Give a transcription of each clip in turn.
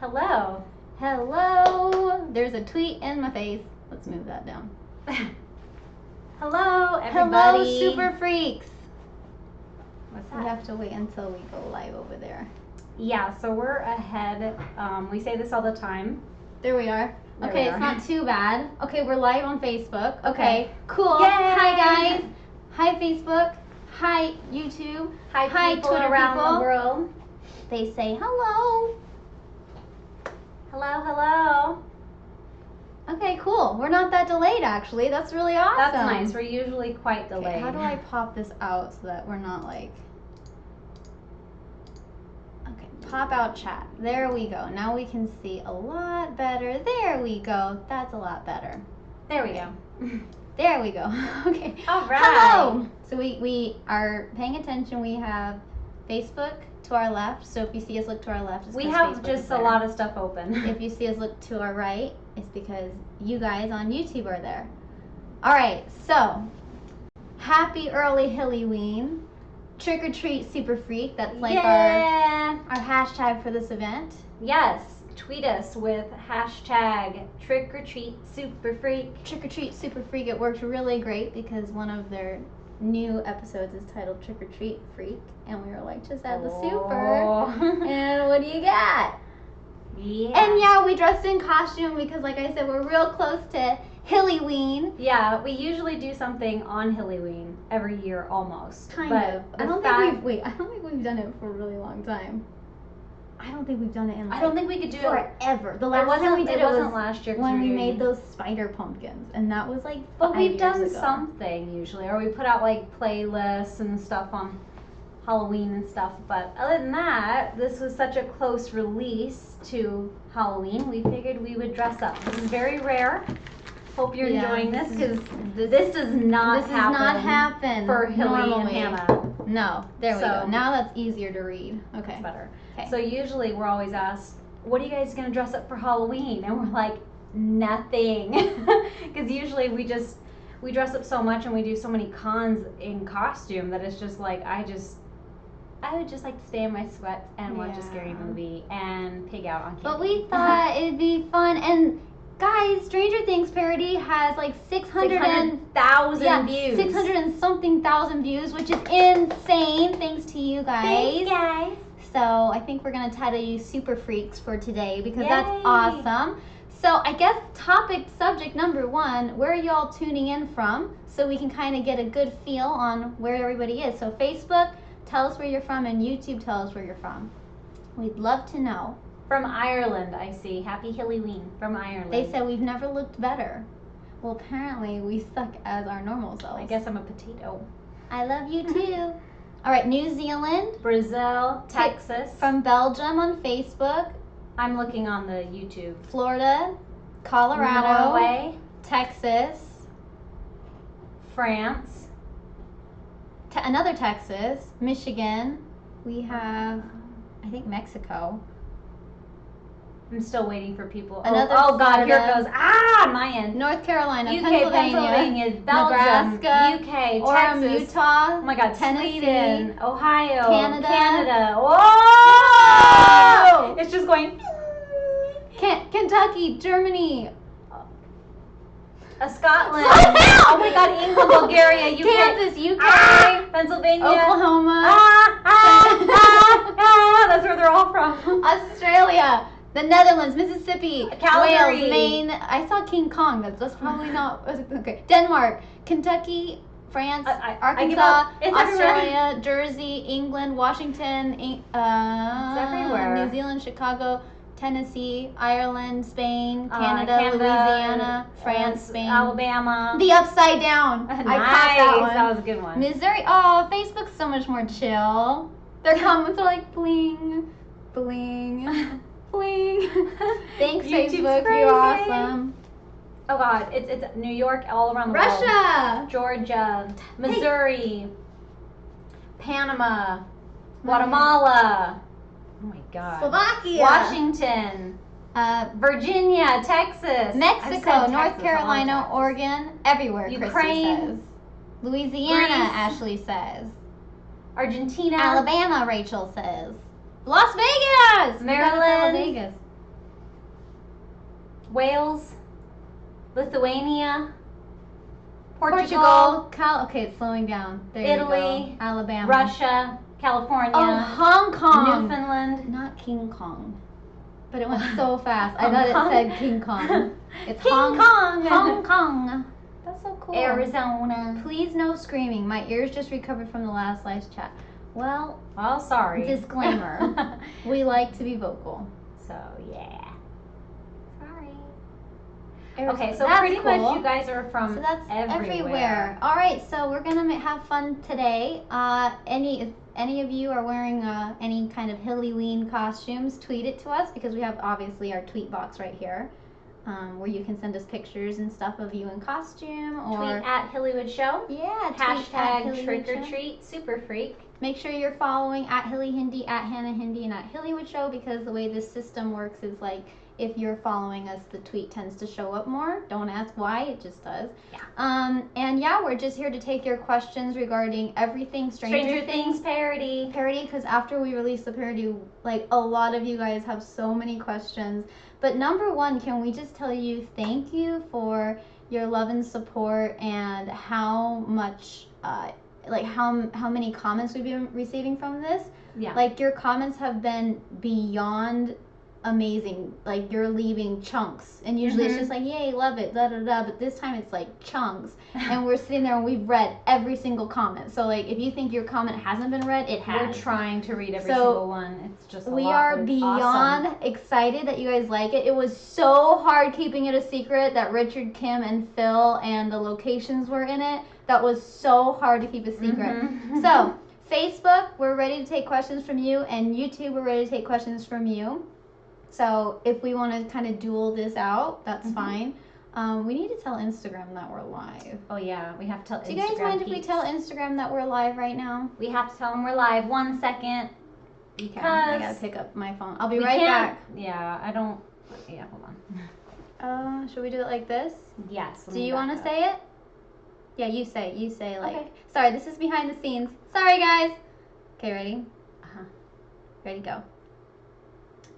Hello. Hello. There's a tweet in my face. Let's move that down. Hello, everybody. Hello, super freaks. What's We that? have to wait until we go live over there. Yeah, so we're ahead. We say this all the time. There we are. There Okay, we it's are. not too bad. Okay, we're live on Facebook. Okay. Cool. Yay! Hi, guys. Hi, Facebook. Hi, YouTube. Hi, people Twitter around people. the world. They say hello. Hello, hello. Okay, cool. We're not that delayed, actually. That's really awesome. That's nice. We're usually quite delayed. Okay, how do I pop this out so that we're not like... Okay, pop out chat. There we go. Now we can see a lot better. There we go. That's a lot better. There we go. There we go. Okay. All right. Hello. So we are paying attention. We have Facebook to our left. So if you see us look to our left, it's We 'cause have Facebook just is a there. lot of stuff open. If you see us look to our right, it's because you guys on YouTube are there. All right, so happy early Hillyween. Trick or treat super freak. That's like yeah. our hashtag for this event. Yes. Tweet us with hashtag trick or treat super freak. Trick or treat super freak. It worked really great because one of their new episodes is titled Trick or Treat Freak, and we were like, just add the super. And what do you got? Yeah. And yeah, we dressed in costume because, like I said, we're real close to Hillyween. Yeah, we usually do something on Hillyween every year almost. Kind of. I don't think we've done it for a really long time. I don't think we've done it in like I don't think we could do it. forever. The last time we did it wasn't was last year 'cause when we were made doing- those spider pumpkins, and that was like 5 But we've years done ago. something usually, or we put out like playlists and stuff on Halloween and stuff. But other than that, this was such a close release to Halloween. We figured we would dress up. This is very rare. Hope you're Yeah, enjoying this this because this does not happen for Hilly and normally. Hannah. No, there we So- go. Now that's easier to read. Okay. That's better. Okay. So usually we're always asked, what are you guys going to dress up for Halloween? And we're like, nothing. Because usually we dress up so much and we do so many cons in costume that it's just like, I would just like to stay in my sweats and watch a scary Yeah. movie and pig out on candy. But we thought it'd be fun. And guys, Stranger Things parody has like 600,000 views. 600 and something thousand views, which is insane. Thanks to you guys. Thanks, guys. So I think we're gonna title you Super Freaks for today because that's Yay. awesome. So I guess subject number 1, where are y'all tuning in from? So we can kind of get a good feel on where everybody is. So Facebook, tell us where you're from, and YouTube, tell us where you're from. We'd love to know. From Ireland, I see. Happy Halloween from Ireland. They said we've never looked better. Well, apparently we suck as our normal selves. I guess I'm a potato. I love you too. All right, New Zealand, Brazil, Texas. from Belgium on Facebook, I'm looking on the YouTube. Florida, Colorado, Norway, Texas, France. Another Texas, Michigan. We have, I think, Mexico. I'm still waiting for people. Another oh God, here it Florida. goes. Ah, on my end. North Carolina, UK, Pennsylvania, Belgium, Nebraska, UK, Orem, Texas. Utah, Oh my God, Tennessee, Sweden, Ohio, Canada. Whoa! It's just going. Kentucky, Germany, Scotland. Slow down! Oh my God, England, Bulgaria, UK, Kansas, UK, ah, Pennsylvania, Oklahoma, That's where they're all from. Australia, the Netherlands, Mississippi, Calgary. Wales, Maine. I saw King Kong. That's probably not okay. Denmark, Kentucky, France, I give Arkansas, up. It's Australia, Jersey, England, Washington, everywhere. New Zealand, Chicago, Tennessee, Ireland, Spain, Canada, Canada, Louisiana, France, Spain, Alabama. The Upside Down. Nice. I caught that one. That was a good one. Missouri. Oh, Facebook's so much more chill. Their comments are like bling, bling, bling. Thanks, YouTube's Facebook. crazy. You're awesome. Oh God, it's New York, all around the world. Russia, Georgia, Missouri, Panama, Guatemala. Oh my God. Slovakia, Washington, Virginia, Texas, Mexico, I've said North Texas, Carolina, all Texas. Oregon, everywhere. Ukraine, Christy says. Louisiana, Greece. Ashley says. Argentina, Alabama, Rachel says. Las Vegas, Maryland. Las Vegas. Wales, Lithuania, Portugal, Okay, it's slowing down. There Italy, you go. Alabama, Russia, California, oh, Hong Kong, Newfoundland. not King Kong, but it went so fast. I Hong thought Kong? it said King Kong. It's King Hong Kong. Hong Kong. That's so cool. Arizona. Please no screaming. My ears just recovered from the last live chat. Well, Sorry. disclaimer. We like to be vocal. So yeah. Sorry. Arizona. Okay, so That's pretty cool. much you guys are from So that's everywhere. All right, so we're gonna have fun today. If any of you are wearing any kind of Halloween costumes, tweet it to us because we have obviously our tweet box right here, where you can send us pictures and stuff of you in costume or Tweet at Hillywood Show. yeah, tweet at Hashtag Hillywood trick or Show. treat super freak. Make sure you're following at Hilly Hindi, at Hannah Hindi, and at Hillywood Show because the way this system works is like if you're following us, the tweet tends to show up more. Don't ask why, it just does. Yeah. And yeah, we're just here to take your questions regarding everything Stranger Things parody. Because after we release the parody, like a lot of you guys have so many questions. But number one, can we just tell you thank you for your love and support and how much how many comments we've been receiving from this. Yeah. Like your comments have been beyond amazing. Like you're leaving chunks, and usually it's just like yay, love it, da da da. But this time it's like chunks, and we're sitting there and we've read every single comment. So like if you think your comment hasn't been read, it has. We're trying to read every single one. It's just we are beyond excited that you guys like it. It was so hard keeping it a secret that Richard, Kim, and Phil and the locations were in it. That was so hard to keep a secret. So Facebook, we're ready to take questions from you, and YouTube, we're ready to take questions from you. So if we want to kind of duel this out, that's fine. We need to tell Instagram that we're live. Oh yeah, we have to tell Instagram. Do you guys mind if we tell Instagram that we're live right now? We have to tell them we're live. 1 second. Okay, I gotta pick up my phone. I'll be right back. Yeah, I don't. Yeah, hold on. Should we do it like this? Yes. Do you want to say it? Yeah, you say like. Okay. Sorry, this is behind the scenes. Sorry, guys. Okay, ready? Ready, go.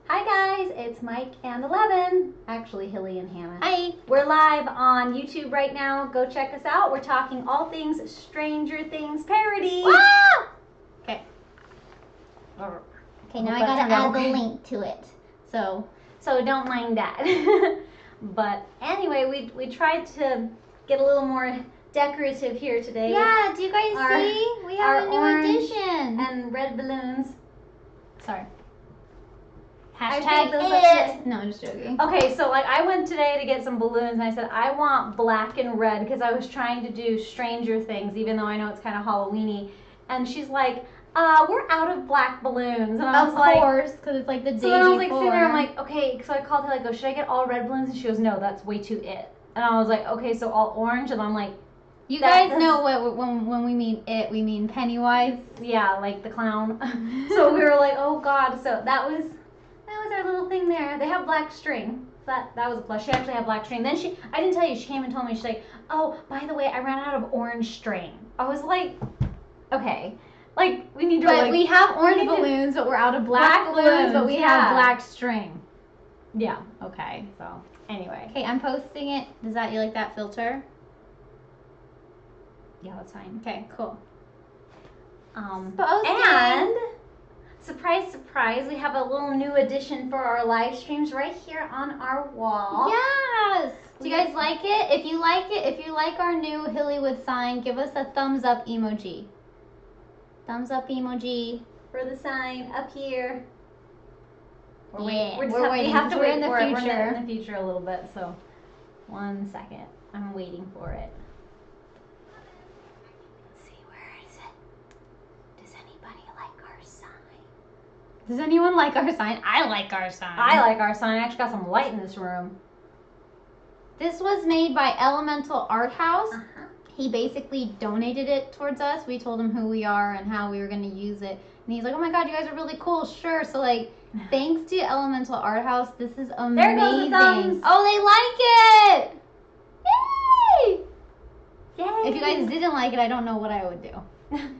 Hi guys, it's Mike and 11. Actually, Hilly and Hannah. Hi. We're live on YouTube right now. Go check us out. We're talking all things Stranger Things parody. Wow! Okay. Okay, now I gotta add the link to it. So don't mind that. But anyway, we tried to get a little more decorative here today. yeah, do you guys see? We have a new addition. And red balloons. Sorry. Hashtag those it. No, I'm just joking. Okay, so like I went today to get some balloons and I said I want black and red because I was trying to do Stranger Things even though I know it's kind of Halloween-y. And she's like, we're out of black balloons. And I was like, of course, because it's like the day so then I was like before. sitting there, I'm like, okay, so I called her, like, should I get all red balloons? And she goes, no, that's way too it. And I was like, okay, so all orange? And I'm like, you guys know what when we mean it, we mean Pennywise. Yeah, like the clown. So we were like, oh god, so that was our little thing there. They have black string. That was a plus. She actually had black string. Then I didn't tell you, she came and told me, she's like, oh, by the way, I ran out of orange string. I was like, okay. Like, we need to But we have orange balloons, but we're out of black balloons, but we have black string. Yeah, okay. So, anyway. Okay, I'm posting it. You like that filter? Yeah, that's fine. Okay, cool. And surprise, surprise, we have a little new addition for our live streams right here on our wall. Yes! Do you guys like it? If you like our new Hillywood sign, give us a thumbs up emoji. Thumbs up emoji. For the sign up here. We're waiting. We have to wait for it. We're in the future a little bit, so 1 second. I'm waiting for it. Does anyone like our sign? I like our sign. I like our sign. I actually got some light in this room. This was made by Elemental Art House. He basically donated it towards us. We told him who we are and how we were going to use it. And he's like, oh my god, you guys are really cool. Sure. So like, thanks to Elemental Art House. This is amazing. There goes the thumbs. Oh, they like it. Yay! Yay! If you guys didn't like it, I don't know what I would do.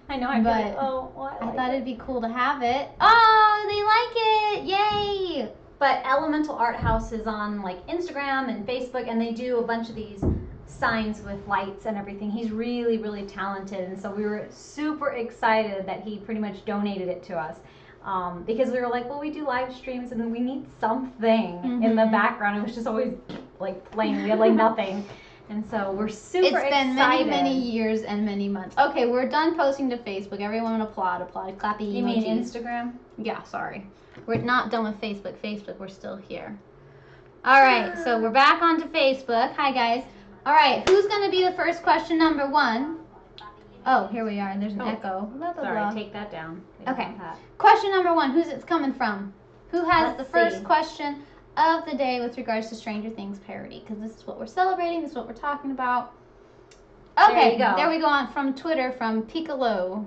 I know, I'd be like, oh, well, I thought it'd be cool to have it. Oh, they like it! Yay! But Elemental Art House is on like Instagram and Facebook, and they do a bunch of these signs with lights and everything. He's really, really talented, and so we were super excited that he pretty much donated it to us. Because we were like, well, we do live streams and then we need something in the background. It was just always like playing. We had like nothing. And so we're super excited. It's been many, many years and many months. Okay, we're done posting to Facebook. Everyone applaud, clappy emojis. You mean Instagram? Yeah, sorry. We're not done with Facebook. Facebook, we're still here. All right, so we're back onto Facebook. Hi, guys. All right, who's going to be the first question, number 1? Oh, here we are. There's an echo. Blah, blah, Sorry, blah. take that down. Okay. Question number 1. Who's it's coming from? Who has the first question of the day with regards to Stranger Things parody? Because this is what we're celebrating. This is what we're talking about. Okay. There we go on from Twitter from Piccolo.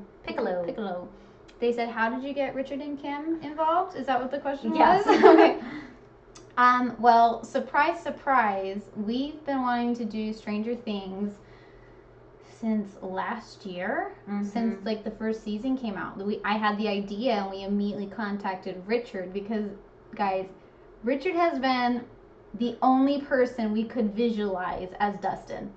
They said, how did you get Richard and Kim involved? Is that what the question was? Okay. Well, surprise, surprise. We've been wanting to do Stranger Things since last year, since like the first season came out. I had the idea and we immediately contacted Richard because, guys, Richard has been the only person we could visualize as Dustin.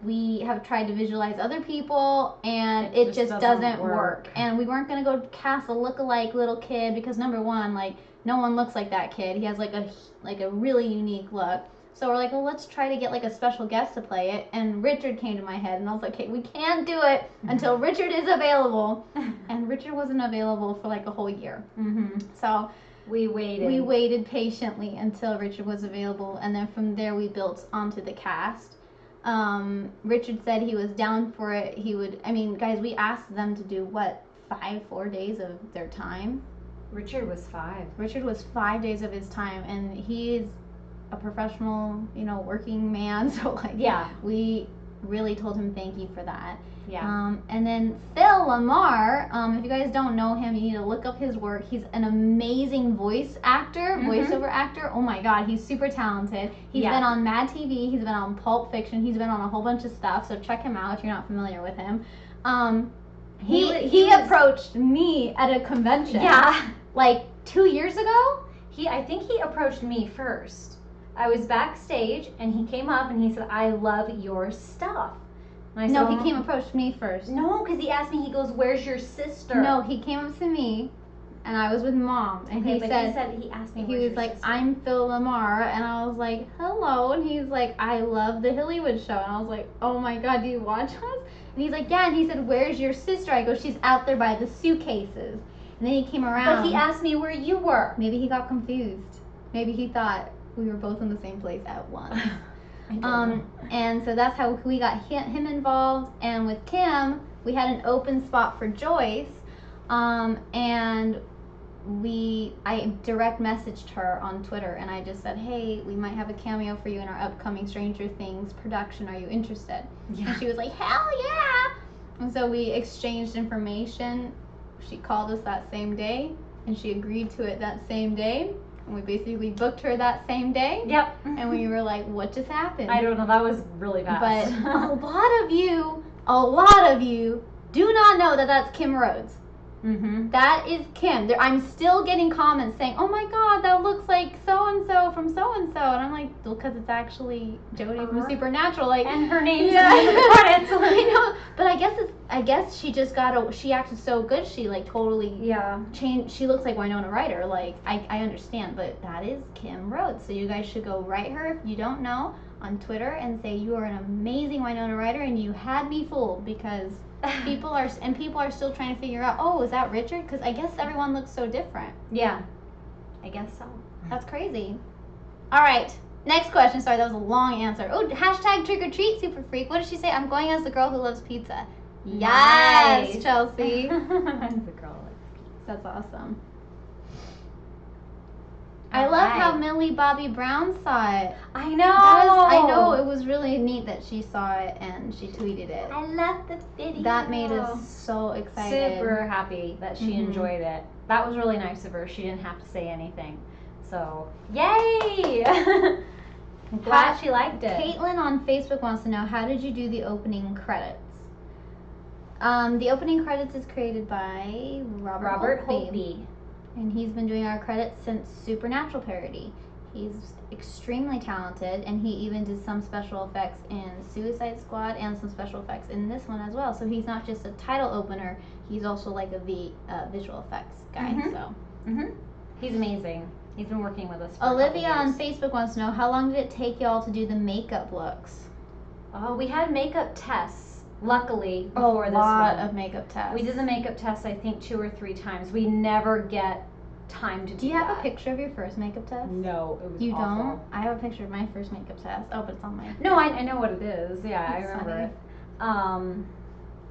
We have tried to visualize other people and it just doesn't work. And we weren't going to go cast a look-alike little kid because number one, like, no one looks like that kid. He has like a really unique look. So we're like, well, let's try to get like a special guest to play it. And Richard came to my head, and I was like, okay, we can't do it until Richard is available. And Richard wasn't available for like a whole year. So we waited. We waited patiently until Richard was available, and then from there we built onto the cast. Richard said he was down for it. He would. I mean, guys, we asked them to do what, 4 days of their time. Richard was 5. Richard was 5 days of his time, and he's a professional, working man. So like, we really told him thank you for that. And then Phil Lamar, if you guys don't know him, you need to look up his work. He's an amazing voice actor, voiceover actor. Oh my God, he's super talented. He's been on Mad TV. He's been on Pulp Fiction. He's been on a whole bunch of stuff. So check him out if you're not familiar with him. He approached me at a convention. Like 2 years ago. I think he approached me first. I was backstage and he came up and he said, "I love your stuff." And I said, he approached me first. No, because he asked me, he goes, "Where's your sister?" No, he came up to me and I was with Mom, and he asked me, he was like, sister? "I'm Phil Lamar," and I was like, "Hello," and he's like, "I love the Hillywood Show," and I was like, "Oh my God, do you watch us?" And he's like, "Yeah," and he said, "Where's your sister?" I go, "She's out there by the suitcases." And then he came around. But he asked me where you were. Maybe he got confused. Maybe he thought we were both in the same place at once. And so that's how we got him involved. And with Kim, we had an open spot for Joyce, and I direct messaged her on Twitter, and I just said, "Hey, we might have a cameo for you in our upcoming Stranger Things production. Are you interested?" And she was like, "Hell yeah!" And so we exchanged information. She called us that same day, and she agreed to it that same day. And we basically booked her that same day. And we were like, what just happened? I don't know. That was really fast. But a lot of you do not know that that's Kim Rhodes. That is Kim. I'm still getting comments saying, "Oh my God, that looks like so-and-so from so-and-so." And I'm like, well, because it's actually Jodie from Supernatural. Like, and her name's in the credits. I know. But I guess she just she acted so good. She like totally changed. She looks like Winona Ryder. Like, I understand, but that is Kim Rhodes. So you guys should go write her if you don't know on Twitter and say you are an amazing Winona Ryder and you had me fooled, because people are still trying to figure out, oh, is that Richard? Because I guess everyone looks so different. Yeah, I guess so. That's crazy. All right, next question. Sorry, that was a long answer. Oh, hashtag trick or treat super freak. What did she say? "I'm going as the girl who loves pizza." Yes, nice. Chelsea. I'm the girl who loves pizza. That's awesome. I love how Millie Bobby Brown saw it. I know. I know. It was really neat that she saw it and she tweeted it. I love the video. That made us so excited. Super happy that she enjoyed it. That was really nice of her. She didn't have to say anything. So, yay! I'm glad she liked it. Caitlin on Facebook wants to know, how did you do the opening credits? The opening credits is created by Robert Holtby. And he's been doing our credits since Supernatural parody. He's extremely talented, and he even did some special effects in Suicide Squad and some special effects in this one as well. So he's not just a title opener, he's also like a visual effects guy. So he's amazing. He's been working with us for Olivia a couple on years. Facebook wants to know, how long did it take y'all to do the makeup looks? Oh, we had makeup tests, luckily, before this A lot one. of makeup tests. We did the makeup tests, I think, 2 or 3 times. We never get time to do that. Do you have a picture of your first makeup test? No, it was You awful. don't? I have a picture of my first makeup test. Oh, but it's on my... No, I know what it is. Yeah, I That's remember funny. it.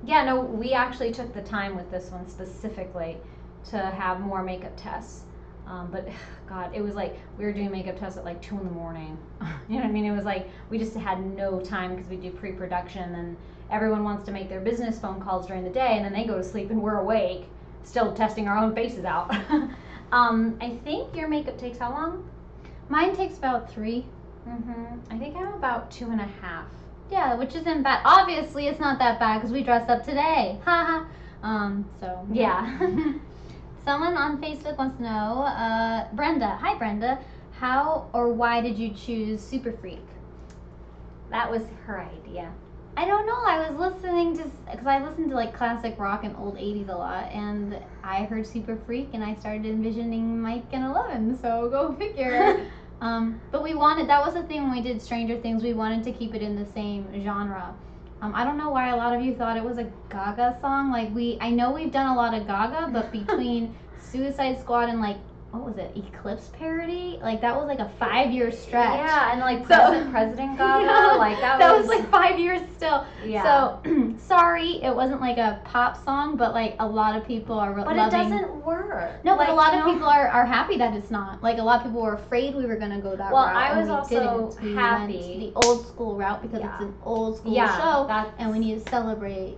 Yeah, no, we actually took the time with this one specifically to have more makeup tests. But God, it was like we were doing makeup tests at like 2 in the morning. You know what I mean? It was like we just had no time because we do pre-production, and everyone wants to make their business phone calls during the day, and then they go to sleep and we're awake, still testing our own faces out. I think your makeup takes how long? Mine takes about 3. I think I'm about 2.5. Yeah, which isn't bad. Obviously, it's not that bad because we dressed up today. Haha. So. Yeah. Someone on Facebook wants to know, Brenda. Hi, Brenda. How or why did you choose Super Freak? That was her idea. I don't know. I was listening to, because I listen to like classic rock and old 80s a lot, and I heard Super Freak, and I started envisioning Mike and Eleven. So go figure. But we wanted, that was the thing when we did Stranger Things, we wanted to keep it in the same genre. I don't know why a lot of you thought it was a Gaga song. Like I know we've done a lot of Gaga, but between Suicide Squad and like, what was it, Eclipse parody? Like that was like a 5-year stretch. Yeah, and like President Gaga, yeah, like that was like 5 years still. Yeah. So sorry, it wasn't like a pop song, but like a lot of people are But loving. it doesn't work. No, like, but a lot of people are happy that it's not. Like a lot of people were afraid we were gonna go that Well, route. I was and we also didn't. We happy. went the old school route because Yeah. it's an old school Yeah, show, that's- and we need to celebrate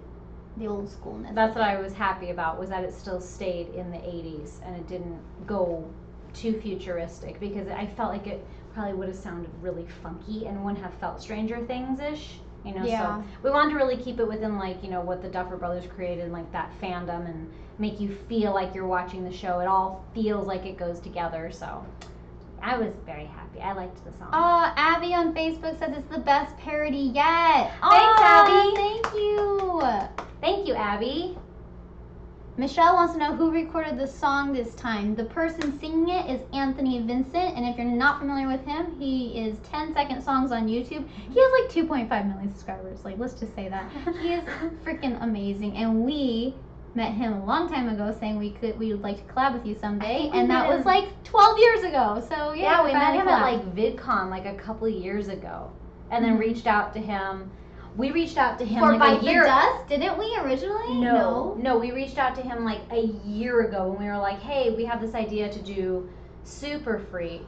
the old schoolness. That's of what it. I was happy about, was that it still stayed in the 80s and it didn't go too futuristic, because I felt like it probably would have sounded really funky and wouldn't have felt Stranger Things-ish, you know. Yeah. So we wanted to really keep it within, like, you know, what the Duffer Brothers created, like that fandom, and make you feel like you're watching the show. It all feels like it goes together. So I was very happy. I liked the song. Oh, Abby on Facebook says it's the best parody yet. Thanks, Abby. Thank you. Thank you, Abby. Michelle wants to know who recorded the song this time. The person singing it is Anthony Vincent, and if you're not familiar with him, he is 10-second songs on YouTube. He has like 2.5 million subscribers. Like, let's just say that. He is freaking amazing, and we met him a long time ago saying we would like to collab with you someday, and that was like 12 years ago. So yeah, we met finally him at collabed. like VidCon like a couple of years ago, and then reached out to him. We reached out to him For like Bite a year. the Dust, didn't we originally? No, we reached out to him like a year ago, and we were like, hey, we have this idea to do Super Freak.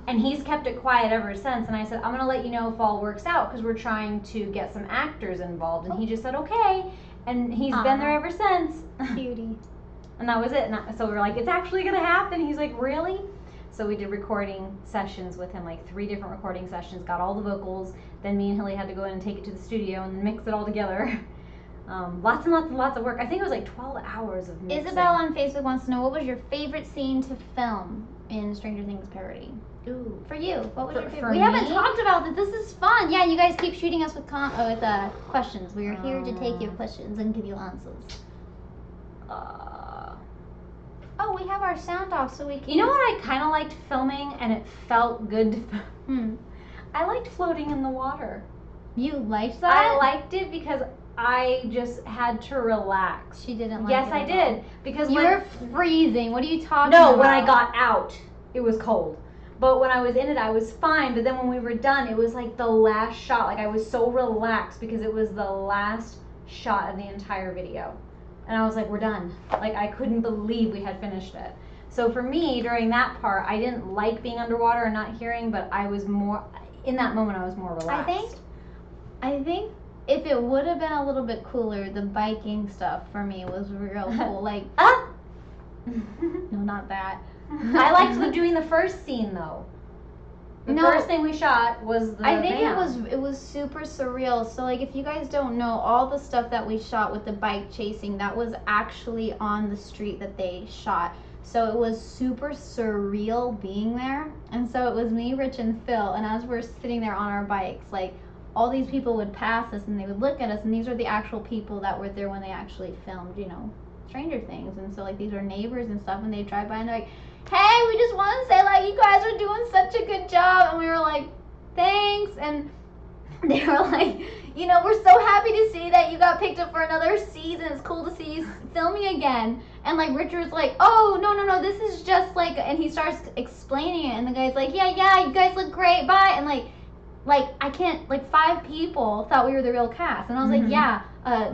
And he's kept it quiet ever since. And I said, I'm going to let you know if all works out, because we're trying to get some actors involved. And he just said, okay. And he's been there ever since. Cutie. And that was it. And so we were like, it's actually going to happen. He's like, really? So we did recording sessions with him, like 3 different recording sessions, got all the vocals. Then me and Hilly had to go in and take it to the studio and mix it all together. Lots and lots and lots of work. I think it was like 12 hours of mixing. Isabel on Facebook wants to know, what was your favorite scene to film in Stranger Things parody? Ooh. For you, what was your favorite? For We haven't me? talked about this. This is fun. Yeah, you guys keep shooting us with questions. We are here to take your questions and give you answers. Oh, we have our sound off, so we can. You know what I kind of liked filming, and it felt good to film? I liked floating in the water. You liked that? I liked it because I just had to relax. She didn't like Yes, it. I at did. all. Because You when were freezing. What are you talking about? No, when I got out, it was cold. But when I was in it, I was fine. But then when we were done, it was like the last shot. Like, I was so relaxed because it was the last shot of the entire video. And I was like, we're done. Like, I couldn't believe we had finished it. So for me, during that part, I didn't like being underwater and not hearing, but I was more, in that moment, I was more relaxed. I think if it would have been a little bit cooler, the biking stuff for me was real cool. Like, no, not that. I liked doing the first scene, though. The first thing we shot was the I think van. it was super surreal. So like, if you guys don't know, all the stuff that we shot with the bike chasing, that was actually on the street that they shot. So it was super surreal being there. And so it was me, Rich, and Phil. And as we're sitting there on our bikes, like, all these people would pass us and they would look at us, and these are the actual people that were there when they actually filmed, you know, Stranger Things. And so, like, these are neighbors and stuff, and they drive by and they're like, hey, we just want to say, like, you guys are doing such a good job. And we were like, thanks. And they were like, you know, we're so happy to see that you got picked up for another season. It's cool to see you filming again. And, like, Richard's like, oh, no, this is just, like, and he starts explaining it. And the guy's like, yeah, you guys look great, bye. And, like, I can't, like, 5 people thought we were the real cast. And I was like, yeah,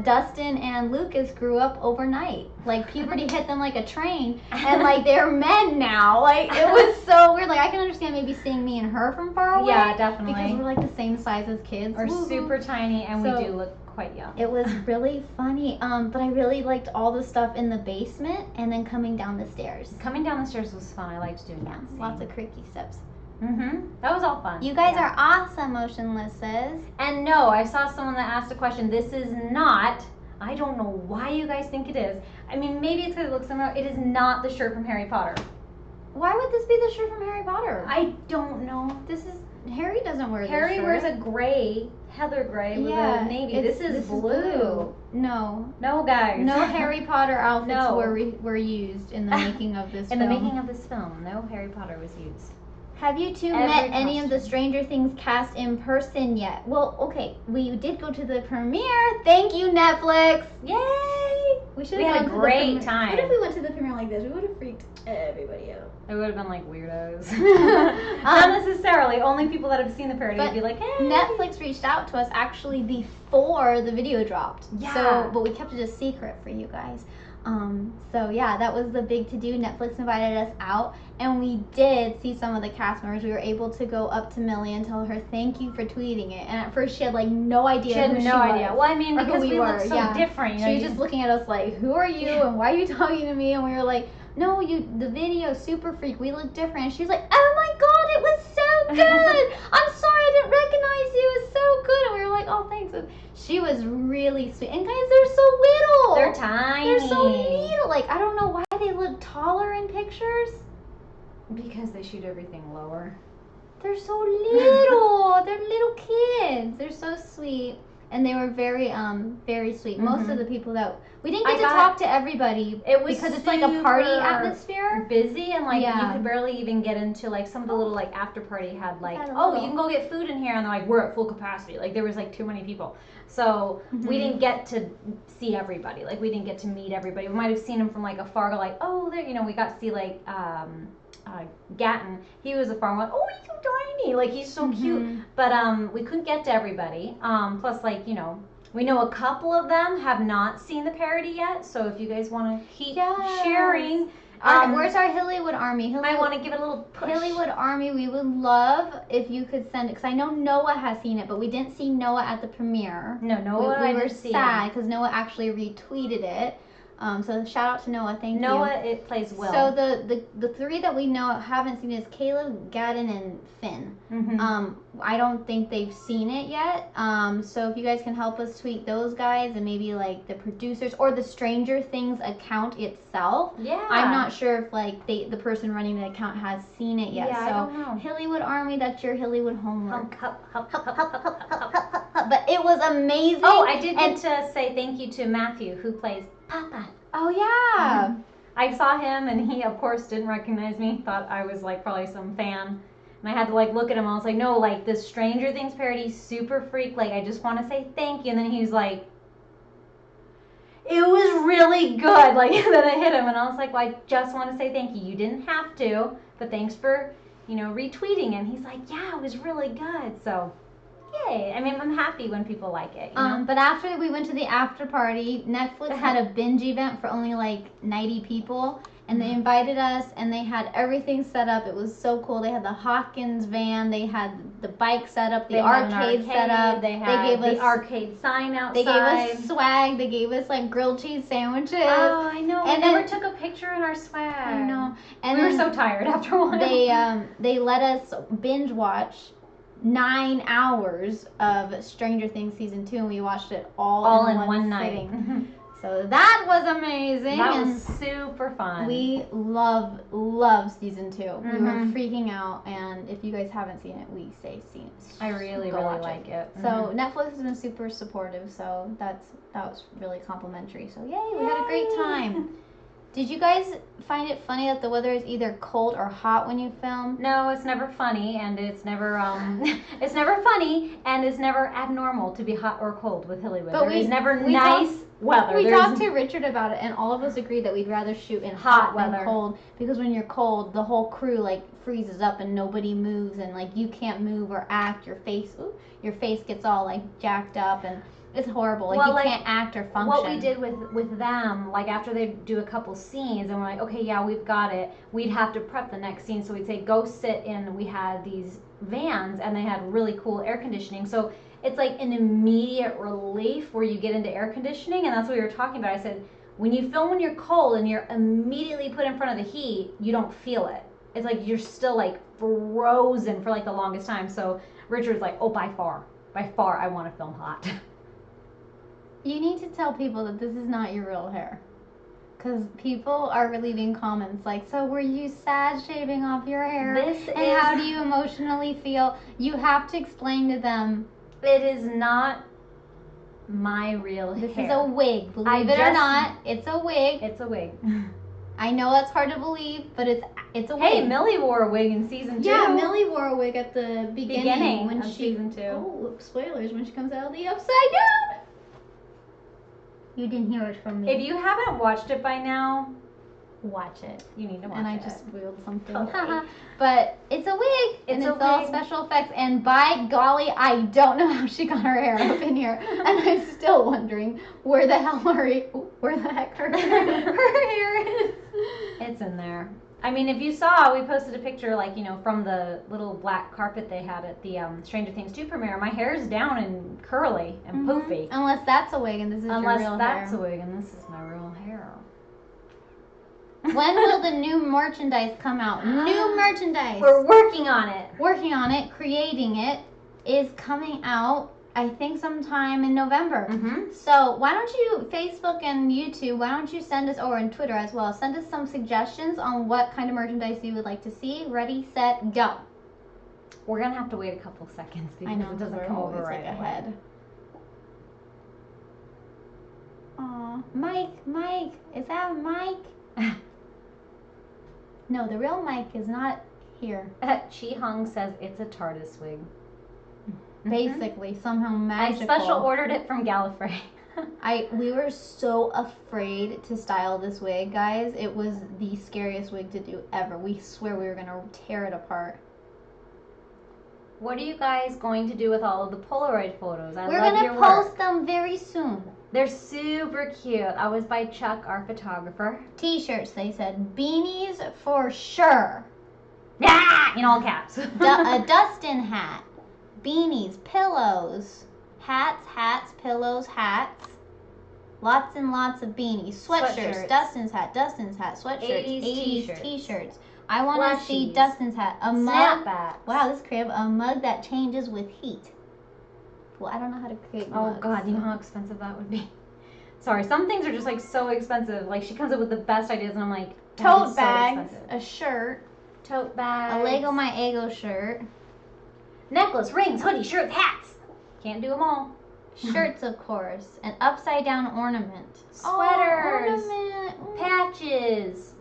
Dustin and Lucas grew up overnight. Like, puberty hit them like a train. And, like, they're men now. Like, it was so weird. Like, I can understand maybe seeing me and her from far away. Yeah, definitely. Because we're, like, the same size as kids. We're super tiny, and So, we do look quite young. It was really funny. But I really liked all the stuff in the basement and then coming down the stairs. Coming down the stairs was fun. I liked doing that. Lots of creaky steps. That was all fun. You guys are awesome, Motionlesses. And no, I saw someone that asked a question. This is not, I don't know why you guys think it is. I mean, maybe it's because it looks similar. It is not the shirt from Harry Potter. Why would this be the shirt from Harry Potter? I don't know. This is, Harry doesn't wear this shirt. Harry wears a gray, heather gray with a navy. This is blue. No. No, guys. No Harry Potter outfits No. were used in the making of this In film. the making of this film, no Harry Potter was used. Have you two Every met any of the costume. Stranger Things cast in person yet? Well, okay, we did go to the premiere. Thank you, Netflix. Yay! We should We have had a gone to the great premiere. time. What if we went to the premiere like this? We would have freaked everybody out. It would have been like weirdos. Not necessarily. Only people that have seen the parody would be like, hey. Netflix reached out to us actually before the video dropped. Yeah. So, but we kept it a secret for you guys. So yeah, that was the big to-do. Netflix invited us out, and we did see some of the cast members. We were able to go up to Millie and tell her thank you for tweeting it. And at first she had like no idea She had who no idea. was. Well, I mean, Or who because we were, look so yeah. different. You know, She was just looking at us like, who are you and why are you talking to me? And we were like, no, the video, super freak. We look different. And she was like, oh my god, it was so good. I'm sorry I didn't recognize you. It was so good. And we were like, oh, thanks. And she was really sweet. And guys, they're so little. they're tiny. They're so little. Like, I don't know why they look taller in pictures. Because they shoot everything lower. They're so little. They're little kids. They're so sweet. And they were very sweet. Most of the people that we didn't get to talk to everybody. It was because it's like a party super atmosphere. busy, and like Yeah. you could barely even get into like some of the little like after party had like, Had a oh, little. you can go get food in here, and they're like, we're at full capacity. Like there was like too many people, so we didn't get to see everybody. Like we didn't get to meet everybody. We might have seen them from like afar, like, oh, there, you know, we got to see like Gatton. He was afar, and we're like, oh, he's so tiny, like he's so cute. But we couldn't get to everybody. Plus, like, you know, we know a couple of them have not seen the parody yet. So if you guys want to keep sharing, Where's our Hillywood Army? you might want to give it a little push. Hillywood Army, we would love if you could send it, because I know Noah has seen it, but we didn't see Noah at the premiere. No, Noah, we I were didn't see sad because Noah actually retweeted it. So shout out to Noah, thank you. Noah, it plays Will. So the 3 that we know haven't seen is Caleb, Gadden, and Finn. I don't think they've seen it yet. So if you guys can help us tweet those guys and maybe like the producers or the Stranger Things account itself. Yeah. I'm not sure if like the person running the account has seen it yet. Yeah, so I don't know. Hillywood Army, that's your Hillywood homework. Hup. But it was amazing. Oh, I did get to say thank you to Matthew, who plays Papa. Oh yeah. I saw him, and he, of course, didn't recognize me. Thought I was like probably some fan, and I had to like look at him. I was like, no, like the Stranger Things parody, super freak. Like I just want to say thank you. And then he was like, it was really good. Like then I hit him, and I was like, well, I just want to say thank you. You didn't have to, but thanks for, you know, retweeting. And he's like, yeah, it was really good. So. Yay. I mean, I'm happy when people like it, you know? But after we went to the after party, Netflix had a binge event for only like 90 people, and they invited us, and they had everything set up. It was so cool. They had the Hawkins van, they had the bike set up, the arcade set up. They gave us the arcade sign outside. They gave us swag. They gave us like grilled cheese sandwiches. Oh, I know. And we then, never took a picture in our swag. I know. And we were then so tired after a while. They let us binge watch 9 hours of Stranger Things season 2, and we watched it all in one night. sitting. So that was amazing. That was super fun. We love season 2. We were freaking out, and if you guys haven't seen it, we say see it. I really like it. So Netflix has been super supportive, so that was really complimentary. So yay, we had a great time. Did you guys find it funny that the weather is either cold or hot when you film? No, it's never funny, and it's never it's never funny, and it's never abnormal to be hot or cold with Hillywood. But There is never nice weather. We talked to Richard about it, and all of us agreed that we'd rather shoot in hot weather than cold, because when you're cold, the whole crew like freezes up and nobody moves, and like you can't move or act. Your face gets all like jacked up, and it's horrible. Like, you can't act or function. What we did with them, like after they do a couple scenes, and we're like, okay, yeah, we've got it. We'd have to prep the next scene, so we'd say, go sit in. We had these vans, and they had really cool air conditioning. So it's like an immediate relief where you get into air conditioning, and that's what we were talking about. I said, when you film when you're cold and you're immediately put in front of the heat, you don't feel it. It's like you're still like frozen for like the longest time. So Richard's like, oh, by far, I want to film hot. You need to tell people that this is not your real hair. Because people are leaving comments like, so were you sad shaving off your hair? How do you emotionally feel? You have to explain to them. It is not my real hair. This is a wig. Believe it or not, it's a wig. It's a wig. I know that's hard to believe, but it's a wig. Hey, Millie wore a wig in season 2. Yeah, Millie wore a wig at the beginning when of season 2. Oh, spoilers, when she comes out of the upside down. You didn't hear it from me. If you haven't watched it by now, watch it. You need to watch it. And I just spoiled something. Okay. But it's a wig. It's all special effects. And by golly, I don't know how she got her hair up in here. And I'm still wondering where the heck her hair is. It's in there. I mean, if you saw, we posted a picture, like, from the little black carpet they had at the Stranger Things 2 premiere. My hair's down and curly and poofy. Unless that's a wig and this is your real hair. Unless that's a wig and this is my real hair. When will the new merchandise come out? New merchandise. We're working on it. Working on it, creating it, is coming out, I think, sometime in November. So why don't you, Facebook and YouTube, why don't you send us, or and Twitter as well, send us some suggestions on what kind of merchandise you would like to see. Ready, set, go. We're going to have to wait a couple seconds because it doesn't come over right ahead. Aw, Mike, is that Mike? No, the real Mike is not here. Chi Hung says it's a TARDIS wig. Basically, somehow magical. I special ordered it from Gallifrey. We were so afraid to style this wig, guys. It was the scariest wig to do ever. We swear we were gonna tear it apart. What are you guys going to do with all of the Polaroid photos? We're gonna post them very soon. They're super cute. I was by Chuck, our photographer. T-shirts, they said. Beanies for sure. Yeah, in all caps. A Dustin hat. Beanies, pillows, hats, pillows, hats. Lots and lots of beanies. Sweatshirts. Dustin's hat, sweatshirts. 80s t-shirts. I want to see Dustin's hat. A mug. Snapbacks. Wow, this crib. A mug that changes with heat. Well, I don't know how to create mugs. Oh God, you know how expensive that would be. Sorry, some things are just like so expensive. Like she comes up with the best ideas, and I'm like, tote bags, a shirt, tote bags, a Lego My Ego shirt, necklace, rings, hoodies, shirts, hats. Can't do them all. Shirts, of course, an upside down ornament, sweaters, ornament, patches,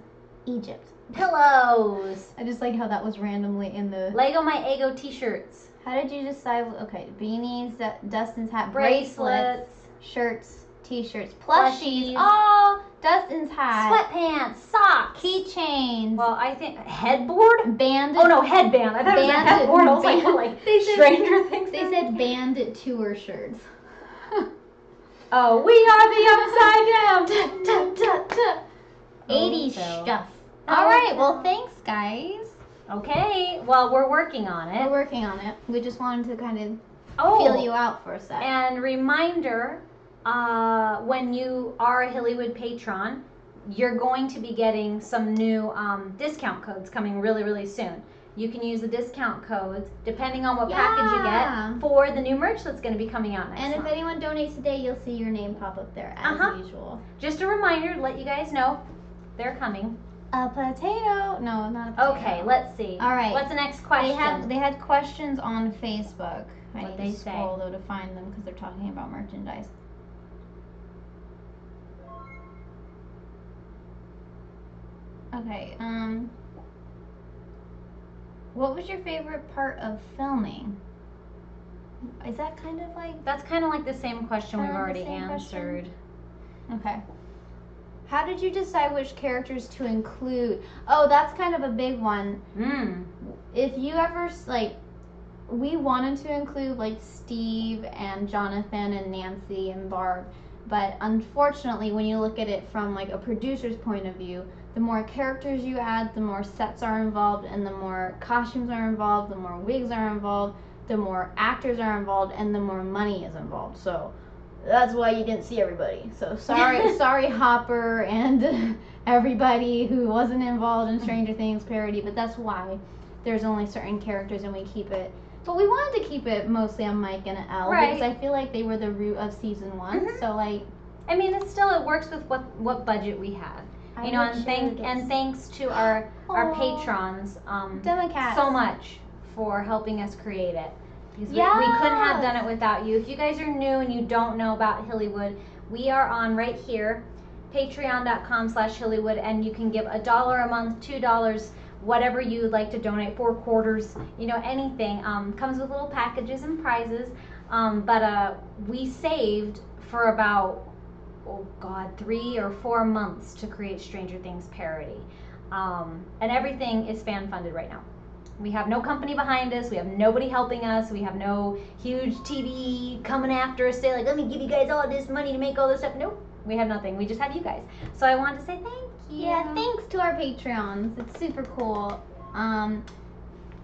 Egypt, pillows. I just like how that was randomly in the Lego My Ego t-shirts. How did you decide? Okay, beanies, Dustin's hat, bracelets, shirts, t-shirts, plushies. Plushies. Oh, Dustin's hat, sweatpants, socks, keychains. Well, I think headboard. Band. Oh no, headband. I thought it was a headboard. I was like, what, like Stranger Things. They said band tour shirts. Oh, we are the upside down. 80s stuff. All right. Well, thanks, guys. Okay, well, we're working on it. We're working on it. We just wanted to kind of feel you out for a sec. And reminder, when you are a Hillywood patron, you're going to be getting some new discount codes coming really, really soon. you can use the discount codes depending on what package you get for the new merch that's going to be coming out next month. And if anyone donates today, you'll see your name pop up there as usual. Just a reminder to let you guys know they're coming. A potato? No, not a potato. Okay, let's see. All right. What's the next question? They had questions on Facebook. I What'd need they to scroll though to find them because they're talking about merchandise. Okay. What was your favorite part of filming? Is that kind of like? That's kind of like the same question we've already answered. Okay. How did you decide which characters to include? Oh, that's kind of a big one. If you ever, like, we wanted to include, like, Steve and Jonathan and Nancy and Barb, but unfortunately, when you look at it from, like, a producer's point of view, the more characters you add, the more sets are involved, and the more costumes are involved, the more wigs are involved, the more actors are involved, and the more money is involved. So that's why you didn't see everybody. So sorry Hopper and everybody who wasn't involved in Stranger Things parody, but that's why there's only certain characters and we keep it. But we wanted to keep it mostly on Mike and Elle because I feel like they were the root of season 1. So like, I mean, it works with what budget we had. You know, and thanks to our patrons so much for helping us create it. Because we couldn't have done it without you. If you guys are new and you don't know about Hillywood, we are on right here, patreon.com/Hillywood, and you can give $1 a month, $2, whatever you'd like to donate, 4 quarters, you know, anything. Comes with little packages and prizes. But we saved for about, 3 or 4 months to create Stranger Things parody. And everything is fan funded right now. We have no company behind us. We have nobody helping us. We have no huge TV coming after us, say like, let me give you guys all this money to make all this stuff. Nope, we have nothing. We just have you guys. So I wanted to say thank you. Yeah, thanks to our Patreons. It's super cool.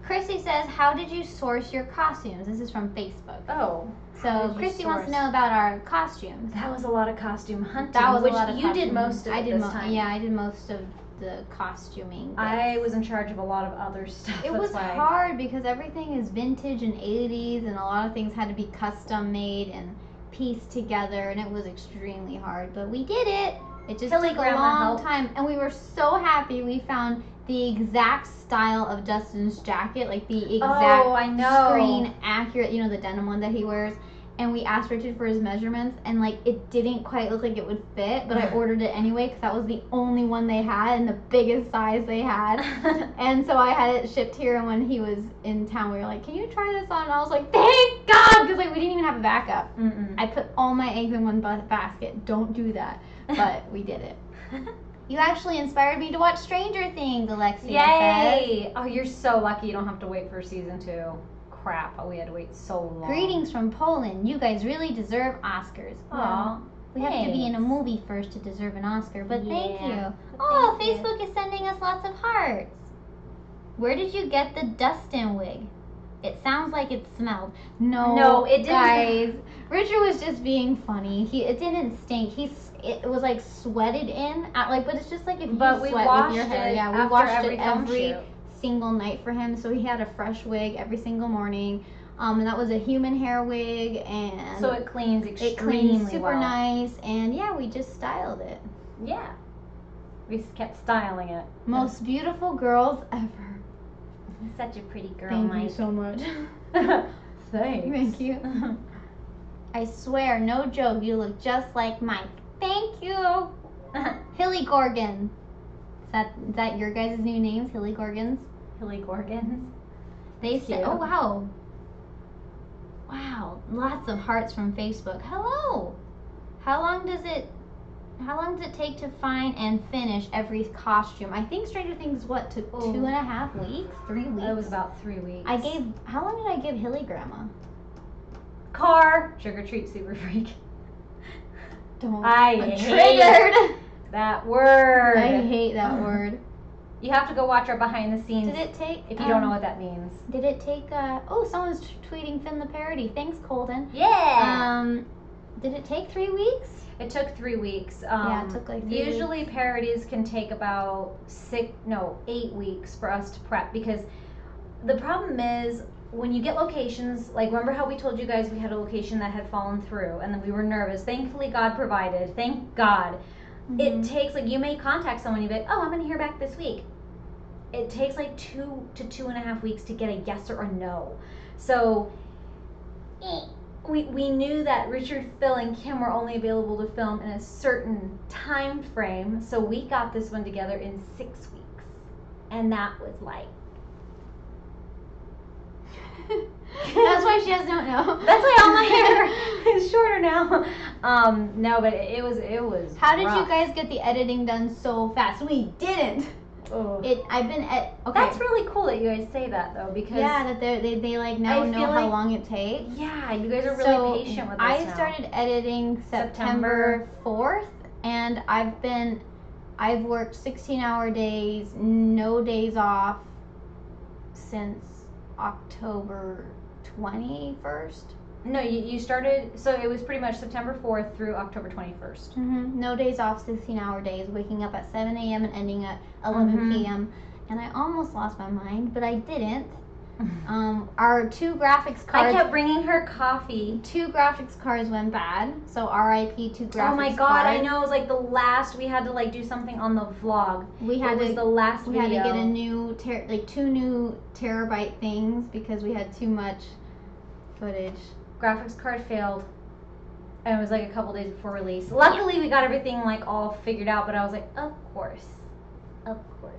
Chrissy says, how did you source your costumes? This is from Facebook. Oh. So Chrissy wants to know about our costumes. That was a lot of costume hunting. That was a lot of you did most of it this time. Yeah, I did most of the costuming. I was in charge of a lot of other stuff. It was hard because everything is vintage and 80s, and a lot of things had to be custom made and pieced together, and it was extremely hard. But we did it. It just took a long time, and we were so happy we found the exact style of Dustin's jacket, like the exact screen accurate, you know, the denim one that he wears. And we asked Richard for his measurements, and like it didn't quite look like it would fit, but I ordered it anyway because that was the only one they had and the biggest size they had. And so I had it shipped here, and when he was in town, we were like, can you try this on? And I was like, thank God, because like we didn't even have a backup. I put all my eggs in one basket. Don't do that. But we did it. You actually inspired me to watch Stranger Things, Alexia Yay! says. Oh, you're so lucky you don't have to wait for season 2. Crap, we had to wait so long. Greetings from Poland. You guys really deserve Oscars. Aw, we have to be in a movie first to deserve an Oscar, but thank you. Oh, Facebook is sending us lots of hearts. Where did you get the Dustin wig? It sounds like it smelled. No, it didn't. Guys, Richard was just being funny. It didn't stink. It was like sweated in, but it's just like if you sweat with your hair. Yeah, we washed it every single night for him, so he had a fresh wig every single morning, and that was a human hair wig, and so it cleans extremely super well. Nice, and yeah, we just styled it. Yeah, we kept styling it. Most beautiful girls ever. Such a pretty girl, Thank Mike. you so much. Thanks. Thank you. I swear, no joke, you look just like Mike. Thank you. Hilly Gorgon. Is that your guys' new names, Hilly Gorgons? Hilly Gorgons. They said, oh wow. Wow, lots of hearts from Facebook. Hello. How long does it take to find and finish every costume? I think Stranger Things took 2.5 weeks, 3 weeks. It was about 3 weeks. How long did I give Hilly Grandma? Car. Trick or treat, super freak. I'm triggered. That word. I hate that word. You have to go watch our behind the scenes. Did it take? If you don't know what that means. Did it take? Someone's tweeting Finn the parody. Thanks, Colton. Yeah. Did it take 3 weeks? It took 3 weeks. Yeah, it took like 3 weeks. Usually parodies can take about 8 weeks for us to prep because the problem is when you get locations, like remember how we told you guys we had a location that had fallen through and then we were nervous. Thankfully God provided. Thank God. It takes, like, you may contact someone, you'd be like, oh, I'm gonna hear back this week. It takes like 2 to 2.5 weeks to get a yes or a no. So we knew that Richard, Phil, and Kim were only available to film in a certain time frame, so we got this one together in 6 weeks. And that was like That's why she doesn't know. That's why all my hair is shorter now. No, but it was How did rough. you guys get the editing done so fast? We didn't. Oh. I've been okay. That's really cool that you guys say that though, because that they like now I know feel how like- long it takes. yeah, you guys are really patient with us I now. started editing September 4th, and I've worked 16-hour days, no days off since October 21st. No, you started, so it was pretty much September 4th through October 21st. No days off, 16-hour days, waking up at 7 a.m. and ending at 11 p.m. And I almost lost my mind, but I didn't. Our 2 graphics cards. I kept bringing her coffee. 2 graphics cards went bad, so RIP 2 graphics cards. Oh my god, I know, it was like the last, we had to like do something on the vlog. We had it was the last we video. had to get a new 2 new terabyte things because we had too much footage. Graphics card failed. And it was like a couple days before release. Luckily we got everything like all figured out, but I was like, of course. Of course.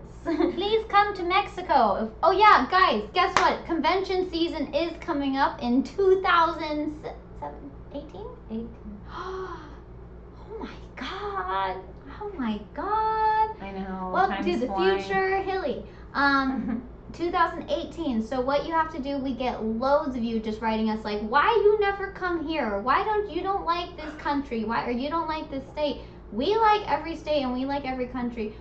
Please come to Mexico. Oh yeah, guys, guess what? Convention season is coming up in 2018? 18. Oh my god. Oh my god. I know. Welcome time's to the flying. future, Hilly. 2018. So what you have to do, we get loads of you just writing us like, why you never come here? Why don't you don't like this country? Why or you don't like this state? We like every state and we like every country.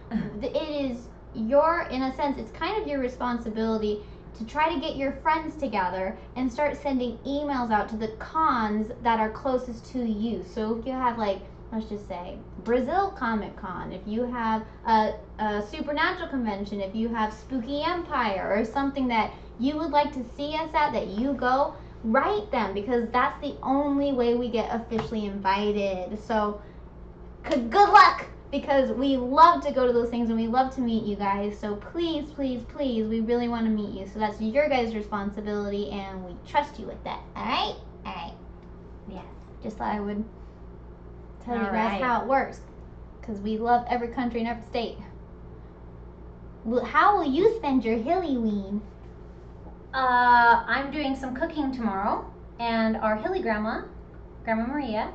It is your, in a sense, it's kind of your responsibility to try to get your friends together and start sending emails out to the cons that are closest to you. So if you have like, let's just say Brazil Comic Con, if you have a Supernatural convention, if you have Spooky Empire or something that you would like to see us at that you go, write them, because that's the only way we get officially invited. So good luck, because we love to go to those things and we love to meet you guys. So please, please, please, we really want to meet you. So that's your guys' responsibility and we trust you with that. Alright? Alright. Yes. Just thought I would tell you guys how it works, because we love every country and every state. How will you spend your Hillyween? I'm doing some cooking tomorrow, and our Hilly Grandma Maria,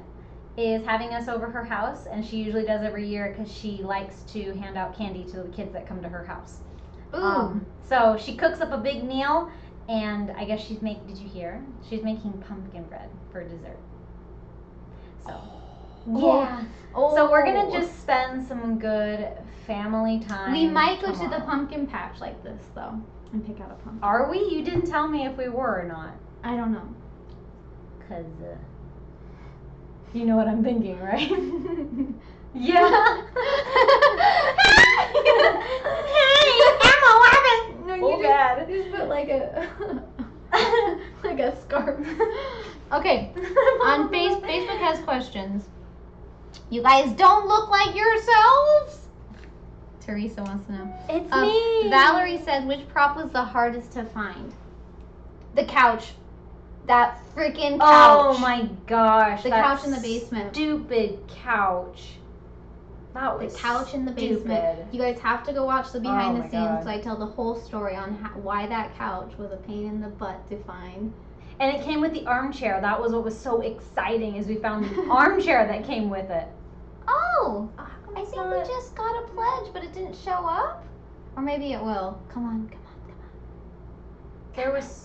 is having us over her house, and she usually does every year because she likes to hand out candy to the kids that come to her house. Ooh. So she cooks up a big meal, and I guess did you hear? She's making pumpkin bread for dessert. So. Yeah. Oh. So we're gonna just spend some good family time. We might go to the tomorrow. pumpkin patch like this though, and pick out a pumpkin. Are we? You didn't tell me if we were or not. I don't know. Cause you know what I'm thinking, right? Yeah. Hey, Emma, what happened? No, Oh, bad. You just put like a like a scarf. Okay. On Facebook has questions. You guys don't look like yourselves. Teresa wants to know. It's me. Valerie says, which prop was the hardest to find? The couch. That freaking couch. Oh my gosh. The that couch in the basement. Stupid couch. That was The couch in the basement. stupid. You guys have to go watch the behind Oh the my scenes, God. so I tell the whole story on why that couch was a pain in the butt to find. And it came with the armchair. That was what was so exciting, is we found the armchair that came with it. Oh, I it's think not- we just got a pledge, but it didn't show up. Or maybe it will. Come on. There was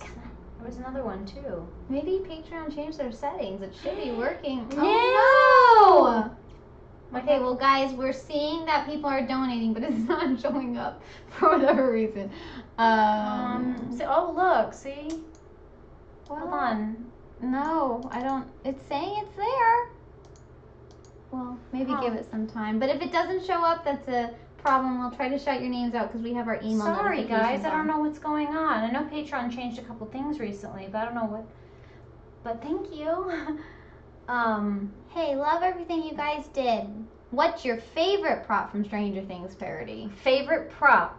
another one too. Maybe Patreon changed their settings. It should be working. No! Oh, no! Okay, well, guys, we're seeing that people are donating, but it's not showing up for whatever reason. Oh look, see? Well, Hold on. No, I don't. It's saying it's there. Well, maybe Huh. give it some time. But if it doesn't show up, that's a problem. I'll try to shout your names out because we have our email Sorry, notifications guys. I don't on. know what's going on. I know Patreon changed a couple things recently, but I don't know what. But thank you. Hey, love everything you guys did. What's your favorite prop from Stranger Things parody? Favorite prop?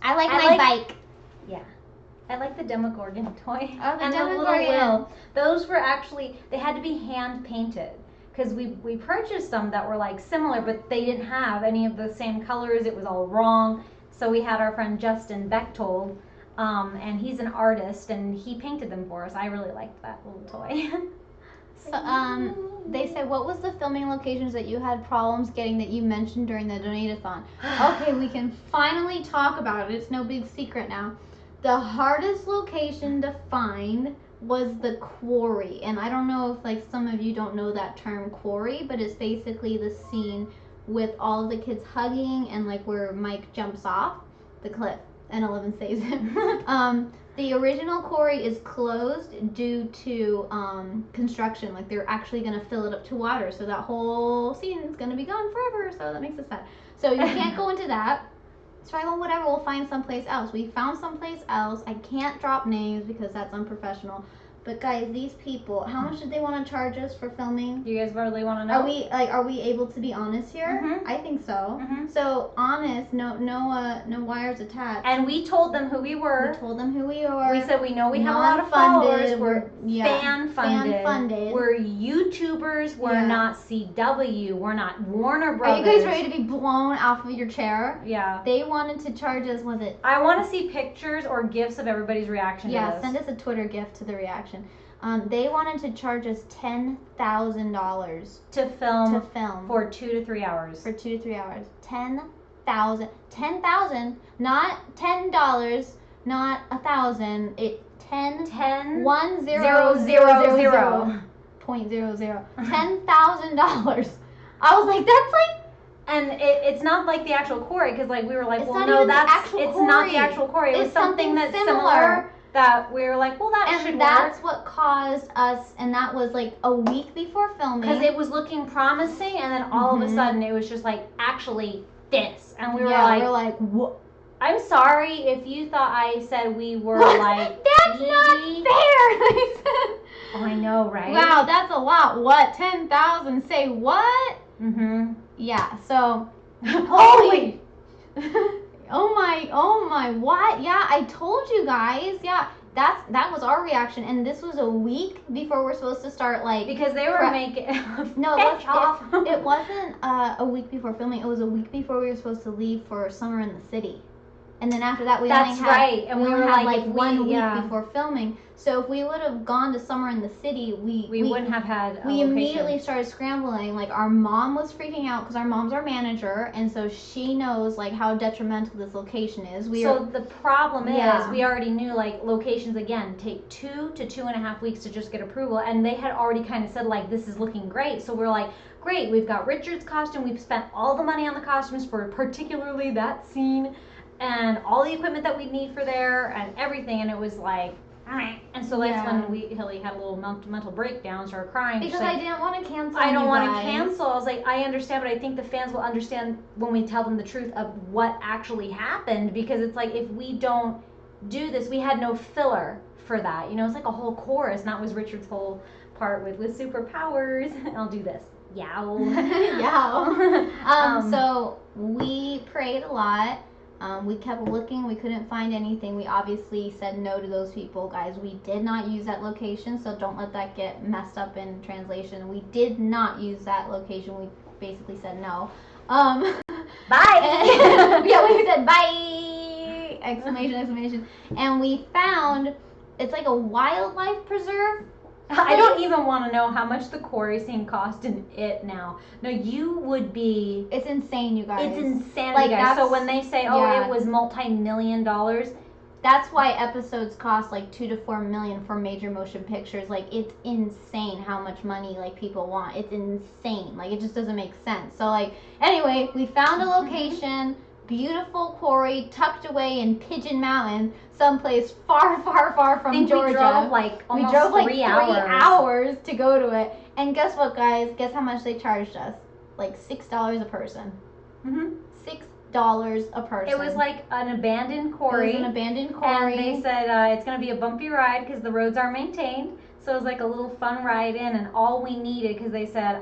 I like my bike. Yeah. I like the Demogorgon toy. Oh, the and Demogorgon. the little wheel. Those were actually, they had to be hand painted. Because we purchased some that were like similar, but they didn't have any of the same colors. It was all wrong. So we had our friend Justin Bechtold, and he's an artist, and he painted them for us. I really liked that little toy. So, they said, what was the filming locations that you had problems getting that you mentioned during the donate-a-thon? Okay, we can finally talk about it. It's no big secret now. The hardest location to find was the quarry. And I don't know if like some of you don't know that term quarry, but it's basically the scene with all of the kids hugging and like where Mike jumps off the cliff and Eleven saves him. The original quarry is closed due to construction. Like they're actually going to fill it up to water, so that whole scene is going to be gone forever. So that makes us sad. So you can't go into that. So I go, whatever, we'll find someplace else. We found someplace else. I can't drop names because that's unprofessional. But guys, these people, how much did they want to charge us for filming? Do you guys really want to know? Are we able to be honest here? Mhm. I think so. Mhm. So honest, no wires attached. And we told them who we were. We told them who we are. We said we know we have a lot of followers. We're fan funded. We're YouTubers. We're not CW. We're not Warner Brothers. Are you guys ready to be blown off of your chair? Yeah. They wanted to charge us, was it? I want to see pictures or gifs of everybody's reaction to this. Yeah, send us a Twitter gift to the reaction. They wanted to charge us $10,000 to film for 2 to 3 hours. For 2 to 3 hours. $10,000, not $10, not 1,000. It 10 0.00. $10,000. I was like, that's like. And it's not like the actual quarry, because like we were like, It's well, not no, even that's the actual not the quarry. actual quarry. It was It's something that's something similar. That we were like, well, that should And work. that's what caused us, and that was like a week before filming. Because it was looking promising, and then all of a sudden it was just like, actually, this. And we were like, what? I'm sorry if you thought I said we were like, that's not fair. Oh, I know, right? Wow, that's a lot. What? 10,000? Say what? Mm-hmm. Yeah, so. Holy! Oh my, what? Yeah, I told you guys. Yeah, that was our reaction, and this was a week before we're supposed to start, like. Because they were making. No, it wasn't a week before filming. It was a week before we were supposed to leave for summer in the city. And then after that, we only had like 1 week before filming. So if we would have gone to summer in the city, we wouldn't have had. We immediately started scrambling. Like our mom was freaking out because our mom's our manager, and so she knows like how detrimental this location is. The problem is we already knew like locations again take 2 to 2.5 weeks to just get approval, and they had already kind of said like this is looking great. So we're like, great, we've got Richard's costume. We've spent all the money on the costumes for particularly that scene. And all the equipment that we need for there and everything, and it was like, and so that's when Hilly had a little mental breakdown, started crying. Because I didn't want to cancel. I don't want to cancel. I was like, I understand, but I think the fans will understand when we tell them the truth of what actually happened, because it's like if we don't do this, we had no filler for that. You know, it's like a whole chorus, and that was Richard's whole part with superpowers. I'll do this. Yow. Yow. So we prayed a lot. We kept looking. We couldn't find anything. We obviously said no to those people, guys. We did not use that location, so don't let that get messed up in translation. We did not use that location. We basically said no. Bye. We said bye! Exclamation. And we found, it's like a wildlife preserve. I don't even want to know how much the quarry scene cost in it now. No, you would be. It's insane, you guys. It's insanity, guys. So when they say, it was multi-million dollars. That's why episodes cost like $2 to $4 million for major motion pictures. Like, it's insane how much money like people want. It's insane. Like, it just doesn't make sense. So like, anyway, we found a location. Beautiful quarry tucked away in Pigeon Mountain, someplace far from Georgia. We drove like almost 3 hours to go to it. And guess what, guys? Guess how much they charged us? Like $6 a person. Mm-hmm. $6 a person. It was like an abandoned quarry. It was an abandoned quarry. And they said it's going to be a bumpy ride because the roads aren't maintained. So it was like a little fun ride in, and all we needed, because they said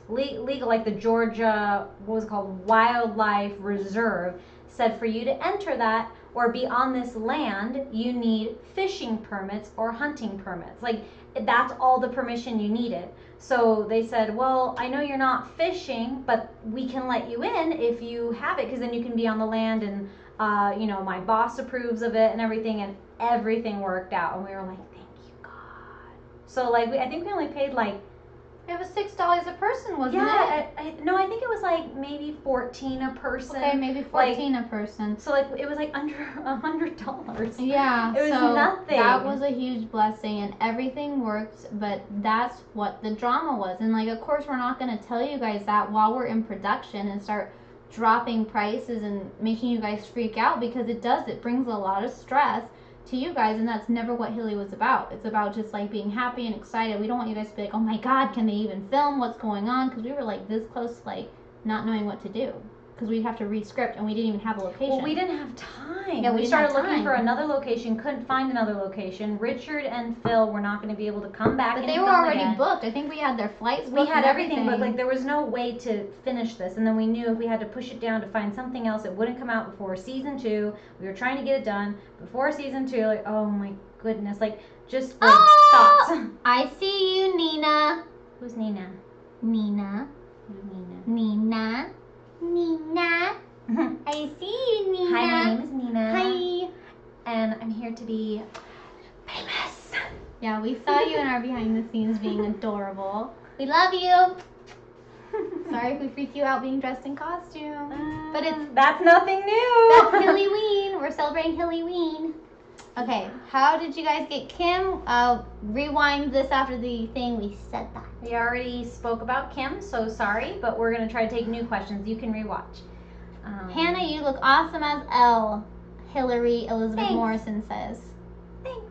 legal, like the Georgia, what was it called, Wildlife Reserve, said for you to enter that or be on this land, you need fishing permits or hunting permits. Like, that's all the permission you needed. So they said, well, I know you're not fishing, but we can let you in if you have it, because then you can be on the land, and my boss approves of it and everything, and everything worked out, and we were like, thank you, God. So like, I think we only paid like, it was $6 a person, wasn't it? I think it was like maybe 14 a person. Okay, maybe 14 a person. So like, it was like under $100. Yeah, it was nothing. That was a huge blessing, and everything worked, but that's what the drama was. And like, of course, we're not going to tell you guys that while we're in production and start dropping prices and making you guys freak out, because it brings a lot of stress to you guys, and that's never what Hilly was about. It's about just like being happy and excited. We don't want you guys to be like, oh my God, can they even film? What's going on? Because we were like this close to like not knowing what to do, because we'd have to re-script, and we didn't even have a location. Well, we didn't have time. Yeah, we started looking for another location, couldn't find another location. Richard and Phil were not going to be able to come back. But they were already booked. I think we had their flights booked. We had everything booked. Like, there was no way to finish this. And then we knew if we had to push it down to find something else, it wouldn't come out before season 2. We were trying to get it done before season 2. Like, oh my goodness. Like, just like, thoughts. I see you, Nina. Who's Nina? Nina. Nina. Nina. I see you, Nina. Hi, my name is Nina. Hi. And I'm here to be famous. Yeah, we saw you in our behind the scenes being adorable. We love you. Sorry if we freak you out being dressed in costume. But that's nothing new. That's Hillyween. We're celebrating Hillyween. Okay, how did you guys get Kim? Rewind this after the thing. We said that. We already spoke about Kim, so sorry, but we're going to try to take new questions. You can rewatch. Hannah, you look awesome as Elle. Hillary Elizabeth Thanks. Morrison says. Thanks.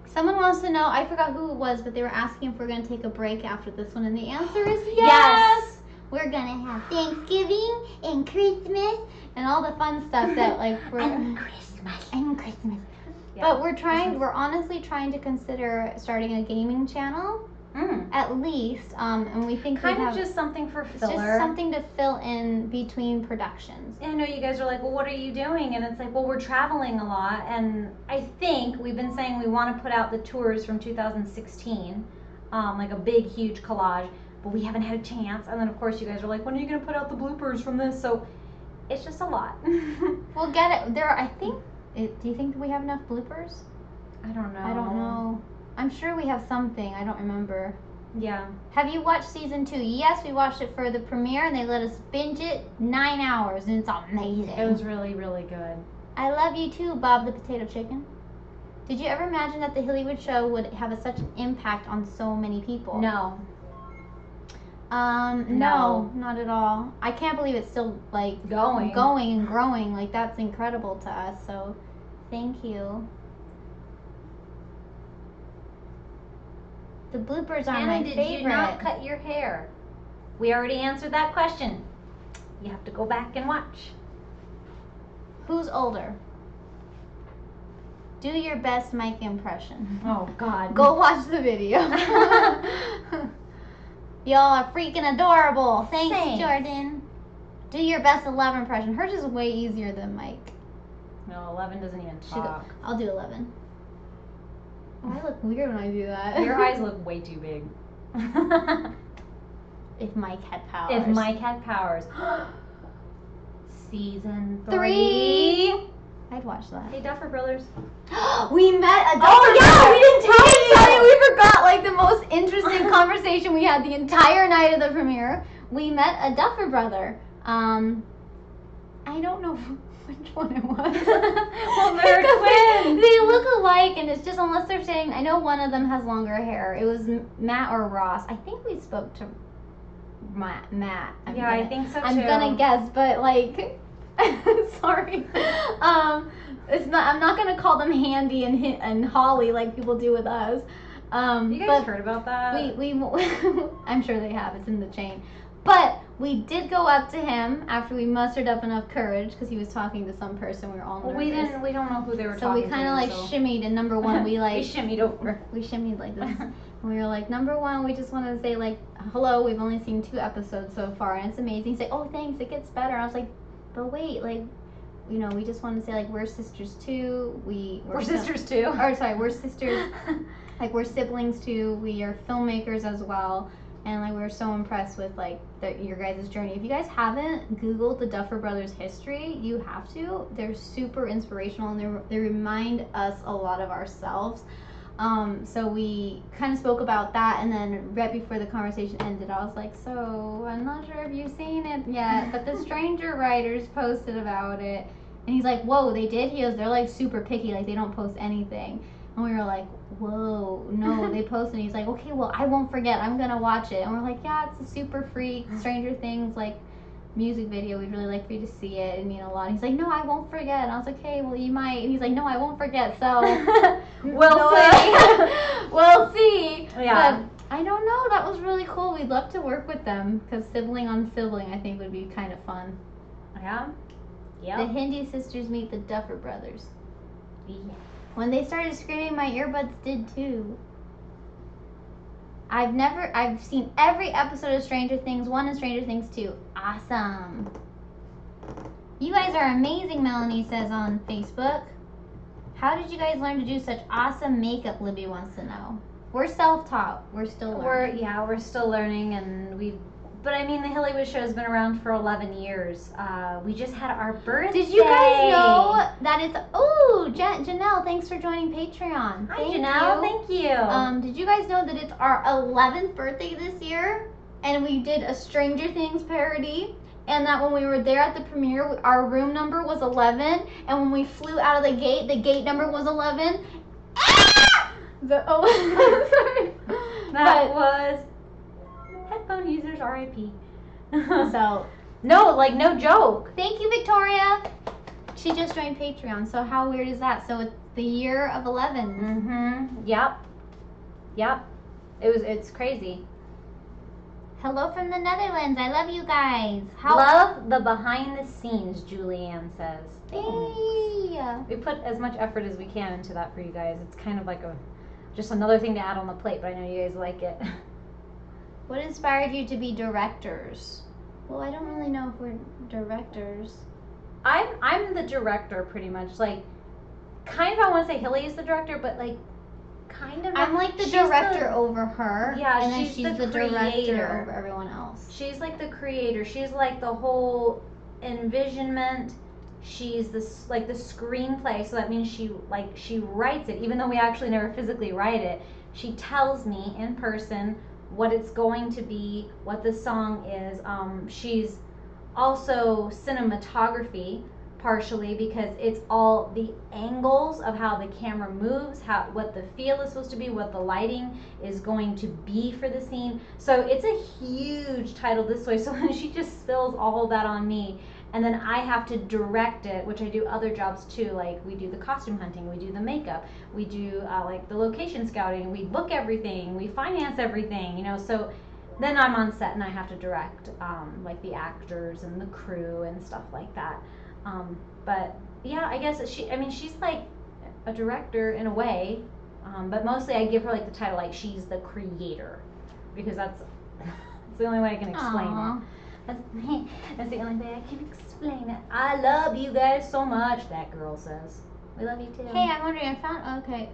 Someone wants to know, I forgot who it was, but they were asking if we're going to take a break after this one, and the answer is yes. We're going to have Thanksgiving and Christmas and all the fun stuff that like we're... and Christmas. Yeah. But we're honestly trying to consider starting a gaming channel. At least, and we think kind of just something for filler. Just something to fill in between productions. I know you guys are like, well, what are you doing? And it's like, well, we're traveling a lot, and I think we've been saying we want to put out the tours from 2016, like a big, huge collage, but we haven't had a chance. And then, of course, you guys are like, when are you going to put out the bloopers from this? So it's just a lot. We'll get it. Do you think we have enough bloopers? I don't know. I'm sure we have something. I don't remember. Yeah. Have you watched season 2? Yes, we watched it for the premiere, and they let us binge it 9 hours, and it's amazing. It was really, really good. I love you too, Bob the Potato Chicken. Did you ever imagine that the Hillywood Show would have such an impact on so many people? No. No, not at all. I can't believe it's still like going and growing. Like, that's incredible to us. So, thank you. The bloopers are my favorite. Did you not cut your hair? We already answered that question. You have to go back and watch. Who's older? Do your best Mike impression. Oh, God. Go watch the video. Y'all are freaking adorable. Thanks, Jordan. Do your best 11 impression. Hers is way easier than Mike. No, 11 doesn't even talk. I'll do 11. Oh, I look weird when I do that. Your eyes look way too big. If Mike had powers. If Mike had powers. Season 3. I'd watch that. Hey, Duffer Brothers. We met a Duffer brother. We didn't tell you. We forgot like the most interesting conversation we had the entire night of the premiere. We met a Duffer brother. I don't know which one it was. Well, they're twins. They look alike, and it's just, unless they're saying, I know one of them has longer hair. It was Matt or Ross. I think we spoke to Matt. I think so too. I'm gonna guess, but like, sorry. It's not. I'm not gonna call them Handy and Holly like people do with us. You guys heard about that? We I'm sure they have. It's in the chain. But we did go up to him after we mustered up enough courage because he was talking to some person. We were all nervous. We don't know who they were so talking to. So we kind of like shimmied, and number one, we like... we shimmied over. We shimmied like this. And we were like, number one, we just wanted to say like, hello, we've only seen 2 episodes so far, and it's amazing. He's like, oh, thanks, it gets better. I was like, but wait, like, you know, we just wanted to say like, we're sisters too. We're sisters too. Or sorry, we're sisters. Like, we're siblings too. We are filmmakers as well. And like, we're so impressed with like your guys' journey. If you guys haven't Googled the Duffer Brothers history, you have to. They're super inspirational, and they remind us a lot of ourselves. So we kind of spoke about that, and then right before the conversation ended, I was like, so I'm not sure if you've seen it yet, but the Stranger Writers posted about it. And he's like, whoa, they did? He goes, they're like super picky, like they don't post anything. And we were like, whoa, no, they posted. And he's like, okay, well, I won't forget. I'm going to watch it. And we're like, yeah, it's a super freak Stranger Things, like, music video. We'd really like for you to see it. It mean a lot. And he's like, no, I won't forget. And I was like, hey, well, you might. And he's like, no, I won't forget. So, we'll see. We'll see. Yeah. But I don't know. That was really cool. We'd love to work with them because sibling on sibling, I think, would be kind of fun. Yeah. Yeah. The Hindi sisters meet the Duffer Brothers. Yeah. When they started screaming, my earbuds did too. I've seen every episode of Stranger Things 1 and Stranger Things 2. Awesome. You guys are amazing, Melanie says on Facebook. How did you guys learn to do such awesome makeup, Libby wants to know. We're self-taught. We're still learning. We're still learning, and but I mean, the Hillywood Show has been around for 11 years. We just had our birthday. Did you guys know that it's... Oh, Janelle, thanks for joining Patreon. Hi, Janelle. Thank you. Did you guys know that it's our 11th birthday this year? And we did a Stranger Things parody. And that when we were there at the premiere, our room number was 11. And when we flew out of the gate number was 11. Ah! Sorry. That was... headphone users RIP. So, no, like, no joke. Thank you, Victoria. She just joined Patreon. So how weird is that? So it's the year of 11. Mm-hmm. Yep. It's crazy. Hello from the Netherlands. I love you guys. Love the behind the scenes, Julianne says. Hey. We put as much effort as we can into that for you guys. It's kind of like just another thing to add on the plate, but I know you guys like it. What inspired you to be directors? Well, I don't really know if we're directors. I'm the director pretty much. Like, kind of I want to say Hilly is the director, but like, kind of. I'm like the director over her. Yeah, and then she's the director over everyone else. She's like the creator. She's like the whole envisionment. She's the screenplay. So that means she writes it, even though we actually never physically write it. She tells me in person what it's going to be, what the song is. She's also cinematography, partially because it's all the angles of how the camera moves, what the feel is supposed to be, what the lighting is going to be for the scene. So it's a huge title this way. So when she just spills all of that on me, and then I have to direct it, which I do other jobs too. Like we do the costume hunting, we do the makeup, we do like the location scouting, we book everything, we finance everything, so then I'm on set and I have to direct like the actors and the crew and stuff like that. But yeah, I guess she's like a director in a way, but mostly I give her like the title, like she's the creator, because that's the only way I can explain it. That's the only way I can explain it. I love you guys so much, that girl says. We love you too. Hey, I'm wondering, okay.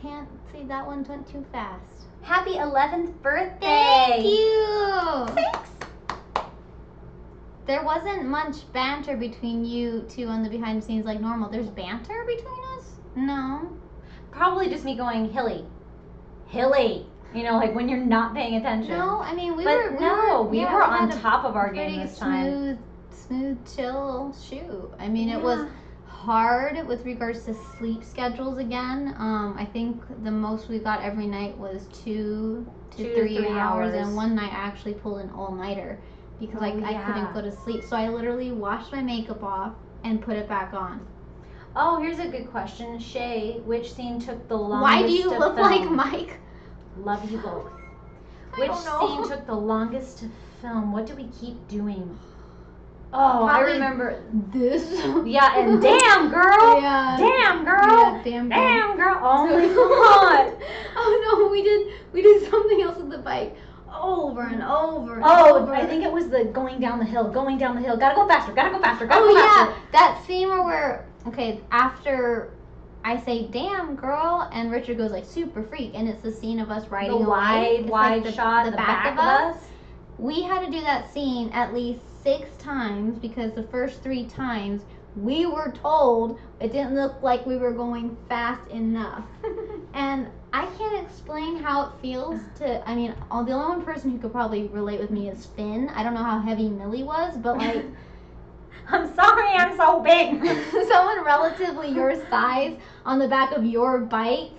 Can't see, that one went too fast. Happy 11th birthday! Thank you! Thanks! There wasn't much banter between you two on the behind the scenes like normal. There's banter between us? No. Probably just me going, Hilly. Like when you're not paying attention. No, I mean, we were on top of our game this time. Smooth, chill shoot. I mean, it was hard with regards to sleep schedules again. I think the most we got every night was 2 to 3 hours. And one night I actually pulled an all-nighter because I couldn't go to sleep. So I literally washed my makeup off and put it back on. Oh, here's a good question. Shay, which scene took the longest Why do you to look film? like Mike? Love you both. I Which don't know. scene took the longest to film? What do we keep doing? Oh, Probably I remember. this. Yeah, and damn, girl. Yeah. Damn, girl. Yeah, damn girl. Damn, girl. Oh my god. Oh no, we did something else with the bike. Over and over and Oh, over. I think it was the going down the hill. Gotta go faster. Gotta go faster. Oh yeah, that scene where okay, after I say "damn girl" and Richard goes like "super freak," and it's the scene of us riding The away. It's wide like shot, the back of us. We had to do that scene at least 6 times because the first 3 times we were told it didn't look like we were going fast enough. And I can't explain how it feels to, I mean, the only one person who could probably relate with me is Finn. I don't know how heavy Millie was, but like, I'm sorry, I'm so big. someone relatively your size on the back of your bike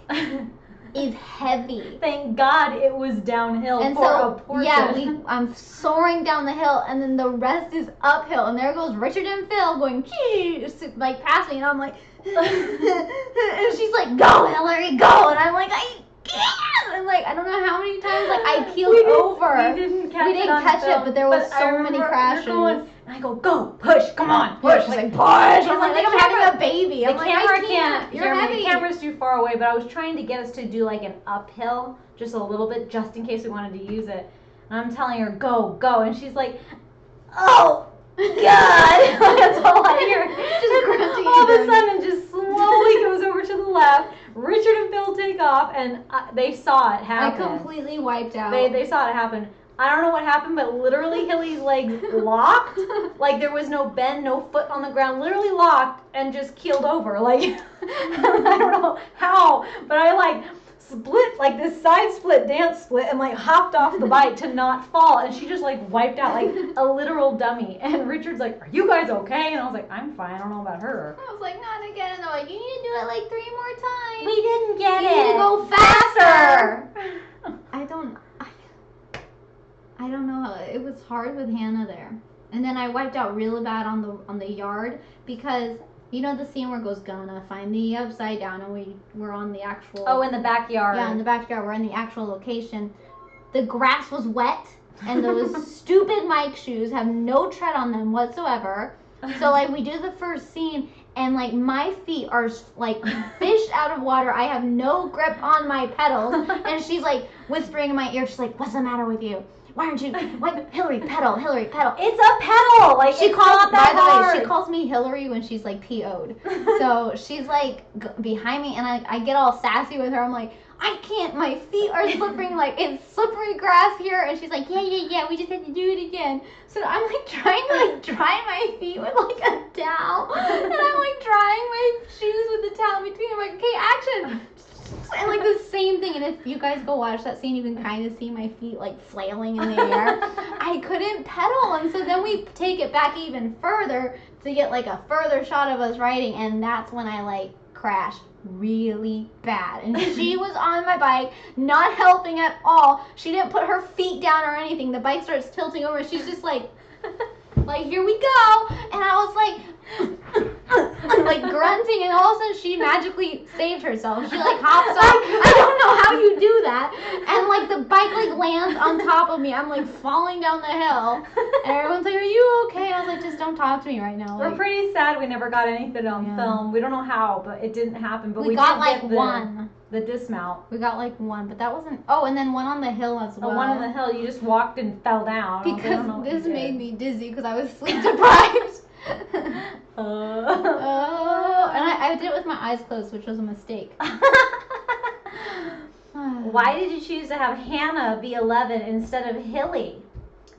is heavy. Thank God it was downhill And for so, a portion. yeah, I'm soaring down the hill, and then the rest is uphill, and there goes Richard and Phil going, like, past me, and I'm like, and she's like, go, Hillary, go, and I'm like, I can't, and like, I don't know how many times, like, I keeled over. We didn't catch it, but there was so many crashes. And I go, go, push, come on, push. She's like, push. I'm like, I'm having a baby. The I'm like, camera I can't. You're Jeremy, heavy. the camera's too far away, but I was trying to get us to do like an uphill, just a little bit, just in case we wanted to use it. And I'm telling her, go, go, and she's like, oh, God. That's all I hear. Just grunting all of a and sudden, it just slowly goes over to the left. Richard and Phil take off, and they saw it happen. I completely wiped out. They saw it happen. I don't know what happened, but literally Hilly's legs locked. Like there was no bend, no foot on the ground. Literally locked and just keeled over. Like I don't know how, but I like split like this side split, dance split, and like hopped off the bike to not fall. And she just like wiped out like a literal dummy. And Richard's like, "Are you guys okay?" And I was like, "I'm fine. I don't know about her." I was like, not again. And they're like, you need to do it like 3 more times. We didn't get You it. need to go faster. I don't know. It was hard with Hannah there. And then I wiped out really bad on the yard because you know the scene where it goes gonna find the upside down and we were on the actual in the backyard. Yeah, in the backyard. We're in the actual location. The grass was wet and those stupid Mike shoes have no tread on them whatsoever. So like we do the first scene and like my feet are like fished out of water. I have no grip on my pedals and she's like whispering in my ear. She's like, "What's the matter with you? Why aren't you? Like Hillary, pedal, Hillary, pedal." It's a pedal. Like She calls, by the hard. way, she calls me Hillary when she's like PO'd. So she's like behind me, and I get all sassy with her. I'm like, I can't. My feet are slipping. Like it's slippery grass here. And she's like, yeah. We just had to do it again. So I'm like trying to like dry my feet with like a towel, and I'm like drying my shoes with the towel in between. I'm like, okay, action. And like the same thing, and if you guys go watch that scene, you can kind of see my feet like flailing in the air. I couldn't pedal, and so then we take it back even further to get like a further shot of us riding, and that's when I like crashed really bad. And she was on my bike, not helping at all. She didn't put her feet down or anything. The bike starts tilting over. She's just like here we go, and I was like grunting, and all of a sudden she magically saved herself. She like hops off. I don't know how you do that. And like the bike like lands on top of me. I'm like falling down the hill, and everyone's like, "Are you okay?" And I was like, "Just don't talk to me right now." Like, we're pretty sad we never got anything on film. We don't know how, but it didn't happen. But we got did like get one. The dismount. We got like one, but that wasn't. Oh, and then one on the hill as well. One on the hill, you just walked and fell down. Because this made me dizzy because I was sleep deprived. And I did it with my eyes closed, which was a mistake. Why did you choose to have Hannah be 11 instead of Hilly?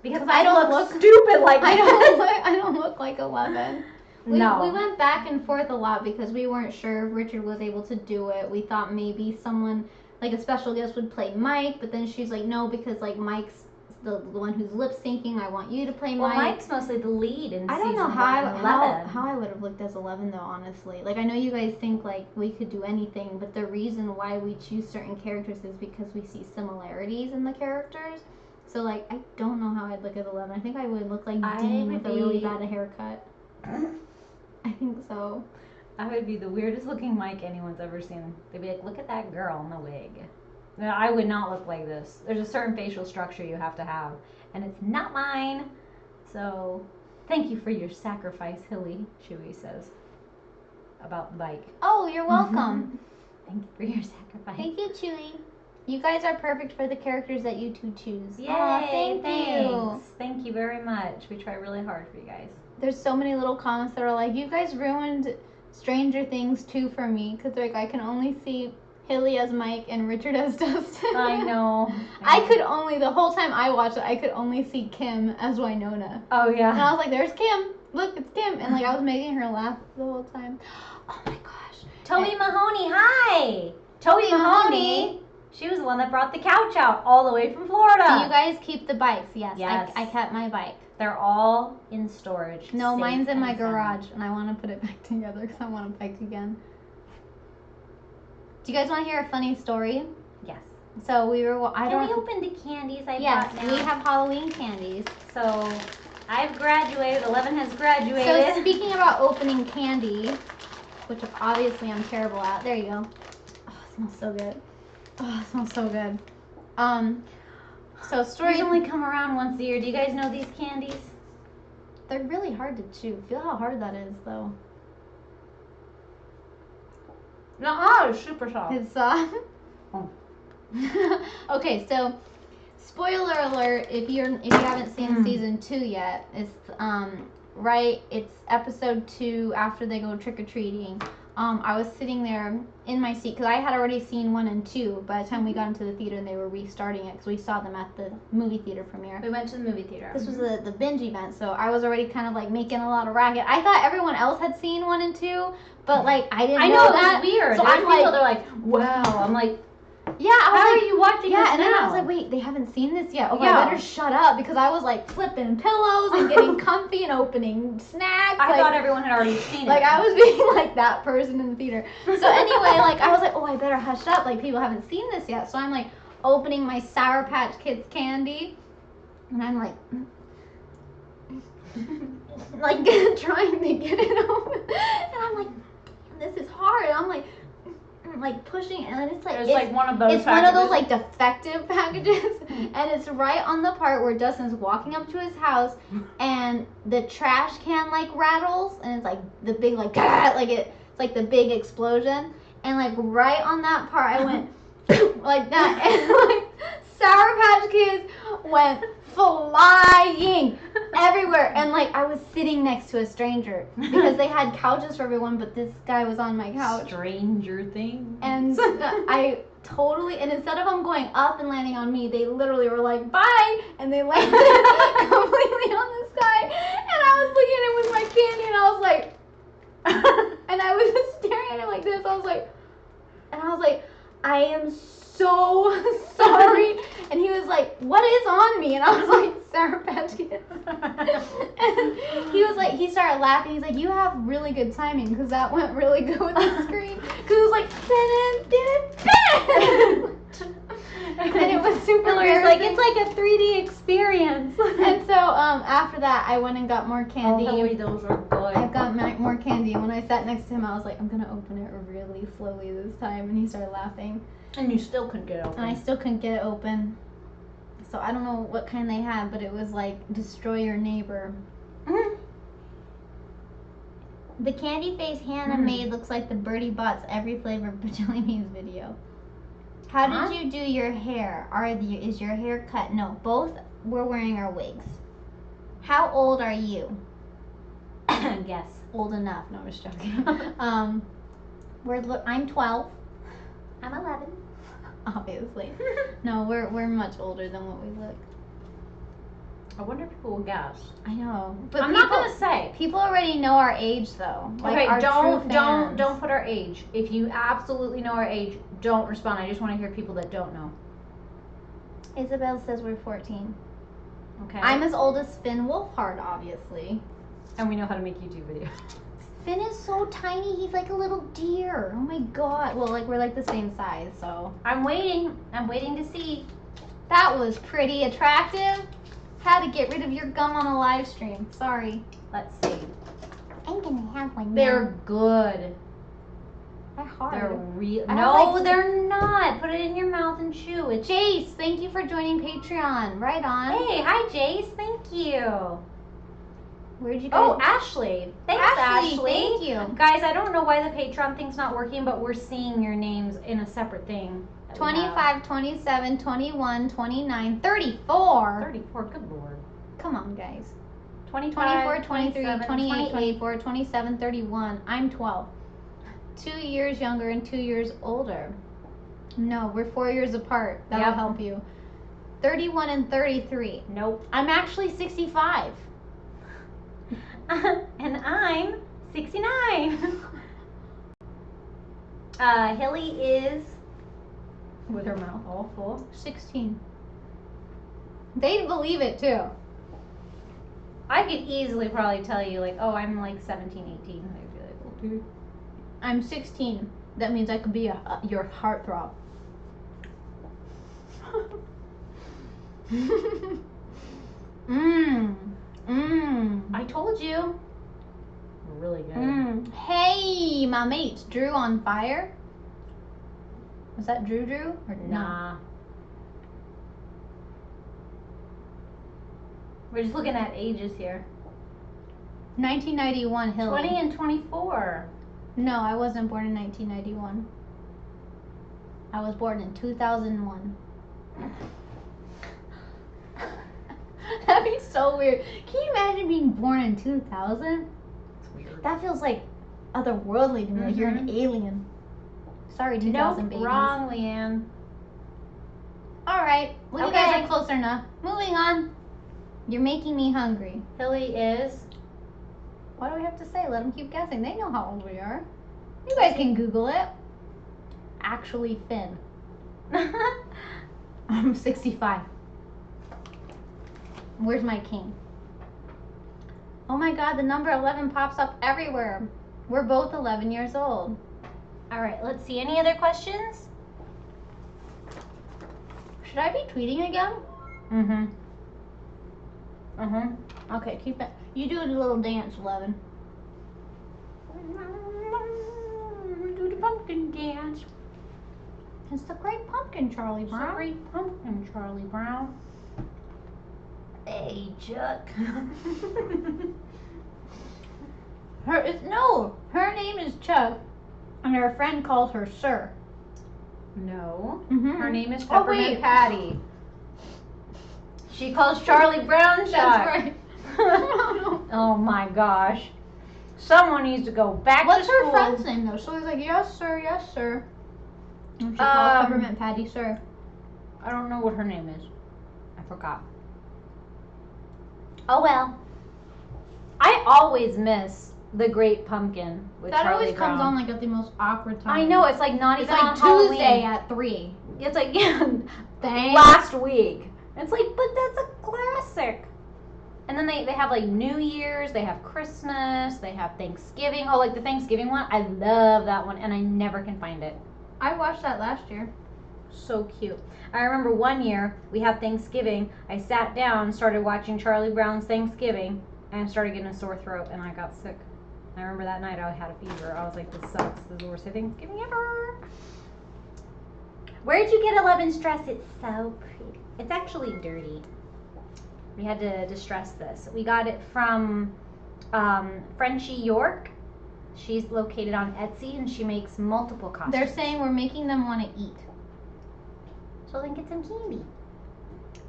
Because I don't look stupid like I that. don't look like 11. We went back and forth a lot because we weren't sure if Richard was able to do it. We thought maybe someone, like a special guest, would play Mike, but then she's like, no, because like Mike's the one who's lip syncing. I want you to play Mike. Well, Mike's mostly the lead in I don't know season how I would have looked as 11 though, honestly. Like I know you guys think like we could do anything, but the reason why we choose certain characters is because we see similarities in the characters. So like I don't know how I'd look as 11. I think I would look like Dean with a really bad haircut. I think so. I would be the weirdest looking mic anyone's ever seen. They'd be like, look at that girl in the wig. No, I would not look like this. There's a certain facial structure you have to have, and it's not mine. So, thank you for your sacrifice, Hilly, Chewy says about the bike. Oh, you're welcome. Thank you for your sacrifice. Thank you, Chewy. You guys are perfect for the characters that you two choose. Yay, Aw, thanks. you. Thank you very much. We try really hard for you guys. There's so many little comments that are like, you guys ruined Stranger Things 2 for me, because like I can only see Hilly as Mike and Richard as Dustin. I know. I could only, the whole time I watched it, I could only see Kim as Winona. Oh, yeah. And I was like, there's Kim. Look, it's Kim. And like I was making her laugh the whole time. Oh my gosh. Toby Mahoney, hi! Toby Mahoney. She was the one that brought the couch out all the way from Florida. Do you guys keep the bikes? Yes. Yes. I kept my bike. They're all in storage. No, safe mine's in and my sound. garage, and I want to put it back together because I want a bike again. Do you guys want to hear a funny story? Yes. So we were. Can we open the candies I Yes, bought now? we have Halloween candies. So, I've graduated. 11 has graduated. So speaking about opening candy, which obviously I'm terrible at. There you go. Oh, it smells so good. Oh, it smells so good. So story. These only come around once a year. Do you guys know these candies? They're really hard to chew. Feel how hard that is, though. No, it's super soft. It's Oh. Okay, so spoiler alert, if you haven't seen season 2 yet, it's it's episode 2 after they go trick-or-treating. I was sitting there in my seat because I had already seen 1 and 2 by the time we got into the theater and they were restarting it because we saw them at the movie theater premiere. We went to the movie theater. This was the binge event, so I was already kind of like making a lot of racket. I thought everyone else had seen 1 and 2, but like I didn't know that. It's weird. So There's I'm people like, they're like, wow. I'm like, yeah, I was how like, are you watching yeah, this and then I now? was like, wait, they haven't seen this yet. Oh, Yeah. I better shut up because I was like flipping pillows and getting comfy and opening snacks. I like, thought everyone had already seen it. like I was being like that person in the theater. So anyway, like I was like, oh, I better hush up. Like people haven't seen this yet. So I'm like opening my Sour Patch Kids candy, and I'm like, like trying to get it open, and I'm like, this is hard. And I'm like pushing, and it's like There's like one of those. it's one of those like defective packages, and it's right on the part where Dustin's walking up to his house, and the trash can like rattles, and it's like the big like it's like the big explosion, and like right on that part I went like that, and like Sour Patch Kids went flying everywhere, and like I was sitting next to a stranger because they had couches for everyone, but this guy was on my couch. Stranger Things. And I totally, and instead of them going up and landing on me, they literally were like, bye, and they landed completely on this guy, and I was looking at him with my candy, and I was like, and I was just staring at him like this, I was like, I am so sorry, and he was like, what is on me? And I was like, Sour Patch Kids. And he was like, he started laughing. He's like, you have really good timing because that went really good with the screen. Because it was like, and it was super Hillary's like, it's like a 3D experience. And so after that, I went and got more candy. Oh, Hillary, those are good. I got more candy, and when I sat next to him, I was like, I'm gonna open it really slowly this time, and he started laughing. And you still couldn't get it open. And I still couldn't get it open. So I don't know what kind they had, but it was like destroy your neighbor. The candy face Hannah made looks like the Birdie Bots every flavor of Jelly Beans video. How did you do your hair? Is your hair cut? No, both were wearing our wigs. How old are you? Guess. Old enough. No, I'm just joking. I'm 12. I'm 11. Obviously. No, we're much older than what we look. I wonder if people will guess. I know. But I'm not gonna say. People already know our age though. Like Okay, our don't true fans. don't put our age. If you absolutely know our age, don't respond. I just want to hear people that don't know. Isabel says we're 14. Okay. I'm as old as Finn Wolfhard, obviously. And we know how to make YouTube videos. Finn is so tiny, he's like a little deer. Oh my god. Well, like we're like the same size, so. I'm waiting to see. That was pretty attractive. Had to get rid of your gum on a live stream. Sorry. Let's see. I'm gonna have one. They're good. They're hard. They're real. I No, have, like, they're not. Put it in your mouth and chew it. Jace, thank you for joining Patreon. Right on. Hey, hi Jace. Thank you. Where'd you go? Oh, Ashley. Thanks, Ashley. Thank you. Guys, I don't know why the Patreon thing's not working, but we're seeing your names in a separate thing. 25, 27, 21, 29, 34. 34, good lord. Come on, guys. 25, 24, 23, 27, 28, 20. 24, 27, 31. I'm 12. 2 years younger and 2 years older. No, we're 4 years apart. That'll Yep. help you. 31 and 33. Nope. I'm actually 65. And I'm 69. Hilly is, with her mouth all full, 16. They'd believe it too. I could easily probably tell you, like, oh, I'm like 17, 18. I'd be like, okay. I'm 16. That means I could be your heartthrob. I told you. Really good. Hey, my mates, Drew on fire. Was that Drew or Nah. We're just looking at ages here. 1991 Hilly. 20 and 24. No, I wasn't born in 1991. I was born in 2001. That'd be so weird. Can you imagine being born in 2000? It's weird. That feels like otherworldly to me. Like you're an alien. Sorry, 2000 Nope, babies. wrong, Leanne. All right. Well, you Okay. guys are close enough. Moving on. You're making me hungry. Hilly is. What do we have to say? Let them keep guessing. They know how old we are. You guys can Google it. Actually, Finn. I'm 65. Where's my king? Oh my god, the number 11 pops up everywhere. We're both 11 years old. All right, let's see. Any other questions? Should I be tweeting again? Mm-hmm. Okay, keep it. You do a little dance, 11. Do the pumpkin dance. It's the Great Pumpkin, Charlie Brown. Sorry, pumpkin, Charlie Brown. Hey, Chuck. Her name is Chuck, and her friend calls her Sir. No. Mm-hmm. Her name is Oh, Peppermint wait. Patty. She calls Charlie Brown Chuck. That's right. Oh my gosh. Someone needs to go back What's to school. her friend's name though? So he's like, yes sir, yes sir. And she calls Peppermint Patty Sir. I don't know what her name is. I forgot. Oh well. I always miss the Great Pumpkin with That Charlie always Brown. comes on like at the most awkward time. I know, it's like not It's even like on Halloween. Tuesday at 3. It's like Thanks. last week. It's like, but that's a classic. And then they have like New Year's, they have Christmas, they have Thanksgiving. Oh, like the Thanksgiving one. I love that one and I never can find it. I watched that last year. So cute. I remember one year we had Thanksgiving. I sat down, started watching Charlie Brown's Thanksgiving, and I started getting a sore throat and I got sick. I remember that night I had a fever. I was like, this sucks. This is the worst Thanksgiving ever. Where'd you get 11's dress? It's so pretty. It's actually dirty. We had to distress this. We got it from Frenchie York. She's located on Etsy and she makes multiple costumes. They're saying we're making them want to eat. So then get some candy.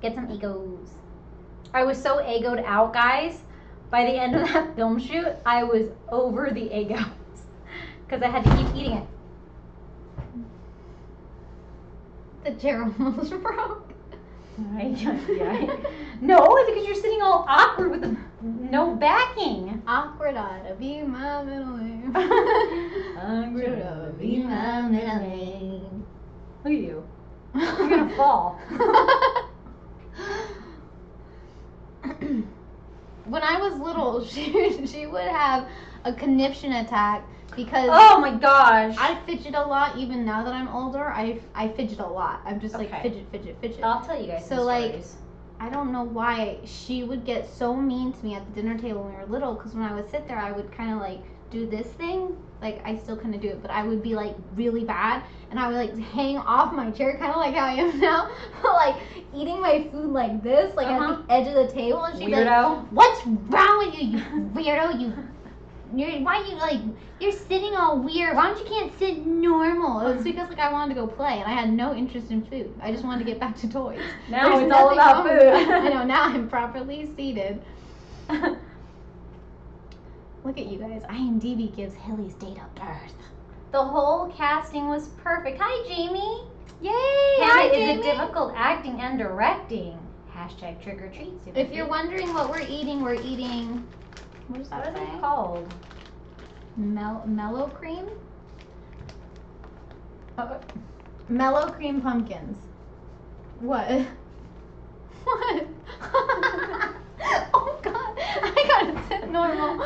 Get some Eggos. I was so Eggoed out, guys. By the end of that film shoot, I was over the Eggos. Because I had to keep eating it. The chair almost broke. Yeah. No, it's because you're sitting all awkward with no backing. Awkward ought to be my middle name. Awkward ought to be my middle name. Look at you. You're gonna fall. When I was little, she would have a conniption attack because Oh my gosh. I fidget a lot. Even now that I'm older, I fidget a lot. I'm just like Okay. fidget. I'll tell you guys So, some like, stories. I don't know why she would get so mean to me at the dinner table when we were little. Because when I would sit there, I would kind of like do this thing, like I still couldn't do it, but I would be like really bad, and I would like hang off my chair, kind of like how I am now, but like eating my food like this, like at the edge of the table, and she'd be like, "What's wrong with you, you weirdo? You're sitting all weird. Why don't you can't sit normal?" It was because like I wanted to go play and I had no interest in food. I just wanted to get back to toys. Now it's all about food. I know, now I'm properly seated. Look at you guys. IMDb gives Hilly's date of birth. The whole casting was perfect. Hi, Jamie. Yay! Hannah, Hi, is Jamie. it difficult acting and directing? Hashtag trick or treat. If you're wondering what we're eating, what does that What is say? it called? Mellow cream? Mellow cream pumpkins. What? What? Oh God! I gotta sit normal.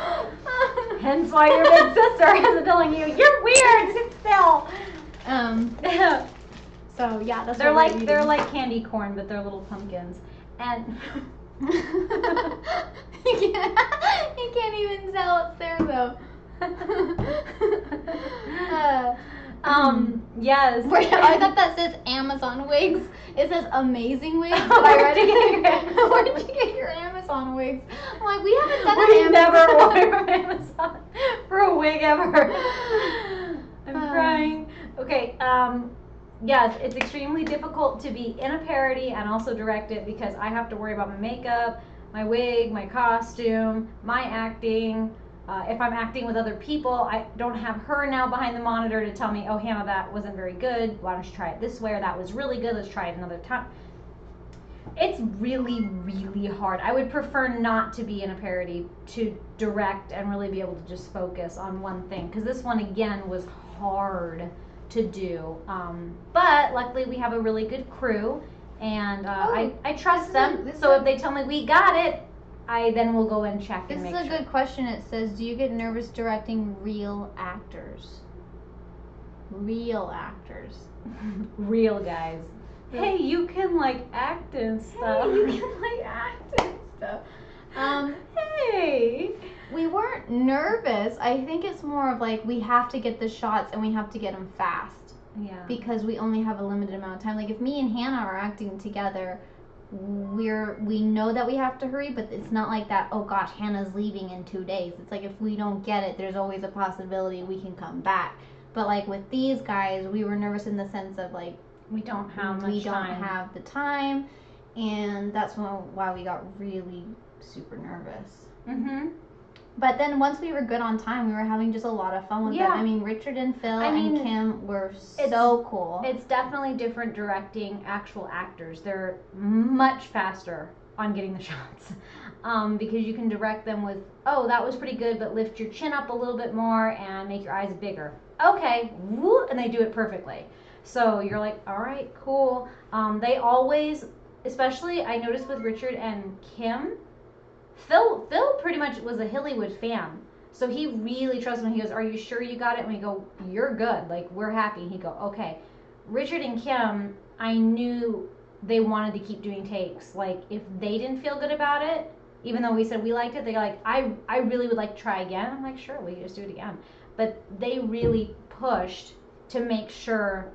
Hence why your big sister is telling you you're weird. Sit still. So yeah, that's they're what like they're like candy corn, but they're little pumpkins. And you can't even tell it's there though. yes. I thought that says Amazon wigs. It says amazing wigs. Where'd you get your Amazon wigs? I'm like, we haven't done We an never ordered from Amazon for a wig ever. I'm crying. Okay, yes, it's extremely difficult to be in a parody and also direct it because I have to worry about my makeup, my wig, my costume, my acting. If I'm acting with other people, I don't have her now behind the monitor to tell me, oh, Hannah, that wasn't very good. Why don't you try it this way? Or that was really good. Let's try it another time. It's really, really hard. I would prefer not to be in a parody, to direct and really be able to just focus on one thing. Because this one, again, was hard to do. But luckily, we have a really good crew. And I trust them. So if they tell me we got it, I then will go and check and make sure. This is a good question. It says, do you get nervous directing real actors? Real actors. Real guys. Hey, you can like act and stuff. Hey, you can like act and stuff. Hey. We weren't nervous. I think it's more of like we have to get the shots and we have to get them fast. Yeah. Because we only have a limited amount of time. Like if me and Hannah are acting together, we know that we have to hurry, but it's not like that, oh gosh, Hannah's leaving in 2 days. It's like if we don't get it, there's always a possibility we can come back. But like with these guys, we were nervous in the sense of like we don't have we don't have the time, and that's why we got really super nervous. But then once we were good on time, we were having just a lot of fun with them. I mean, Richard and Phil and Kim were so cool. It's definitely different directing actual actors. They're much faster on getting the shots because you can direct them with, oh, that was pretty good, but lift your chin up a little bit more and make your eyes bigger. Okay, woo, and they do it perfectly. So you're like, all right, cool. They always, especially I noticed with Richard and Kim, Phil pretty much was a Hillywood fan. So he really trusted me. He goes, are you sure you got it? And we go, you're good. Like, we're happy. He'd go, okay. Richard and Kim, I knew they wanted to keep doing takes. Like, if they didn't feel good about it, even though we said we liked it, they're like, I really would like to try again. I'm like, sure, we can just do it again. But they really pushed to make sure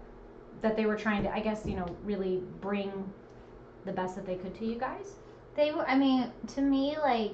that they were trying to, I guess, really bring the best that they could to you guys. They were, I mean, to me, like,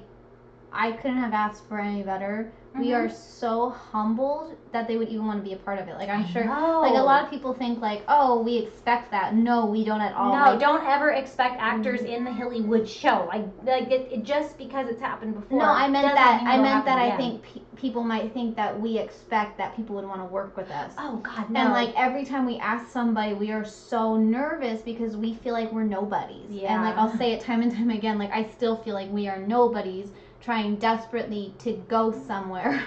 I couldn't have asked for any better. We are so humbled that they would even want to be a part of it. Like, I'm sure, like, a lot of people think, like, oh, we expect that. No, we don't at all. No, like, don't ever expect actors in the Hillywood Show. Like it just because it's happened before. No, I meant that. I again. think people might think that we expect that people would want to work with us. Oh, God, no. And, like, every time we ask somebody, we are so nervous because we feel like we're nobodies. Yeah. And, like, I'll say it time and time again, like, I still feel like we are nobodies trying desperately to go somewhere.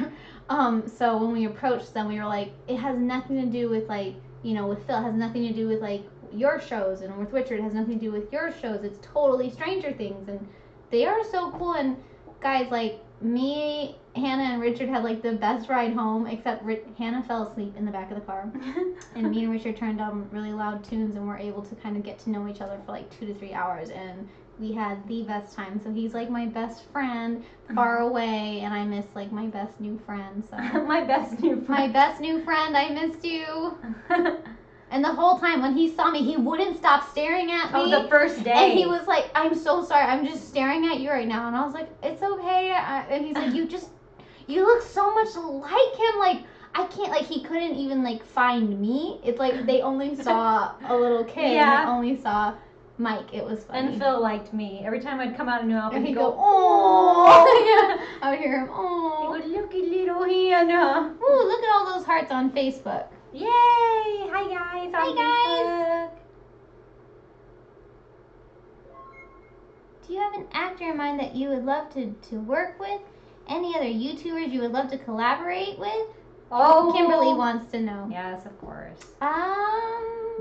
So when we approached them, we were like, it has nothing to do with, like, with Phil, it has nothing to do with, like, your shows, and with Richard, it has nothing to do with your shows. It's totally Stranger Things, and they are so cool. And guys, like, me, Hannah, and Richard had, like, the best ride home, except Hannah fell asleep in the back of the car. And me and Richard turned on really loud tunes and were able to kind of get to know each other for, like, 2 to 3 hours. And we had the best time. So he's like my best friend far away, and I miss like my best new friend. So My best new friend. my best new friend, I missed you. And the whole time when he saw me, he wouldn't stop staring at me. Oh, the first day. And he was like, I'm so sorry, I'm just staring at you right now. And I was like, it's okay. And he's like, you look so much like him. Like, I can't, like, he couldn't even, like, find me. It's like they only saw a little kid. Yeah. And they only saw Mike. It was funny. And Phil liked me. Every time I'd come out a new outfit, And he'd he'd go, go, oh. yeah. I would hear him, oh. He would, looky little Hannah. Ooh, look at all those hearts on Facebook. Yay! Hi guys. Hi, on guys. Facebook. Do you have an actor in mind that you would love to work with? Any other YouTubers you would love to collaborate with? Oh, Kimberly wants to know. Yes, of course.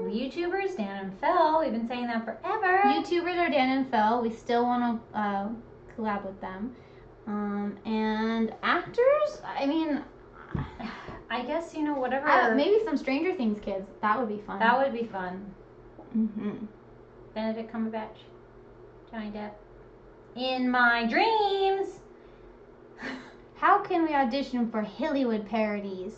YouTubers YouTubers, Dan and Phil. We've been saying that forever. are Dan and Phil. We still want to collab with them. And actors, I mean, I guess, whatever. maybe some Stranger Things kids. That would be fun. That would be fun. Mm-hmm. Benedict Cumberbatch. Johnny Depp. In my dreams. How can we audition for Hillywood parodies?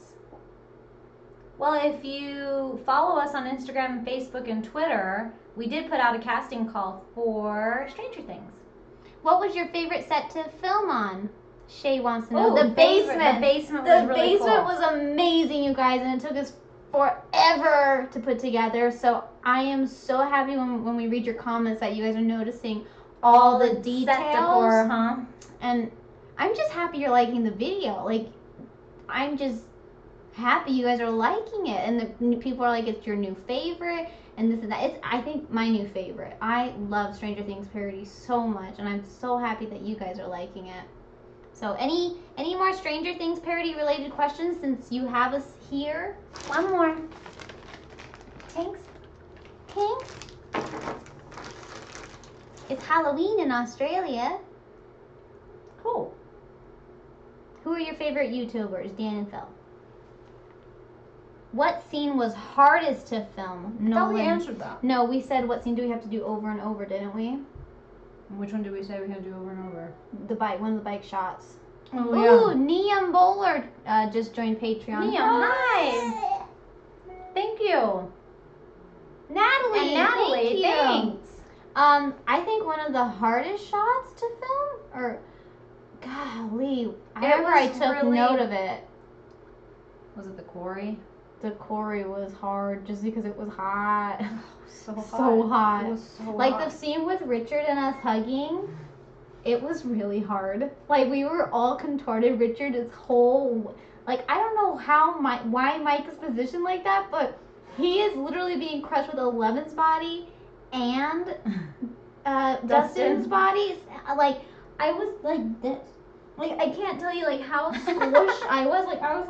Well, if you follow us on Instagram, Facebook, and Twitter, we did put out a casting call for Stranger Things. What was your favorite set to film on? Shay wants to know. Oh, The basement. The basement was really cool. The basement was amazing, you guys, and it took us forever to put together. So I am so happy when we read your comments that you guys are noticing all the details. Set decor, huh? And I'm just happy you're liking the video. Like, I'm just happy you guys are liking it. And the people are like, it's your new favorite, and this and that. It's, I think, my new favorite. I love Stranger Things parody so much, and I'm so happy that you guys are liking it. So any more Stranger Things parody related questions since you have us here? One more. Thanks. It's Halloween in Australia. Cool. Who are your favorite YouTubers, Dan and Phil? What scene was hardest to film? I thought we answered that. No, we said what scene do we have to do over and over, didn't we? Which one did we say we had to do over and over? One of the bike shots. Oh, Ooh, Neum Bowler just joined Patreon. Neum, hi. Thank you. Natalie, And Natalie, thank you. thanks. I think one of the hardest shots to film, or golly, I remember I took note of it. Was it the quarry? The quarry was hard just because it was hot. So hot. So hot. It was so Like hot. the scene with Richard and us hugging, it was really hard. Like we were all contorted. Richard is whole. Like I don't know why Mike is positioned like that, but he is literally being crushed with Eleven's body and Dustin's body. Like I was like this. Like I can't tell you like how squished I was. Like I was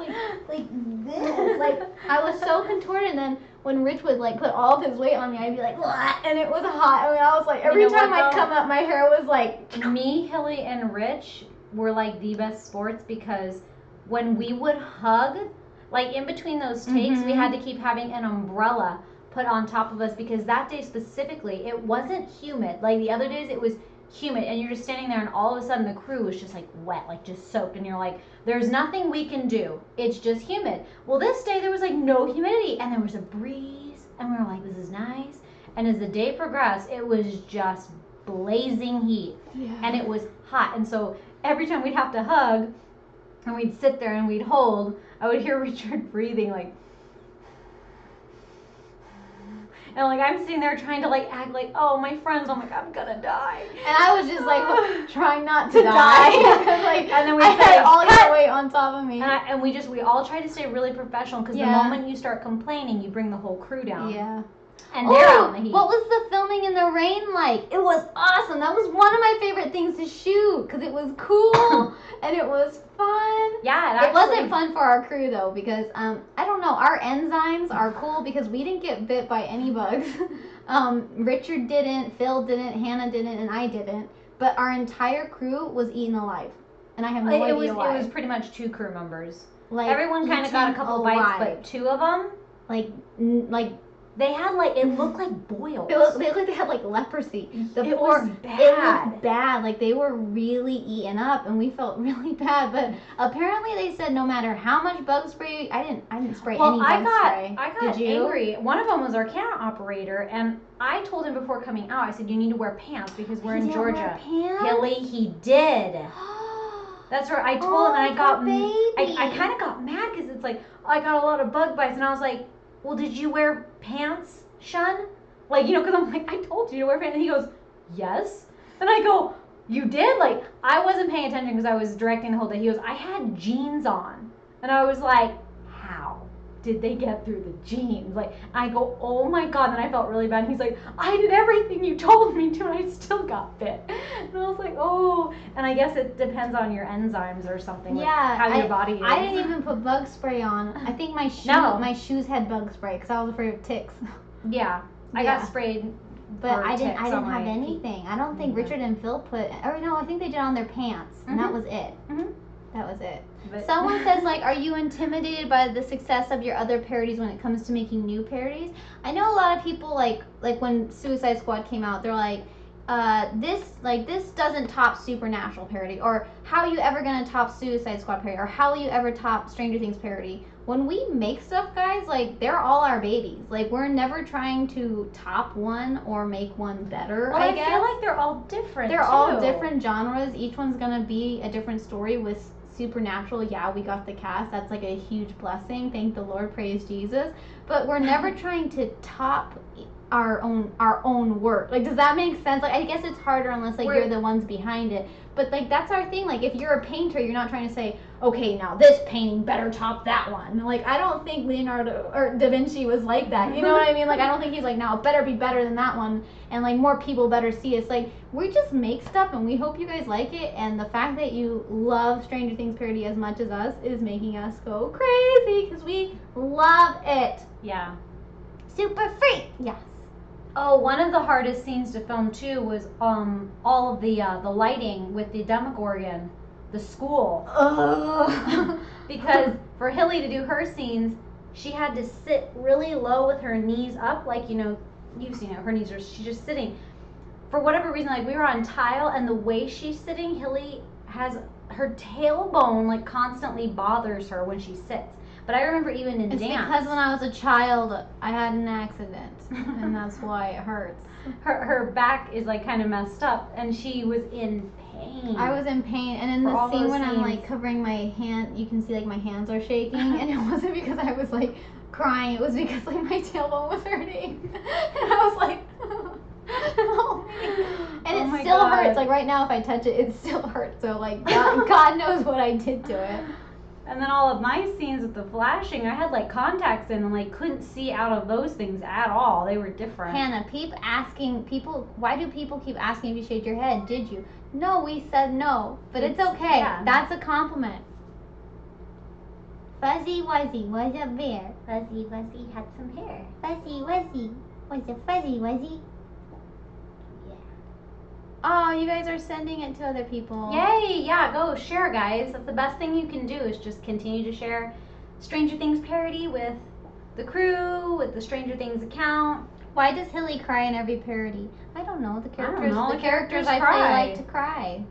like this. Like I was so contorted. And then when Rich would like put all of his weight on me, I'd be like, "Wah!" And it was hot. I mean, I was like every time I'd come up, my hair was like. Me, Hilly, and Rich were like the best sports because when we would hug, like in between those takes, we had to keep having an umbrella put on top of us because that day specifically, it wasn't humid. Like the other days, it was humid, and you're just standing there, and all of a sudden the crew was just like wet, like just soaked, and you're like, there's nothing we can do. It's just humid. Well, this day there was like no humidity, and there was a breeze, and we were like, this is nice. And as the day progressed, it was just blazing heat, and it was hot. And so every time we'd have to hug, and we'd sit there and we'd hold, I would hear Richard breathing like. And like I'm sitting there trying to like act like, oh, my friends, I'm like, I'm gonna die. And I was just like trying not to die. Like, and then we I had all cut. your weight on top of me. And we all try to stay really professional because the moment you start complaining, you bring the whole crew down. Yeah. And they're out in the heat. What was the filming in the rain like? It was awesome. That was one of my favorite things to shoot because it was cool and it was fun. Yeah, it wasn't fun for our crew though because I don't know. Our enzymes are cool because we didn't get bit by any bugs. Richard didn't, Phil didn't, Hannah didn't, and I didn't. But our entire crew was eaten alive, and I have no idea why. It was pretty much 2 crew members. Like everyone kind of got a couple bites, but 2 of them, like They had like, it looked like boils. They looked like they had like leprosy. It was bad. It looked bad. Like they were really eaten up, and we felt really bad. But apparently they said no matter how much bug spray, I didn't spray any bug spray. I got Did you? angry. One of them was our camera operator, and I told him before coming out, I said, you need to wear pants because we're in Georgia. Hilly, he did. That's right. I told him, and I got, I kind of got mad because it's like, I got a lot of bug bites, and I was like, well, did you wear pants, Shun? Like, you know, because I'm like, I told you to wear pants. And he goes, yes. And I go, you did? Like, I wasn't paying attention because I was directing the whole day. He goes, I had jeans on. And I was like, how did they get through the jeans? Like, I go, oh my God. And I felt really bad. And he's like, I did everything you told me to, and I still got bit. And I was like, oh. And I guess it depends on your enzymes or something. Yeah. Like how your body is. I didn't even put bug spray on. I think my shoes had bug spray because I was afraid of ticks. Yeah. I got sprayed. But I didn't have anything. I don't think Richard and Phil put, or no, I think they did on their pants, and that was it. That was it. But someone says, like, are you intimidated by the success of your other parodies when it comes to making new parodies? I know a lot of people, like when Suicide Squad came out, they're like, this doesn't top Supernatural parody, or how are you ever gonna top Suicide Squad parody, or how will you ever top Stranger Things parody? When we make stuff, guys, like, they're all our babies. Like, we're never trying to top one or make one better, well, I guess. feel like they're all different, They're all different genres. Each one's gonna be a different story. With Supernatural, yeah, we got the cast. That's, like, a huge blessing. Thank the Lord, praise Jesus. But we're never trying to top our own work. Like, does that make sense? Like, I guess it's harder unless, like, you're the ones behind it. But, like, that's our thing. Like, if you're a painter, you're not trying to say, okay, now this painting better top that one. Like, I don't think Leonardo or Da Vinci was like that. You know what I mean? Like, I don't think he's like, now it better be better than that one, and, like, more people better see us. Like, we just make stuff, and we hope you guys like it, and the fact that you love Stranger Things parody as much as us is making us go crazy, because we love it. Yeah. Super free. Yes. Oh, one of the hardest scenes to film too was all of the lighting with the Demogorgon, the school. Because for Hilly to do her scenes, she had to sit really low with her knees up, like, you know, you've seen it. Her knees are, she's just sitting. For whatever reason, like, we were on tile, and the way she's sitting, Hilly has her tailbone like constantly bothers her when she sits. But I remember even in dance. It's because when I was a child, I had an accident, and that's why it hurts. Her back is like kind of messed up, and she was in pain. I was in pain, and in the scene when I'm like covering my hand, you can see like my hands are shaking, and it wasn't because I was like crying, it was because like my tailbone was hurting, and I was like, oh. And it still hurts. Like right now, if I touch it, it still hurts. So like God knows what I did to it. And then all of my scenes with the flashing, I had like contacts in and like couldn't see out of those things at all. They were different. Hannah, why do people keep asking if you shaved your head? Did you? No, we said no. But it's okay. Yeah. That's a compliment. Fuzzy Wuzzy was a bear. Fuzzy Wuzzy had some hair. Fuzzy Wuzzy was a fuzzy Wuzzy. Oh, you guys are sending it to other people. Yay! Yeah, go share, guys. That's the best thing you can do is just continue to share Stranger Things parody with the crew, with the Stranger Things account. Why does Hilly cry in every parody? I don't know. The characters I cry. play like to cry.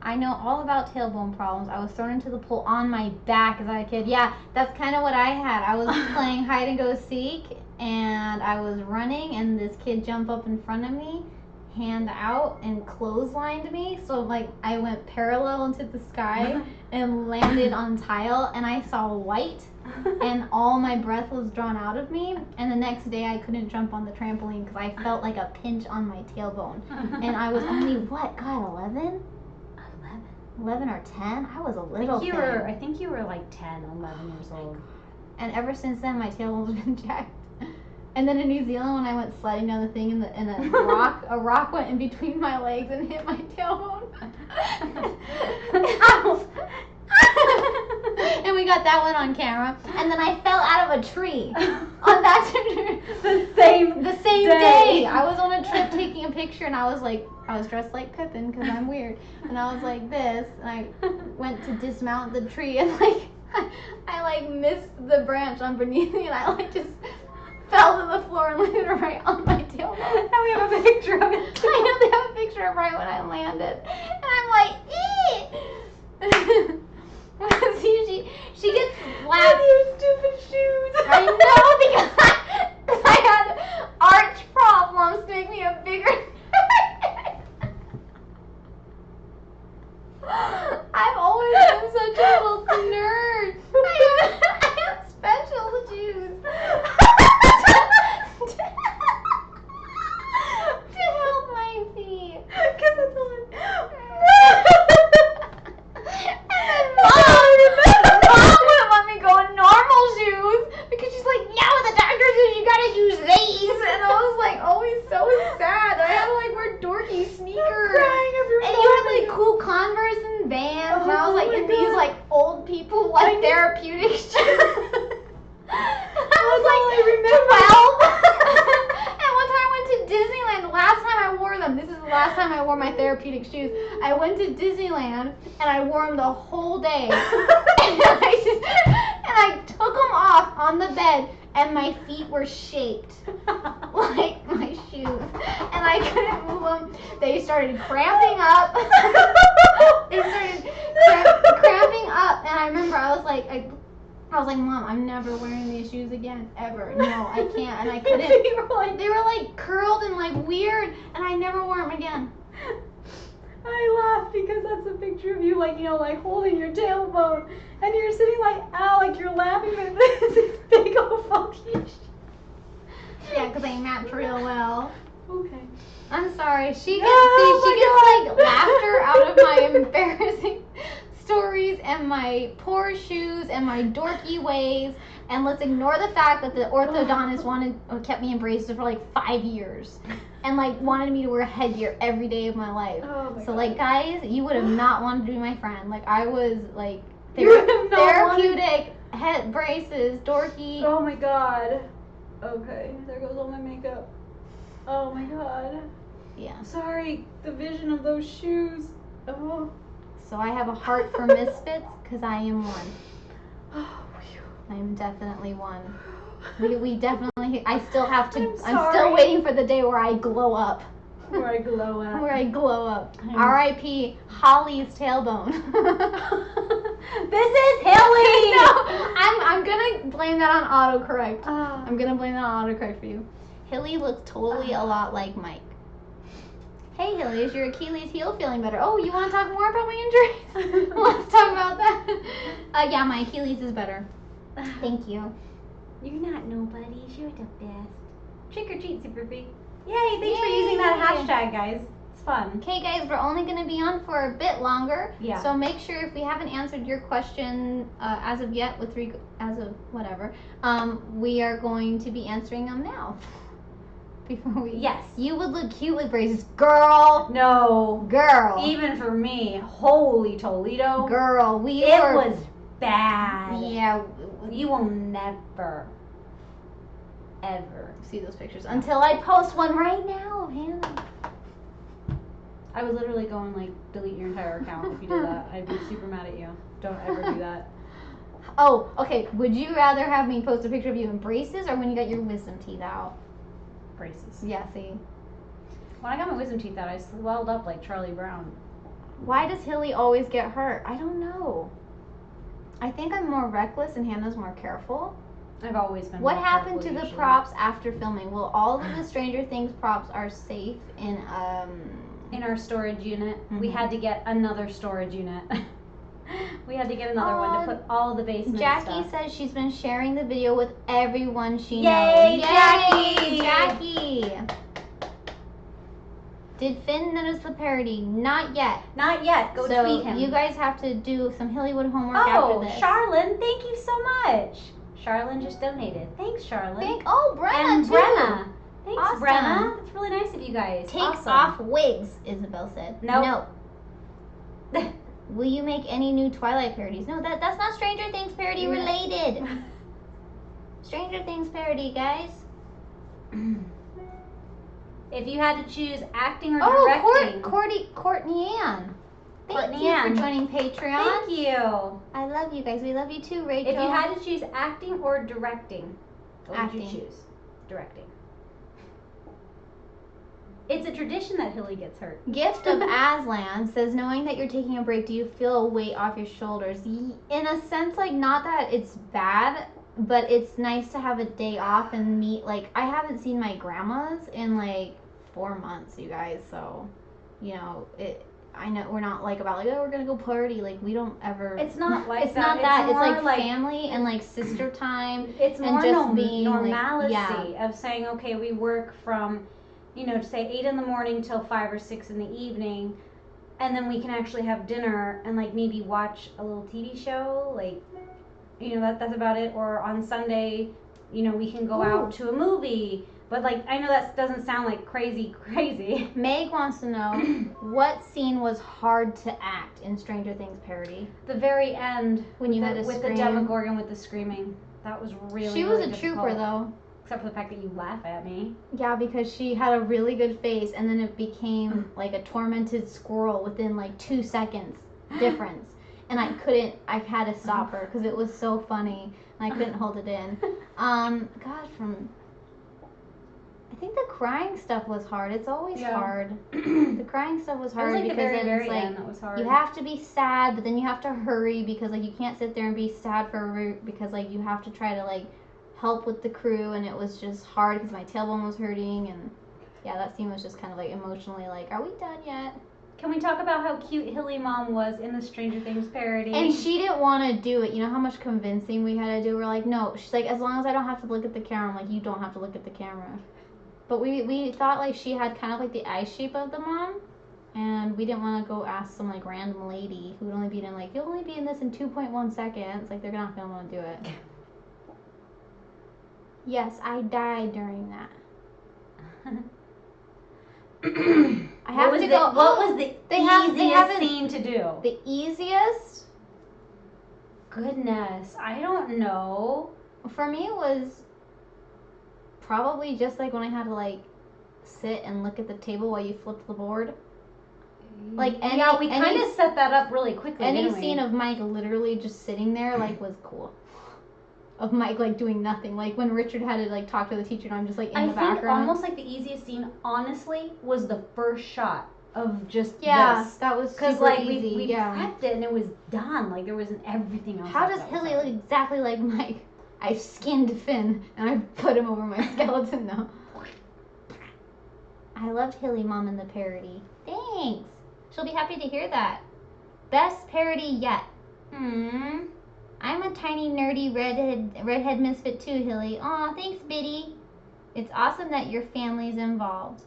I know all about tailbone problems. I was thrown into the pool on my back as a kid. Yeah, that's kind of what I had. I was playing hide and go seek, and I was running, and this kid jumped up in front of me, hand out, and clotheslined me. So like I went parallel into the sky and landed on tile, and I saw white, and all my breath was drawn out of me. And the next day I couldn't jump on the trampoline because I felt like a pinch on my tailbone. And I was only 11 or 10? I was a little thing. I think you were like 10, 11 years old. And ever since then, my tailbone's been jacked. And then in New Zealand, when I went sliding down the thing, and a rock went in between my legs and hit my tailbone. And we got that one on camera. And then I fell out of a tree on that the same day. I was on a trip taking a picture, and I was dressed like Pippin because I'm weird, and I was like this, and I went to dismount the tree, and like I like missed the branch underneath me, and I like just fell to the floor and landed right on my tailbone. Now we have a picture of it. I know they have a picture of right when I landed. And I'm like, she gets slapped. With your stupid shoes. I know, because I had arch problems to make me a bigger I've always been such a little nerd. I have special shoes to help my feet. Because that's all Mom wouldn't let me go in normal shoes because she's like, yeah, with the doctor says you gotta use these. And I was like always so sad. I had to like wear dorky sneakers. And you had like cool Converse and Vans. And I was like in these like old people like therapeutic shoes. I was like 12. And one time I went to Disneyland. The last time I wore them, this is the last time I wore my therapeutic shoes. I went to Disneyland and I wore them the whole day. And I took them off on the bed and my feet were shaped like my shoes. And I couldn't move them. They started cramping up. They started cramping up. And I remember I was like, Mom, I'm never wearing these shoes again, ever. No, I can't. And I couldn't. They were like curled and like weird, and I never wore them again. I laugh because that's a picture of you, like, you know, like holding your tailbone, and you're sitting like, ow, like you're laughing with this big old funky shoe. Yeah, because they match real well. Okay. I'm sorry. She gets like laughter out of my embarrassing stories and my poor shoes and my dorky ways, and let's ignore the fact that the orthodontist kept me in braces for like 5 years and like wanted me to wear headgear every day of my life. So like, guys, you would have not wanted to be my friend. Like, I was like therapeutic head braces, dorky. Oh my god. Okay, there goes all my makeup. Oh my god. Yeah. Sorry, the vision of those shoes. Oh. So I have a heart for misfits because I am one. Oh, phew. I am definitely one. We definitely. I still have to. I'm still sorry. waiting for the day where I glow up. Where I glow up. Where I glow up. R.I.P. Holly's tailbone. This is Hilly. No, I'm gonna blame that on autocorrect. I'm gonna blame that on autocorrect for you. Hilly looks totally a lot like Mike. Hey Hilly, is your Achilles heel feeling better? Oh, you want to talk more about my injuries? Let's talk about that. Yeah, my Achilles is better. Thank you. You're not nobody. You're the best. Trick or treat, Super Freak. Yay! Thanks for using that hashtag, guys. It's fun. Okay, guys, we're only going to be on for a bit longer. Yeah. So make sure if we haven't answered your question as of yet, we are going to be answering them now. Before we. Yes. You would look cute with braces, girl. No. Girl. Even for me, holy Toledo. Girl, it was bad. Yeah. You will never, ever see those pictures until I post one right now of Hannah. I would literally go and like delete your entire account if you did that. I'd be super mad at you. Don't ever do that. Oh, okay. Would you rather have me post a picture of you in braces or when you got your wisdom teeth out? Braces. Yeah, see. When I got my wisdom teeth out, I swelled up like Charlie Brown. Why does Hilly always get hurt? I don't know. I think I'm more reckless and Hannah's more careful. I've always been. What more happened to careful, the props after filming? Will all of the Stranger Things props are safe in our storage unit? Mm-hmm. We had to get another storage unit. We had to get another one to put all the basement Jackie stuff. says she's been sharing the video with everyone she Yay, knows. Jackie! Yay, Jackie! Did Finn notice the parody? Not yet. Not yet. Go tweet him. You guys have to do some Hillywood homework after after this. Charlene, thank you so much. Charlene just donated. Thanks, Charlene. Brenna and too. Brenna. Thanks, Awesome. Brenna. That's really nice of you guys. Take awesome. off wigs, Isabel said. Nope. No. Will you make any new Twilight parodies? No, that's not Stranger Things parody related. Stranger Things parody, guys. If you had to choose acting or directing. Courtney Ann. Thank Courtney you Ann. for joining Patreon. Thank you. I love you guys. We love you too, Rachel. If you had to choose acting or directing, what would you Acting. choose? directing. It's a tradition that Hilly gets hurt. Gift of Aslan says, knowing that you're taking a break, do you feel a weight off your shoulders? In a sense, like, not that it's bad, but it's nice to have a day off and meet, like, I haven't seen my grandmas in, like, 4 months, you guys, so, you know, I know we're not, like, about, like, oh, we're gonna go party, like, we don't ever. It's not like it's that. not that. More It's, like, family and, like, sister time. It's more and just being, normality like, of saying, okay, we work from, you know, say 8 in the morning till 5 or 6 in the evening, and then we can actually have dinner and, like, maybe watch a little TV show, like, you know, that's about it. Or on Sunday, you know, we can go out to a movie. But, like, I know that doesn't sound like crazy. Meg wants to know, what scene was hard to act in Stranger Things parody? The very end, when you had to with scream. the Demogorgon with the screaming. That was really, she was really a difficult. trooper, though. Except for the fact that you laugh at me. Yeah, because she had a really good face, and then it became like a tormented squirrel within like 2 seconds difference. And I had to stop her because it was so funny, and I couldn't hold it in. I think the crying stuff was hard. It's always hard. The crying stuff was hard, it was like because the very it's like end that was hard. you have to be sad, but then you have to hurry because like you can't sit there and be sad because like you have to try to like help with the crew, and it was just hard because my tailbone was hurting, and yeah, that scene was just kind of like emotionally like, are we done yet? Can we talk about how cute Hilly Mom was in the Stranger Things parody? And she didn't want to do it. You know how much convincing we had to do? We're like, no. She's like, as long as I don't have to look at the camera. I'm like, you don't have to look at the camera. But we thought like she had kind of like the eye shape of the mom, and we didn't want to go ask some like random lady who would only be in like, you'll only be in this in 2.1 seconds. Like, they're not gonna want to do it. Yes, I died during that. I have to go. What was the easiest scene to do? The easiest? Goodness, I don't know. For me, it was probably just like when I had to like sit and look at the table while you flipped the board. Like we kind of set that up really quickly. Any scene of Mike literally just sitting there like was cool. Of Mike like doing nothing, like when Richard had to like talk to the teacher, and I'm just like in the background. I think almost like the easiest scene, honestly, was the first shot of just this. That was super like easy. we prepped it and it was done. Like there wasn't everything else. How does Hilly look exactly like Mike? I skinned Finn and I put him over my skeleton now. I loved Hilly Mom in the parody. Thanks. She'll be happy to hear that. Best parody yet. I'm a tiny nerdy redhead misfit too, Hilly. Aw, thanks, Biddy. It's awesome that your family's involved.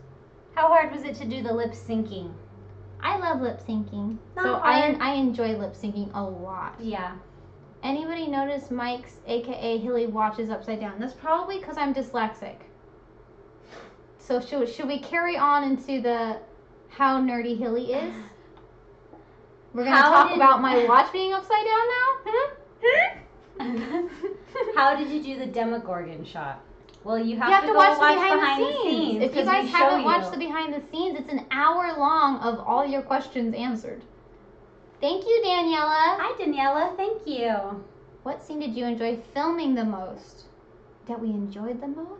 How hard was it to do the lip syncing? I love lip syncing. Not hard. I enjoy lip syncing a lot. Yeah. Anybody notice Mike's, aka Hilly, watches upside down? That's probably because I'm dyslexic. So should we carry on into the how nerdy Hilly is? We're gonna talk about my watch being upside down now? How did you do the Demogorgon shot? Well, you have to go watch behind the scenes. If you guys haven't watched the behind the scenes, it's an hour long of all your questions answered. Thank you, Daniela. Hi, Daniela. Thank you. What scene did you enjoy filming the most? That we enjoyed the most?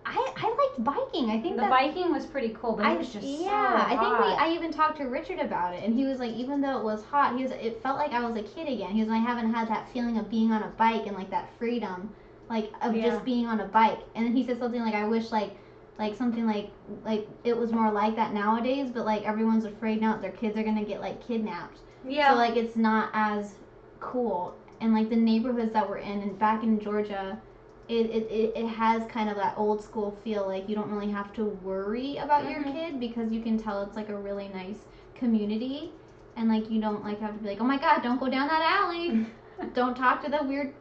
I liked biking. I think the biking was pretty cool, but it was just so hot. I even talked to Richard about it, and he was like, even though it was hot, it felt like I was a kid again. He was like, I haven't had that feeling of being on a bike and like that freedom, like of just being on a bike. And then he said something like, I wish like something like it was more like that nowadays, but like everyone's afraid now that their kids are gonna get like kidnapped. Yeah. So like it's not as cool, and like the neighborhoods that we're in and back in Georgia. It has kind of that old school feel, like you don't really have to worry about your kid because you can tell it's like a really nice community, and like you don't like have to be like, oh my god, don't go down that alley, don't talk to the weird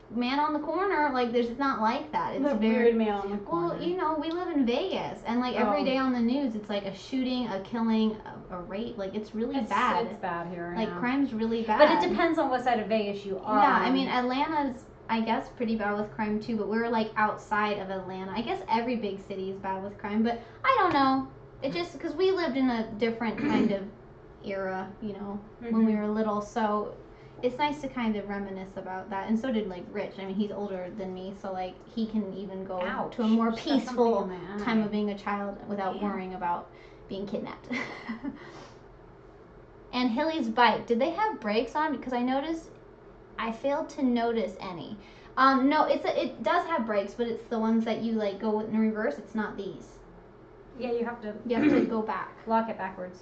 man on the corner. Like it's not like that. It's weird man on the corner. Well, you know, we live in Vegas, and like every day on the news it's like a shooting, a killing, a rape. Like it's really bad. It's bad here. Like crime's really bad. But it depends on what side of Vegas you are. Yeah, I mean Atlanta's, I guess, pretty bad with crime too, but we're like outside of Atlanta. I guess every big city is bad with crime, but I don't know. It just, because we lived in a different kind of era, you know, when we were little. So it's nice to kind of reminisce about that. And so did like Rich. I mean, he's older than me, so like he can even go Ouch. to a more Just got something peaceful in my eye. time of being a child without Damn. worrying about being kidnapped. And Hilly's bike, did they have brakes on? Because I failed to notice any. No, it does have brakes, but it's the ones that you like go in reverse. It's not these. Yeah, you have to go back. lock it backwards.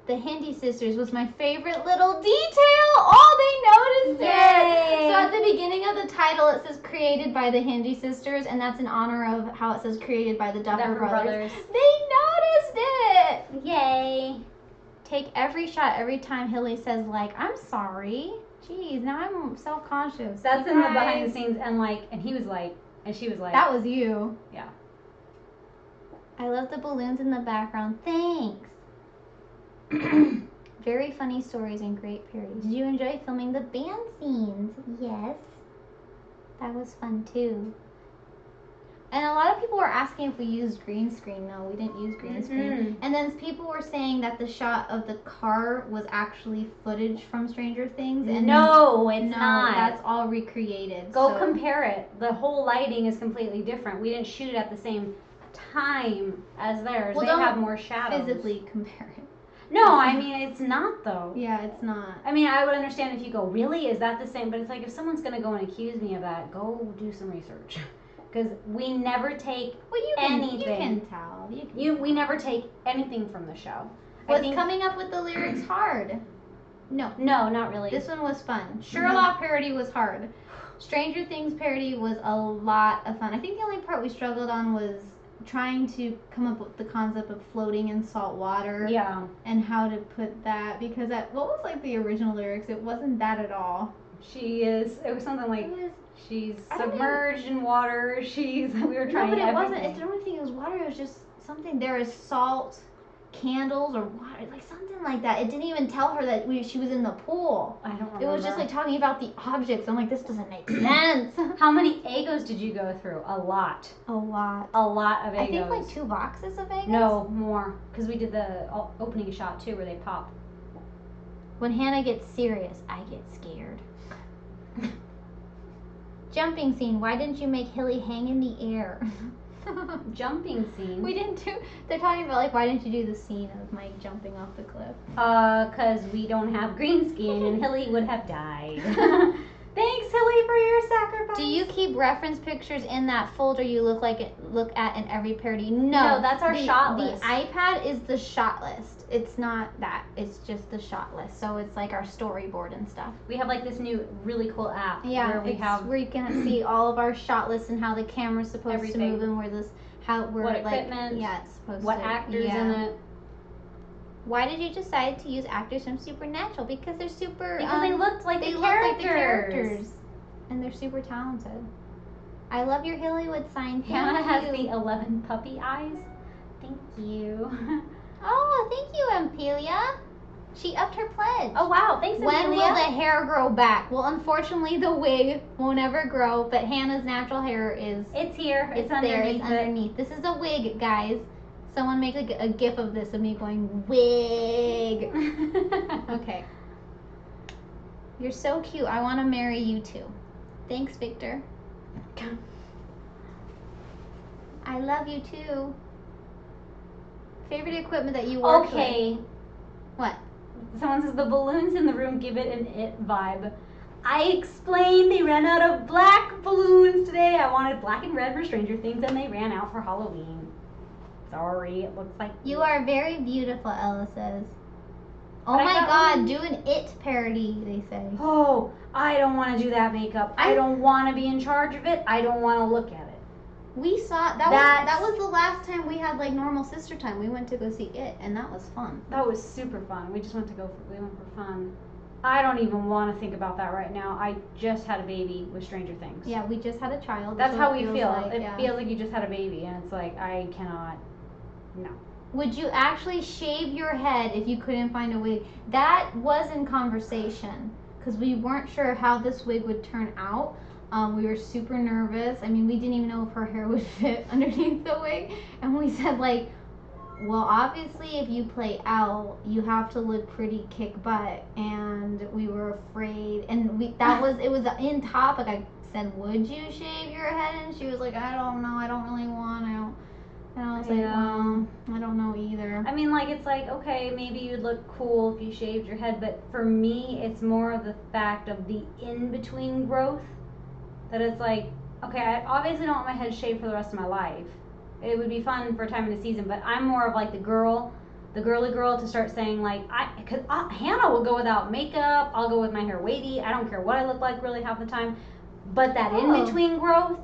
The Hindi sisters was my favorite little detail. Oh, they noticed Yay! it. So at the beginning of the title, it says created by the Hindi sisters, and that's in honor of how it says created by the Duffer Brothers. They noticed it. Yay! Take every shot every time Hilly says like, I'm sorry. Jeez, now I'm self-conscious. That's You in the guys. behind the scenes, and he was like, and she was like, That was you. Yeah. I love the balloons in the background. Thanks. Very funny stories and great parodies. Did you enjoy filming the band scenes? Yes. That was fun too. And a lot of people were asking if we used green screen. No, we didn't use green screen. And then people were saying that the shot of the car was actually footage from Stranger Things. And no, it's no, not. that's all recreated. Go compare it. The whole lighting is completely different. We didn't shoot it at the same time as theirs. Well, they don't have more shadows. physically compare it. No, I mean, it's not though. Yeah, it's not. I mean, I would understand if you go, really? Is that the same? But it's like, if someone's going to go and accuse me of that, go do some research. Because we never take anything. You can tell. We never take anything from the show. Was coming up with the lyrics hard? No. No, not really. This one was fun. Sherlock parody was hard. Stranger Things parody was a lot of fun. I think the only part we struggled on was trying to come up with the concept of floating in salt water. Yeah. And how to put that, because what was like the original lyrics? It wasn't that at all. It was something like, she's submerged in water, we were trying No, but it everything. wasn't, I don't think it was water, it was just something, there is salt, candles, or water, like something like that. It didn't even tell her that she was in the pool. I don't remember. It was just like talking about the objects. I'm like, this doesn't make sense. How many Egos did you go through? A lot. A lot. A lot of Egos. I think like 2 boxes of Egos? No, more. Because we did the opening shot too where they pop. When Hannah gets serious, I get scared. Jumping scene. Why didn't you make Hilly hang in the air? Jumping scene? We didn't do... They're talking about like, why didn't you do the scene of Mike jumping off the cliff? Because we don't have green screen and Hilly would have died. Thanks, Hilly, for your sacrifice. Do you keep reference pictures in that folder you look at in every parody? No, that's our shot list. The iPad is the shot list. It's not that. It's just the shot list. So it's like our storyboard and stuff. We have like this new really cool app. Yeah, where you can see all of our shot lists and how the camera's supposed everything. to move and what equipment. Yeah, it's supposed what to. actors in it. Why did you decide to use actors from Supernatural? Because they're super... Because they looked like the characters. And they're super talented. I love your Hillywood sign. Hannah has the 11 puppy eyes. Thank you. Oh, thank you, Amelia. She upped her pledge. Oh, wow. Thanks, Amelia. When will the hair grow back? Well, unfortunately, the wig won't ever grow, but Hannah's natural hair is... It's here. It's there. It's underneath. This is a wig, guys. Someone make a gif of this of me going, wig. Okay. You're so cute. I want to marry you too. Thanks, Victor. I love you too. Favorite equipment that you work with? Okay. What? Someone says the balloons in the room give it an it vibe. I explained they ran out of black balloons today. I wanted black and red for Stranger Things and they ran out for Halloween. Sorry, it looks like... You are very beautiful, Ella says. Oh But my god, do an it parody, they say. Oh, I don't want to do that makeup. I don't want to be in charge of it. I don't want to look at it. We saw that was the last time we had like normal sister time. We went to go see it, and that was fun. That was super fun. We went for fun. I don't even want to think about that right now. I just had a baby with Stranger Things. Yeah, we just had a child. That's how we feel. Like, it feels like you just had a baby, and it's like I cannot. No. Would you actually shave your head if you couldn't find a wig? That was in conversation because we weren't sure how this wig would turn out. We were super nervous. I mean, we didn't even know if her hair would fit underneath the wig. And we said, like, Well, obviously, if you play Elle, you have to look pretty kick butt, and we were afraid, and it was in topic. I said, would you shave your head? And she was like, I don't know, I don't really want to. And I was like, well, I don't know either. I mean, like, it's like, okay, maybe you'd look cool if you shaved your head, but for me, it's more of the fact of the in-between growth, that it's like, okay, I obviously don't want my head shaved for the rest of my life. It would be fun for a time in the season, but I'm more of like the girly girl to start saying like, because Hannah will go without makeup, I'll go with my hair wavy, I don't care what I look like really half the time, but that in-between growth,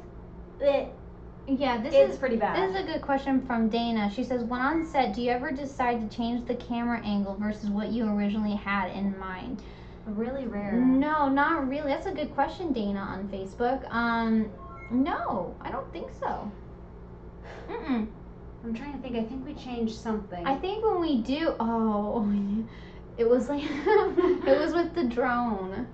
it's pretty bad. This is a good question from Dana. She says, when on set, do you ever decide to change the camera angle versus what you originally had in mind? Really rare. No, not really. That's a good question, Dana, on Facebook. No, I don't think so. Mm-mm. I'm trying to think. I think we changed something. I think when we do, it was like, it was with the drone.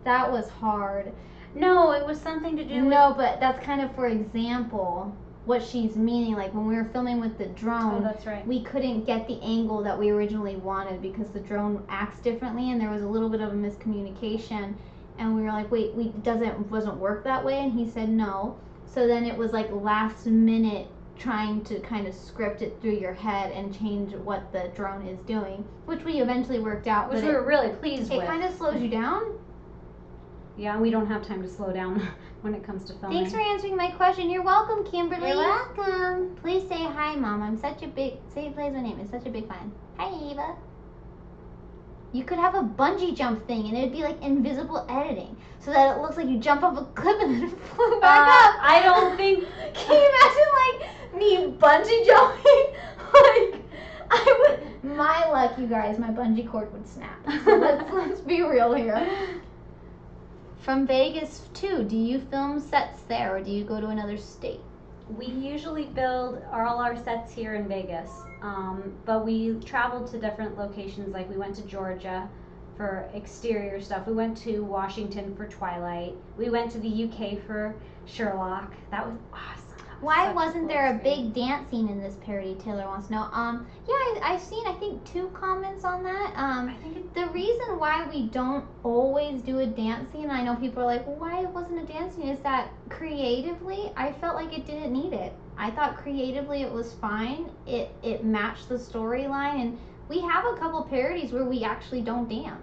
That was hard. No, it was something to do with... No, but that's kind of, for example, what she's meaning. Like when we were filming with the drone, that's right. We couldn't get the angle that we originally wanted because the drone acts differently, and there was a little bit of a miscommunication. And we were like, wait, wasn't work that way? And he said no. So then it was like last minute trying to kind of script it through your head and change what the drone is doing, which we eventually worked out. Which we were really pleased with. It kind of slows you down. Yeah, and we don't have time to slow down when it comes to filming. Thanks for answering my question. You're welcome, Kimberly. You're welcome. Please say hi, Mom. I'm such a big... Say please my name. It's such a big fan. Hi, Eva. You could have a bungee jump thing, and it'd be like invisible editing, so that it looks like you jump off a cliff and then flew back up. I don't think... Can you imagine, like, me bungee jumping? Like, I would... My luck, you guys, my bungee cord would snap. So let's be real here. From Vegas, too, do you film sets there, or do you go to another state? We usually build all our sets here in Vegas, but we traveled to different locations. Like we went to Georgia for exterior stuff. We went to Washington for Twilight. We went to the UK for Sherlock. That was awesome. Why wasn't there a big dance scene in this parody? Taylor wants to know. Yeah, I've seen, I think, 2 comments on that. I think the reason why we don't always do a dance scene, I know people are like, well, why wasn't a dance scene, is that creatively, I felt like it didn't need it. I thought creatively it was fine. It matched the storyline, and we have a couple parodies where we actually don't dance.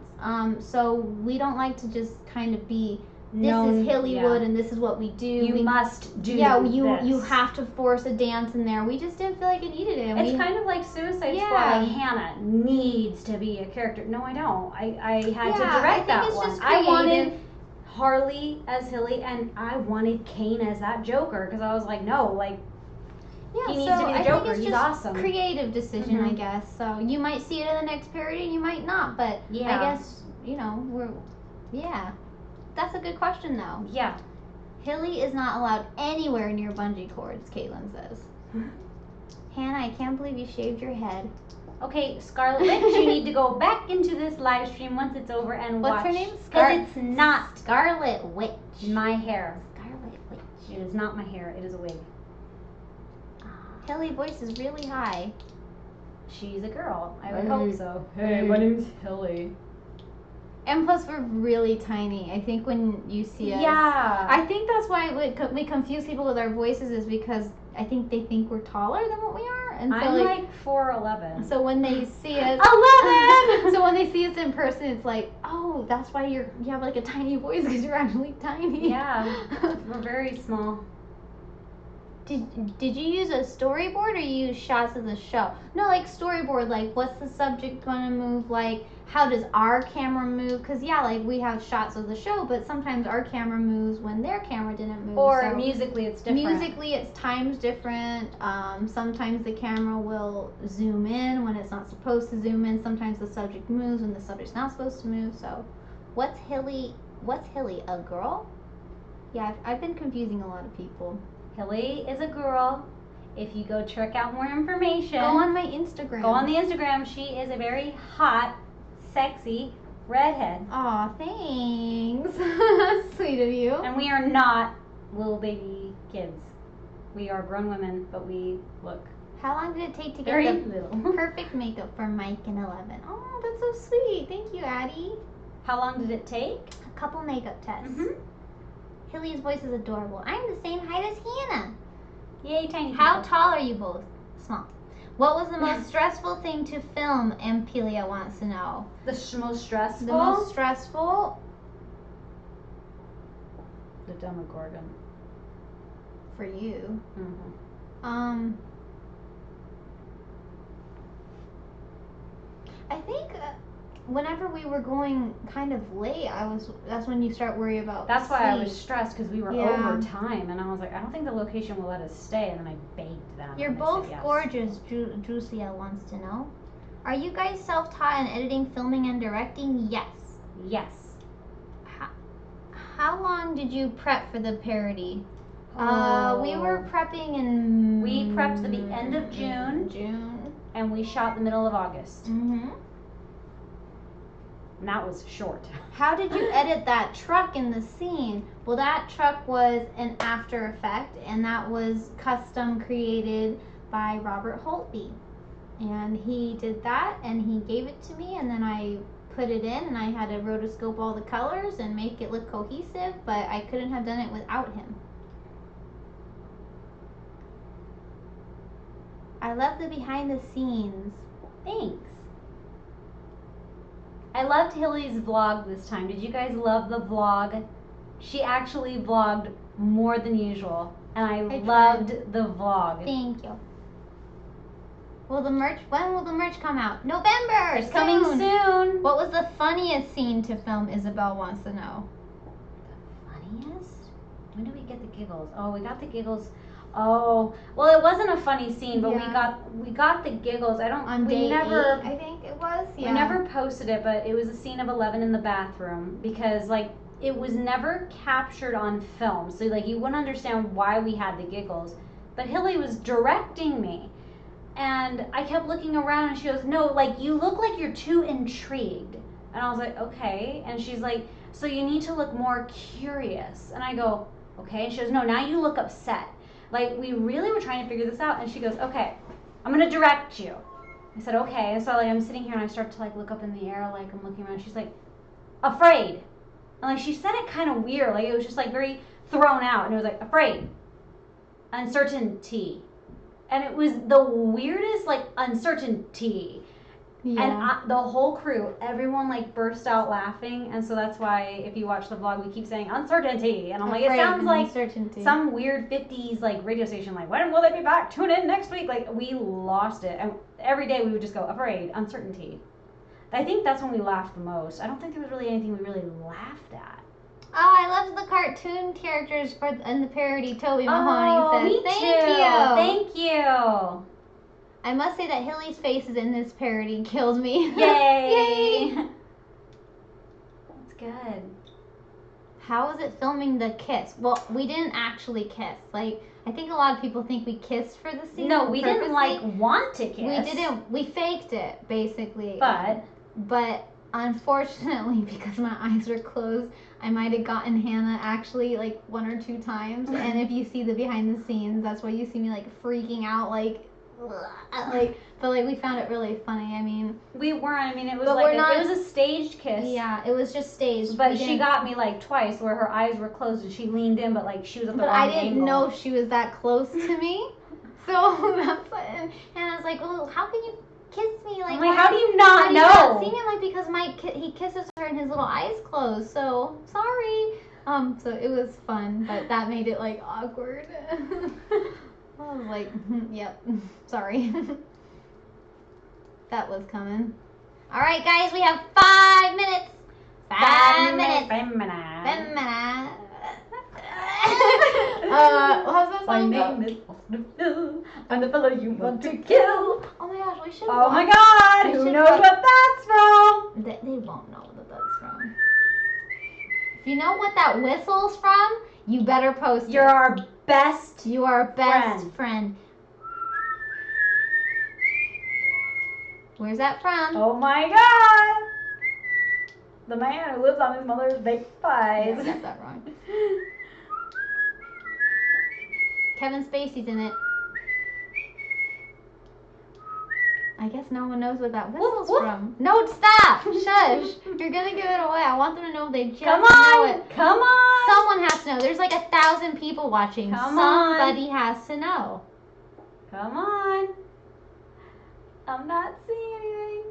So we don't like to just kind of be... This is Hillywood, and this is what we do. You must do this. You have to force a dance in there. We just didn't feel like it needed it. It's kind of like Suicide Squad. Like, Hannah needs to be a character. No, I don't. I had to direct that one. I wanted Harley as Hilly, and I wanted Kane as that Joker, because I was like, no, like, he needs to be the Joker. He's awesome. Creative decision, I guess. So you might see it in the next parody, and you might not. But I guess, That's a good question, though. Yeah. Hilly is not allowed anywhere near bungee cords, Caitlin says. Hannah, I can't believe you shaved your head. Okay, Scarlet Witch, you need to go back into this live stream once it's over and watch. What's her name? Because it's not Scarlet Witch. My hair. Scarlet Witch. It is not my hair. It is a wig. Hilly voice is really high. She's a girl. I would hope so. Hey, my name's Hilly. And plus, we're really tiny. I think when you see us... Yeah. I think that's why we confuse people with our voices, is because I think they think we're taller than what we are. And so I'm like 4'11". So when they see us... 11! So when they see us in person, it's like, oh, that's why you have like a tiny voice, because you're actually tiny. Yeah. We're very small. Did you use a storyboard, or you use shots of the show? No, like storyboard, like what's the subject going to move, like how does our camera move? Because like we have shots of the show, but sometimes our camera moves when their camera didn't move. Or so musically it's different. Musically it's times different. Sometimes the camera will zoom in when it's not supposed to zoom in. Sometimes the subject moves when the subject's not supposed to move. So what's Hilly, a girl? Yeah, I've been confusing a lot of people. Hilly is a girl. If you go check out more information, go on my Instagram. Go on the Instagram. She is a very hot, sexy redhead. Aw, thanks. Sweet of you. And we are not little baby kids. We are grown women, but we look How long did it take to get Very the little. perfect makeup for Mike and 11? Oh, that's so sweet. Thank you, Addie. How long did it take? A couple makeup tests. Mm-hmm. Hilly's voice is adorable. I'm the same height as Hannah. Yay, tiny How people. tall are you both? Small. What was the most stressful thing to film? Ampelia wants to know. The most stressful? The most stressful The Demogorgon. for you. Mm-hmm. I think whenever we were going kind of late, that's when you start worrying about That's why I was sleep. stressed, because we were Yeah. over time, and I was like, I don't think the location will let us stay, and then I begged them. You're and they both said yes. gorgeous, Drusia wants to know. Are you guys self-taught in editing, filming, and directing? Yes. Yes. How long did you prep for the parody? We were prepping in... We prepped the end of June. And we shot the middle of August. Mm-hmm. And that was short. How did you edit that truck in the scene? Well, that truck was an After Effect, and that was custom created by Robert Holtby. And he did that, and he gave it to me, and then I put it in, and I had to rotoscope all the colors and make it look cohesive, but I couldn't have done it without him. I love the behind the scenes. Thanks. I loved Hilly's vlog this time. Did you guys love the vlog? She actually vlogged more than usual, and I loved the vlog. Thank you. When will the merch come out? November! It's coming soon. What was the funniest scene to film? Isabel wants to know. The funniest? When did we get the giggles? Oh, we got the giggles. Oh, well, it wasn't a funny scene, but we got the giggles. On day 8, I think it was. Yeah. We never posted it, but it was a scene of 11 in the bathroom, because like it was never captured on film, so like you wouldn't understand why we had the giggles. But Hilly was directing me, and I kept looking around, and she goes, "No, like you look like you're too intrigued." And I was like, "Okay." And she's like, "So you need to look more curious." And I go, "Okay." And she goes, "No, now you look upset. Like, we really were trying to figure this out." And she goes, "Okay, I'm gonna direct you." I said, "Okay." And so like I'm sitting here, and I start to like look up in the air, like I'm looking around. She's like, "Afraid." And like she said it kind of weird, like it was just like very thrown out, and it was like, "Afraid." Uncertainty. And it was the weirdest like uncertainty. Yeah. And the whole crew, everyone like burst out laughing, and so that's why if you watch the vlog, we keep saying uncertainty, and I'm like, it sounds like some weird 50s like radio station, like when will they be back? Tune in next week. Like we lost it, and every day we would just go afraid, uncertainty. I think that's when we laughed the most. I don't think there was really anything we really laughed at. Oh, I loved the cartoon characters in the parody. Toby Mahoney says, me "Thank too. you." Thank you. I must say that Hilly's faces in this parody killed me. Yay! Yay! That's good. How was it filming the kiss? Well, we didn't actually kiss. Like, I think a lot of people think we kissed for the scene. No, we didn't like want to kiss. We didn't. We faked it, basically. But unfortunately, because my eyes were closed, I might have gotten Hannah actually like 1 or 2 times. And if you see the behind the scenes, that's why you see me like freaking out, like. But like we found it really funny. I mean, we weren't. I mean, it was but like it was a staged kiss. Yeah, it was just staged. But she got me like twice, where her eyes were closed and she leaned in, but like she was at the wrong angle. But I didn't know she was that close to me. So that's what, and I was like, "Oh, how can you kiss me? Like, how do you not know?" Not see me? Like, because he kisses her and his little eyes closed. So sorry. So it was fun, but that made it like awkward. I was like, yep, sorry. That was coming. All right, guys, we have 5 minutes. 5 minutes. 5 minutes. 5 minutes. How's that song go? My name is I'm the fellow you want to kill. Oh my gosh, we should. Oh my God, who knows what that's from? They won't know what that's from. If you know what that whistle's from, you better post it. You're our best. You are our best friend. Where's that from? Oh my God. The man who lives on his mother's baked pies. Yeah, I got that wrong. Kevin Spacey's in it. I guess no one knows what that whistle's Whoop, whoop. from. No, stop! Shush! You're gonna give it away. I want them to know if they just Come know on! it. Come on! Someone has to know. There's like 1,000 people watching. Come on. Somebody has to know. Come on. I'm not seeing anything.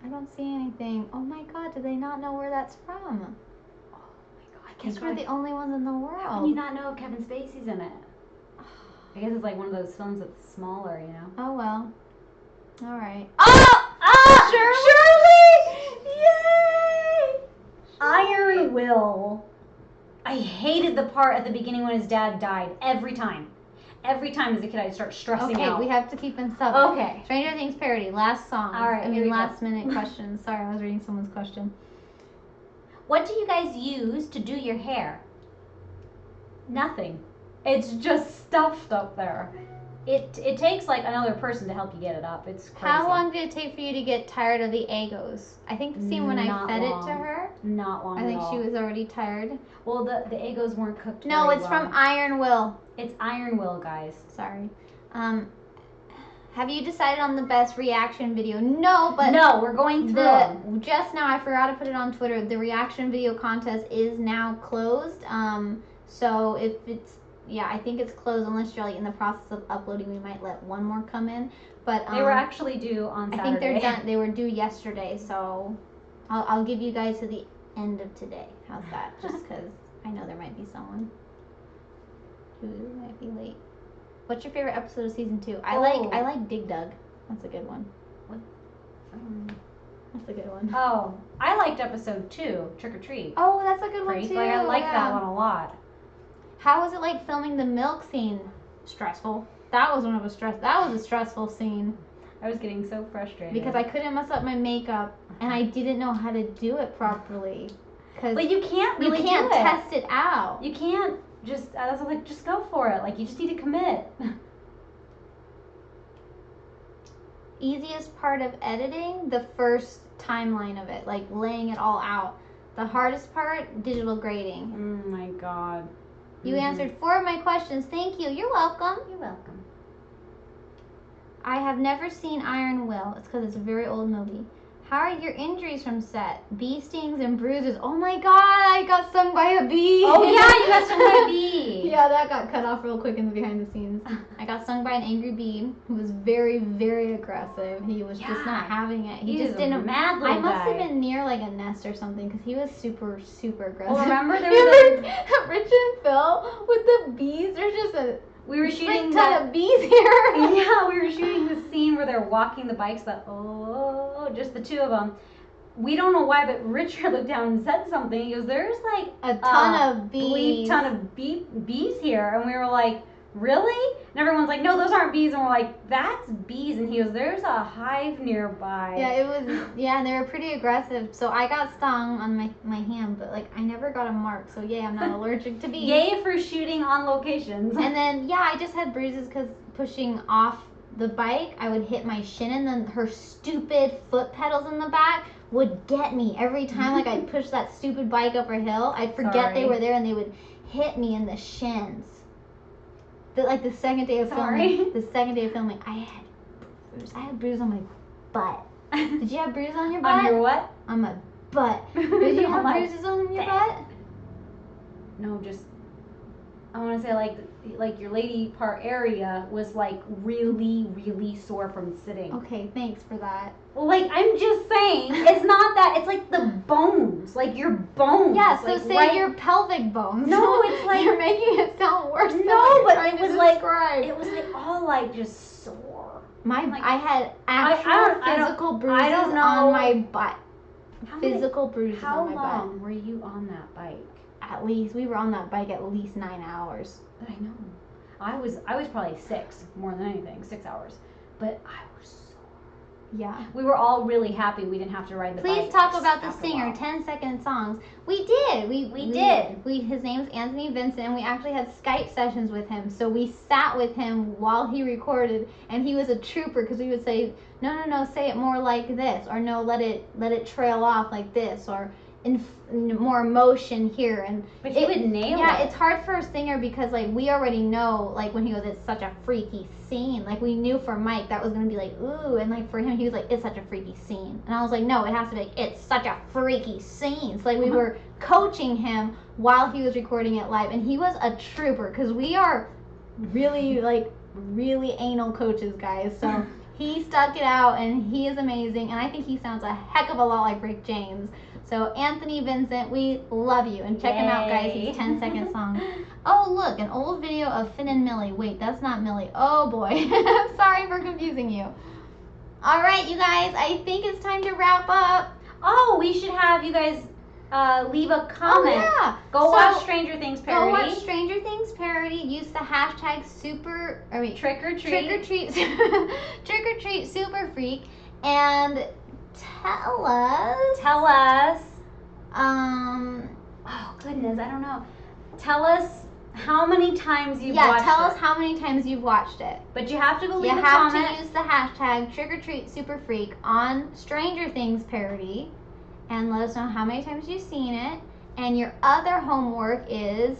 I don't see anything. Oh my god, do they not know where that's from? Oh my god. I guess we're the only ones in the world. How can you not know if Kevin Spacey's in it? I guess it's like one of those films that's smaller, you know? Oh well. Alright. Shirley! Yay! Iron Will. I hated the part at the beginning when his dad died. Every time. Every time as a kid I'd start stressing out. Okay, we have to keep in subject. Okay. Stranger Things parody, last song. All right, I here we mean, go. last minute question. Sorry, I was reading someone's question. What do you guys use to do your hair? Nothing. It's just stuffed up there. It takes like another person to help you get it up. It's crazy. How long did it take for you to get tired of the Egos? I think the scene when I Not fed long. it to her, Not long I think at all. she was already tired. Well, the Egos weren't cooked No, very it's well. from Iron Will. It's Iron Will, guys. Sorry. Have you decided on the best reaction video? No, but No, we're going through them. just now I forgot to put it on Twitter. The reaction video contest is now closed. So if it's I think it's closed unless you're like in the process of uploading. We might let one more come in, but They were actually due on Saturday. I think they're done. They were due yesterday, so I'll give you guys to the end of today. How's that? Just because I know there might be someone who might be late. What's your favorite episode of season 2? I like Dig Dug. That's a good one. What? That's a good one. Oh, I liked episode 2, Trick or Treat. Oh, that's a good one Treat. too. Like, I like yeah. that one a lot. How was it like filming the milk scene? Stressful. That was a stressful scene I was getting so frustrated. because I couldn't mess up my makeup and I didn't know how to do it properly. Cause But you can't really you can't do it. test it out. You can't just, I was like, just go for it. Like, you just need to commit. Easiest part of editing, the first timeline of it, like laying it all out. The hardest part, digital grading. Oh my god. You answered 4 of my questions. Thank you. You're welcome. You're welcome. I have never seen Iron Will. It's because it's a very old movie. How are your injuries from set? Bee stings and bruises. Oh my god, I got stung by a bee. Oh yeah, you got stung by a bee. Yeah, that got cut off real quick in the behind the scenes. I got stung by an angry bee who was very, very aggressive. He was just not having it. He just didn't. Mad little I must guy. have been near like a nest or something because he was super, super aggressive. Well, remember there was Richard and Phil with the bees. There's just a we were shooting ton that. of bees here. Yeah, we were shooting the scene where they're walking the bikes. Just the two of them. We don't know why, but Richard looked down and said something. He goes, "There's like A ton of bees. ton of bees here," and we were like, "Really?" And everyone's like, "No, those aren't bees." And we're like, "That's bees." And he goes, "There's a hive nearby." Yeah, it was. Yeah, and they were pretty aggressive. So I got stung on my hand, but like I never got a mark. So yay, I'm not allergic to bees. Yay for shooting on locations. And then I just had bruises because pushing off the bike, I would hit my shin, and then her stupid foot pedals in the back would get me every time. Like I'd push that stupid bike up a hill, I'd forget they were there, and they would hit me in the shins. The second day of filming, I had bruises on my butt. Did you have bruises on your butt? On your what? On my butt. Did you On have my bruises on your butt? No, just I want to say like your lady part area was like really, really sore from sitting. Okay, thanks for that. Well, like I'm just saying, it's not that. It's like the bones, like your bones. Yeah, so like, say your pelvic bones. No, it's like you're making it sound worse. than No, what you're but trying it to was like describe. it was like all like just sore. I had actual physical bruises I don't know. on my butt. How Physical bruises How on my long butt. were you on that bike? At least we were on that bike at least 9 hours. I know. I was probably 6 more than anything, 6 hours. But I was sore. Yeah. We were all really happy we didn't have to ride the bike. Please talk about the after a singer, while. 10-second songs. We did. We did. His name's Anthony Vincent, and we actually had Skype sessions with him. So we sat with him while he recorded, and he was a trooper because we would say, no, say it more like this, or no, let it trail off like this, or more emotion here, and But he would nail yeah, it. it's hard for a singer because like we already know, like when he goes, it's such a freaky scene. Like we knew for Mike that was gonna be like ooh, and like for him he was like, it's such a freaky scene, and I was like, no, it has to be like, it's such a freaky scene. So like we were coaching him while he was recording it live, and he was a trooper because we are really really anal coaches, guys. So he stuck it out, and he is amazing, and I think he sounds a heck of a lot like Rick James. So Anthony Vincent, we love you, and check him out, guys. He's 10-second song. Oh look, an old video of Finn and Millie. Wait, that's not Millie. Oh boy. Sorry for confusing you. All right, you guys, I think it's time to wrap up. Oh, we should have you guys leave a comment. Oh yeah. Go watch Stranger Things parody. Go watch Stranger Things parody. Use the hashtag trick or treat trick or treat super freak, and tell us. Oh goodness, I don't know. Tell us how many times you've watched it. Yeah, tell us how many times you've watched it. But you have to go leave a comment. You have to use the hashtag trick or treat super freak on Stranger Things parody, and let us know how many times you've seen it. And your other homework is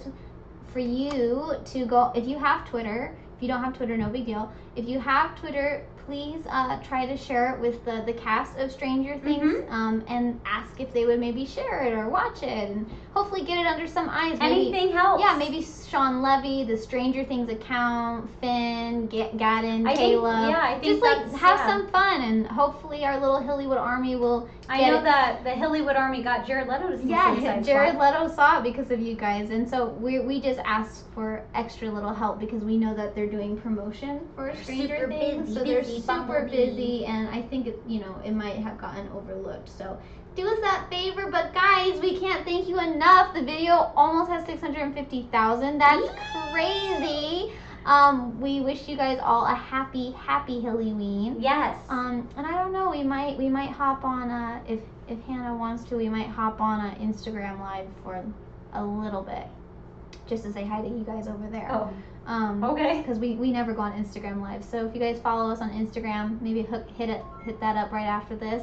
for you to go, if you have Twitter. If you don't have Twitter, no big deal. If you have Twitter, please try to share it with the cast of Stranger Things, and ask if they would maybe share it or watch it, and hopefully get it under some eyes. Anything helps. Yeah, maybe Sean Levy, the Stranger Things account, Finn, Gadden, Caleb. I think just like have some fun, and hopefully our little Hillywood army will. I know that the Hillywood army got Jared Leto to see Suicide Jared Squad. Leto saw it because of you guys, and so we just asked for extra little help because we know that they're doing promotion for Stranger Things, so they're super busy, and I think it might have gotten overlooked. So do us that favor. But guys, we can't thank you enough. The video almost has 650,000. That's crazy. We wish you guys all a happy Halloween. Yes. And I don't know, we might hop on if Hannah wants to, we might hop on an Instagram live for a little bit, just to say hi to you guys over there. Oh. Okay. Because we never go on Instagram live. So if you guys follow us on Instagram, maybe hit that up right after this.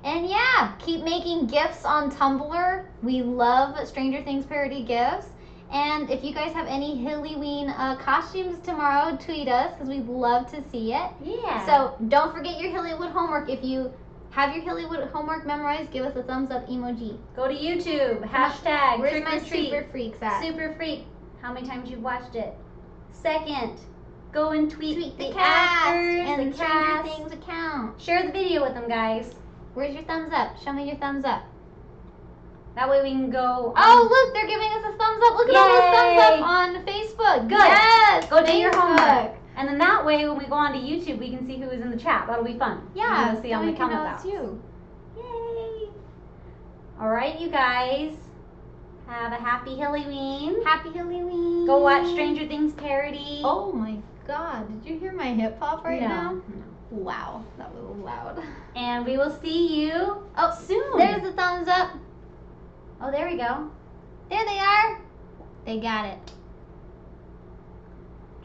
And yeah, keep making gifts on Tumblr. We love Stranger Things parody gifts. And if you guys have any Halloween costumes tomorrow, tweet us because we'd love to see it. Yeah. So don't forget your Hillywood homework. If you have your Hillywood homework memorized, give us a thumbs up emoji. Go to YouTube. Hashtag Where's trick my or treat. super freaks at? Super freak. How many times you've watched it? Second, go and tweet the the cast actors, and the Stranger cast. Things account. Share the video with them, guys. Where's your thumbs up? Show me your thumbs up. That way we can go. Oh, look, they're giving us a thumbs up. Look at all those thumbs up on Facebook. Good. Yes. Go do your Facebook. homework. And then that way, when we go on to YouTube, we can see who is in the chat. That'll be fun. Yeah. We'll see on the comment box. You. Yay. All right, you guys. Have a happy Halloween. Happy Halloween. Go watch Stranger Things parody. Oh my God! Did you hear my hip hop right now? No. Wow, that was loud. And we will see you soon. There's the thumbs up. Oh, there we go. There they are. They got it.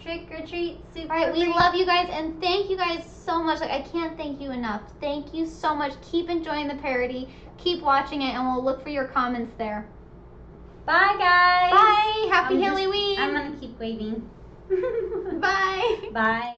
Trick or treat, super All right, we freak. love you guys, and thank you guys so much. Like, I can't thank you enough. Thank you so much. Keep enjoying the parody. Keep watching it, and we'll look for your comments there. Bye, guys. Bye. Happy Halloween. I'm going to keep waving. Bye. Bye.